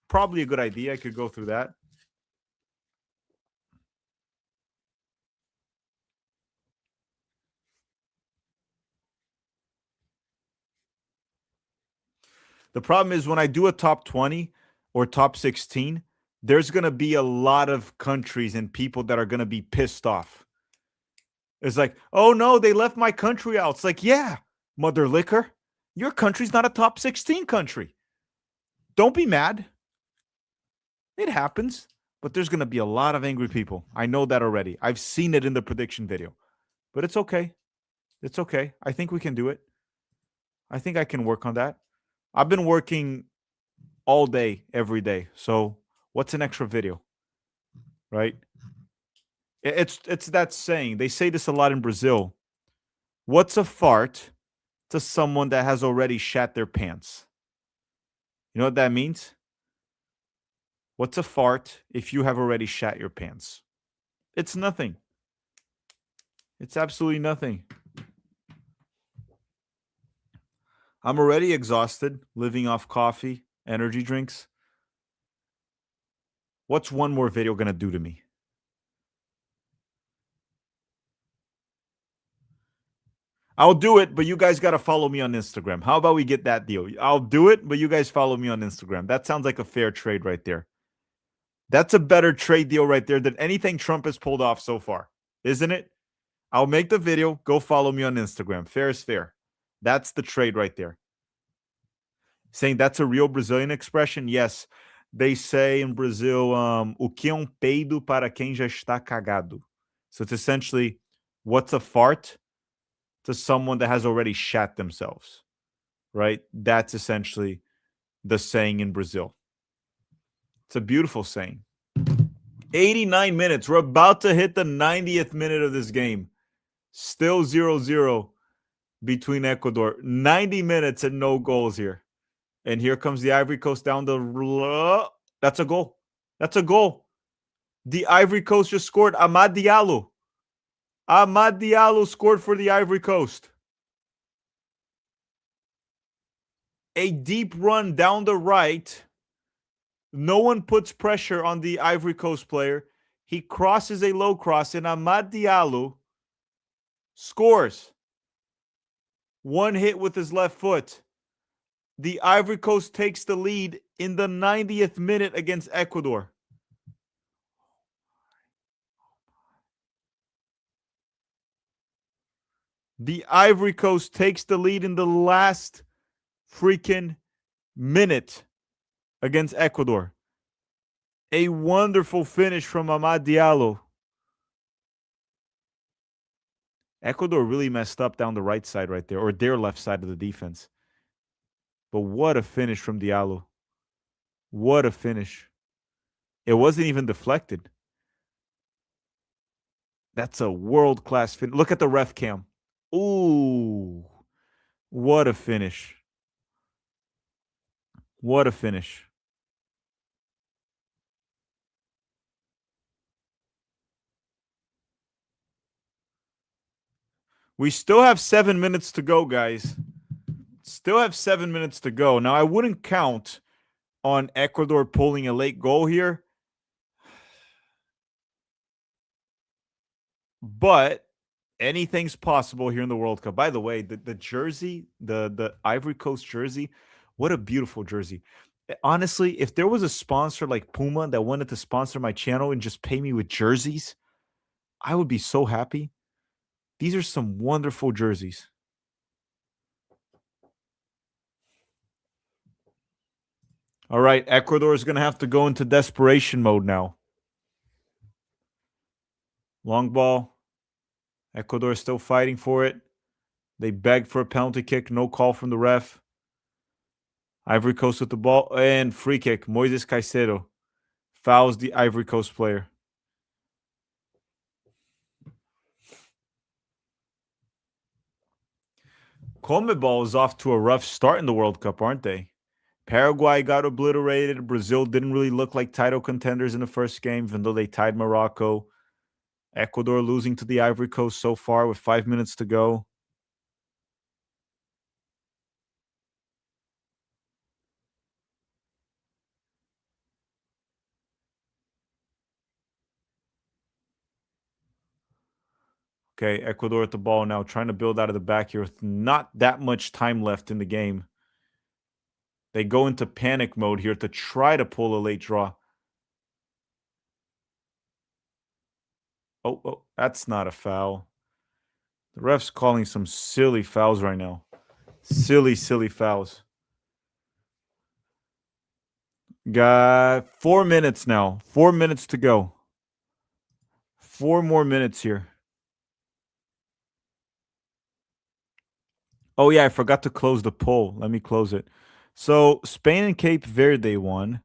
probably a good idea. I could go through that. The problem is when I do a top 20 or top 16, there's going to be a lot of countries and people that are going to be pissed off. It's like, oh no, they left my country out. It's like, yeah, mother liquor, your country's not a top 16 country. Don't be mad. It happens, but there's going to be a lot of angry people. I know that already. I've seen it in the prediction video, but it's okay. It's okay. I think we can do it. I think I can work on that. I've been working all day, every day. So what's an extra video, right? It's that saying. They say this a lot in Brazil. What's a fart to someone that has already shat their pants? You know what that means? What's a fart if you have already shat your pants? It's nothing. It's absolutely nothing. I'm already exhausted, living off coffee, energy drinks. What's one more video gonna do to me? I'll do it, but you guys got to follow me on Instagram. How about we get that deal? I'll do it, but you guys follow me on Instagram. That sounds like a fair trade right there. That's a better trade deal right there than anything Trump has pulled off so far, isn't it? I'll make the video. Go follow me on Instagram. Fair is fair. That's the trade right there. Saying that's a real Brazilian expression? Yes. They say in Brazil, o que é peido para quem já está cagado? So it's essentially, what's a fart to someone that has already shat themselves, right? That's essentially the saying in Brazil. It's a beautiful saying. 89 minutes. We're about to hit the 90th minute of this game. Still 0-0 between Ecuador. 90 minutes and no goals here. And here comes the Ivory Coast down the... That's a goal. That's a goal. The Ivory Coast just scored. Amad Diallo. Amad Diallo scored for the Ivory Coast. A deep run down the right. No one puts pressure on the Ivory Coast player. He crosses a low cross, and Amad Diallo scores. One hit with his left foot. The Ivory Coast takes the lead in the 90th minute against Ecuador. The Ivory Coast takes the lead in the last freaking minute against Ecuador. A wonderful finish from Amad Diallo. Ecuador really messed up down the right side right there, or their left side of the defense. But what a finish from Diallo. What a finish. It wasn't even deflected. That's a world-class finish. Look at the ref cam. Ooh. What a finish. What a finish. We still have 7 minutes to go, guys. Still have 7 minutes to go. Now, I wouldn't count on Ecuador pulling a late goal here. But anything's possible here in the World Cup. By the way, the jersey, the Ivory Coast jersey, what a beautiful jersey. Honestly, if there was a sponsor like Puma that wanted to sponsor my channel and just pay me with jerseys, I would be so happy. These are some wonderful jerseys. All right, Ecuador is going to have to go into desperation mode now. Long ball. Ecuador is still fighting for it. They begged for a penalty kick. No call from the ref. Ivory Coast with the ball. And free kick. Moises Caicedo fouls the Ivory Coast player. CONMEBOL is off to a rough start in the World Cup, aren't they? Paraguay got obliterated. Brazil didn't really look like title contenders in the first game, even though they tied Morocco. Ecuador losing to the Ivory Coast so far with 5 minutes to go. Okay, Ecuador at the ball now, trying to build out of the back here with not that much time left in the game. They go into panic mode here to try to pull a late draw. Oh, that's not a foul. The ref's calling some silly fouls right now. Silly fouls. Got 4 minutes now. 4 minutes to go. 4 more minutes here. Oh, yeah, I forgot to close the poll. Let me close it. So, Spain and Cape Verde won,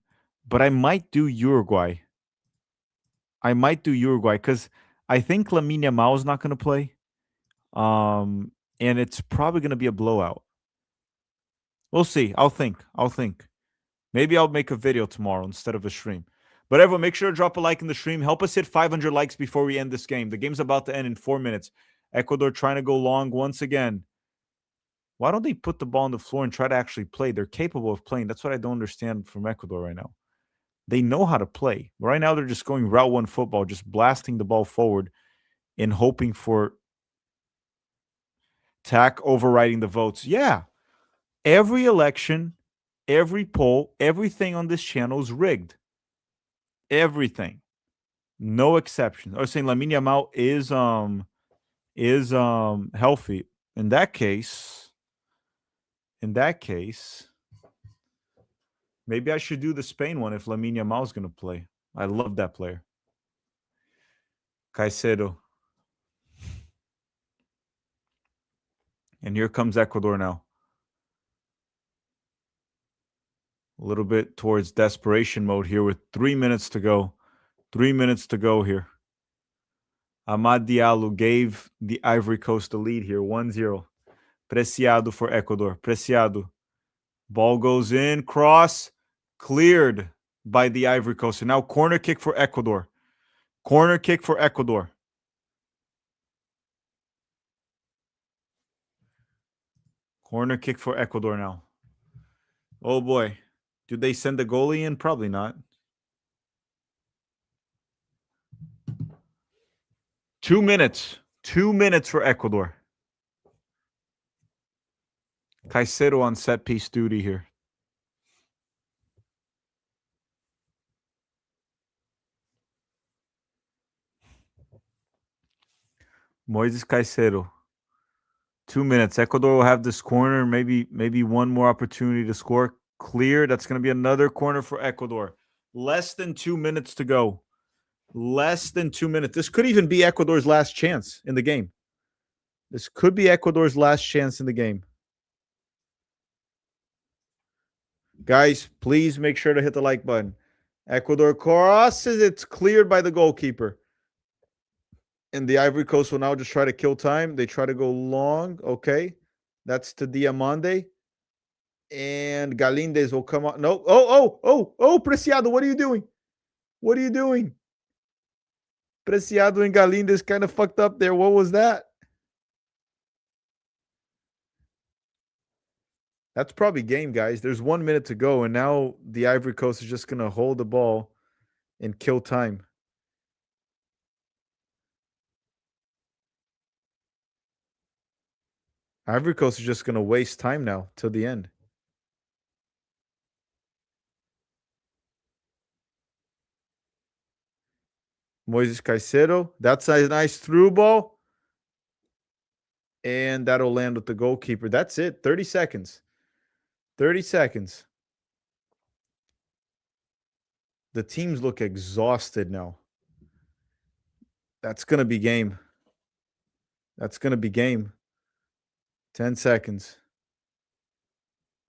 but I might do Uruguay. Because I think Lamine Yamal is not going to play. And it's probably going to be a blowout. We'll see. I'll think. Maybe I'll make a video tomorrow instead of a stream. But everyone, make sure to drop a like in the stream. Help us hit 500 likes before we end this game. The game's about to end in 4 minutes. Ecuador trying to go long once again. Why don't they put the ball on the floor and try to actually play? They're capable of playing. That's what I don't understand from Ecuador right now. They know how to play. Right now, they're just going route one football, just blasting the ball forward and hoping for TAC overriding the votes. Yeah. Every election, every poll, everything on this channel is rigged. Everything. No exception. I was saying Lamine Yamal is healthy. In that case, maybe I should do the Spain one if Lamine Yamal is going to play. I love that player. Caicedo. And here comes Ecuador now. A little bit towards desperation mode here with 3 minutes to go. 3 minutes to go here. Amad Diallo gave the Ivory Coast the lead here, 1-0. Preciado for Ecuador. Preciado. Ball goes in, cross, cleared by the Ivory Coast. And now corner kick for Ecuador. Corner kick for Ecuador. Corner kick for Ecuador now. Oh boy. Do they send the goalie in? Probably not. 2 minutes. 2 minutes for Ecuador. Caicedo on set piece duty here. Moises Caicedo. 2 minutes. Ecuador will have this corner. Maybe one more opportunity to score. Clear. That's going to be another corner for Ecuador. Less than 2 minutes to go. Less than 2 minutes. This could even be Ecuador's last chance in the game. This could be Ecuador's last chance in the game. Guys, please make sure to hit the like button. Ecuador crosses. It's cleared by the goalkeeper. And the Ivory Coast will now just try to kill time. They try to go long. Okay. That's to Diamande. And Galindez will come out. No. Oh, Preciado, what are you doing? What are you doing? Preciado and Galindez kind of fucked up there. What was that? That's probably game, guys. There's 1 minute to go, and now the Ivory Coast is just going to hold the ball and kill time. Ivory Coast is just going to waste time now till the end. Moises Caicedo. That's a nice through ball. And that'll land with the goalkeeper. That's it. 30 seconds. 30 seconds. The teams look exhausted now. That's going to be game. That's going to be game. 10 seconds.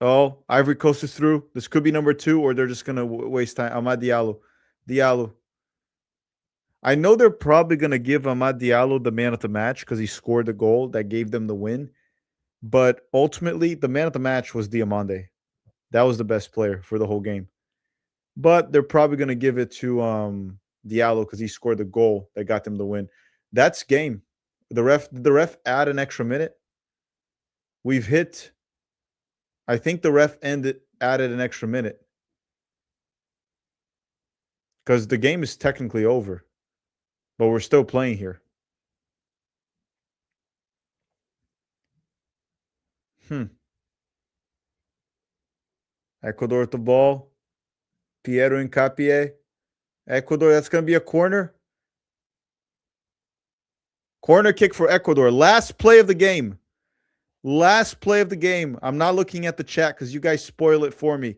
Oh, Ivory Coast is through. This could be number 2, or they're just going to waste time. Amad Diallo. Diallo. I know they're probably going to give Amad Diallo the man of the match because he scored the goal that gave them the win. But ultimately, the man of the match was Diamande. That was the best player for the whole game. But they're probably going to give it to Diallo because he scored the goal that got them the win. That's game. The ref add an extra minute. We've hit. I think the ref added an extra minute because the game is technically over, but we're still playing here. Ecuador with the ball. Piero Incapie. Ecuador, that's going to be a corner. Corner kick for Ecuador. Last play of the game. Last play of the game. I'm not looking at the chat because you guys spoil it for me.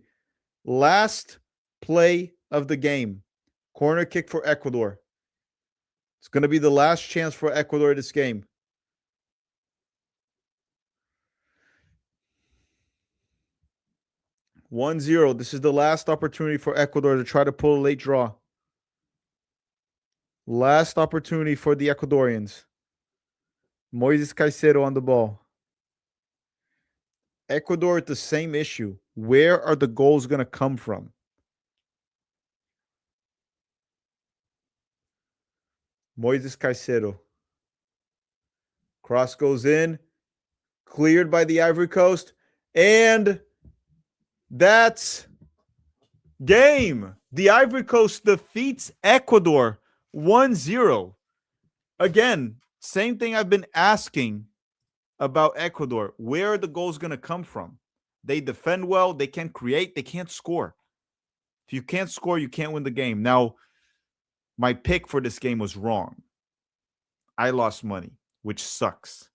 Last play of the game. Corner kick for Ecuador. It's going to be the last chance for Ecuador this game. 1-0. This is the last opportunity for Ecuador to try to pull a late draw. Last opportunity for the Ecuadorians. Moises Caicedo on the ball. Ecuador at the same issue. Where are the goals going to come from? Moises Caicedo. Cross goes in. cleared by the Ivory Coast. And that's game. The Ivory Coast defeats Ecuador 1-0. Again, same thing I've been asking about Ecuador. Where are the goals going to come from? They defend well. They can create. They can't score. If you can't score, you can't win the game. Now, my pick for this game was wrong. I lost money, which sucks.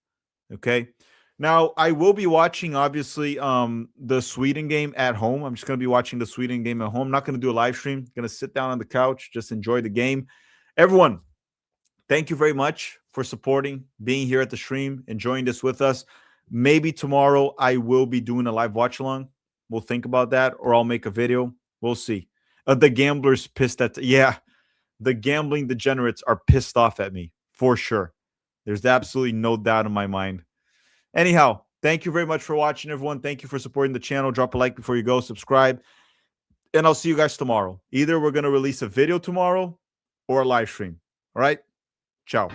Okay. Now, I will be watching, obviously, the Sweden game at home. I'm just going to be watching the Sweden game at home. I'm not going to do a live stream. Going to sit down on the couch, just enjoy the game. Everyone, thank you very much for supporting, being here at the stream, enjoying this with us. Maybe tomorrow I will be doing a live watch along. We'll think about that, or I'll make a video. We'll see. The gamblers pissed at, the gambling degenerates are pissed off at me for sure. There's absolutely no doubt in my mind. Anyhow, thank you very much for watching, everyone. Thank you for supporting the channel. Drop a like before you go, subscribe, and I'll see you guys tomorrow. Either we're going to release a video tomorrow or a live stream. All right? Ciao.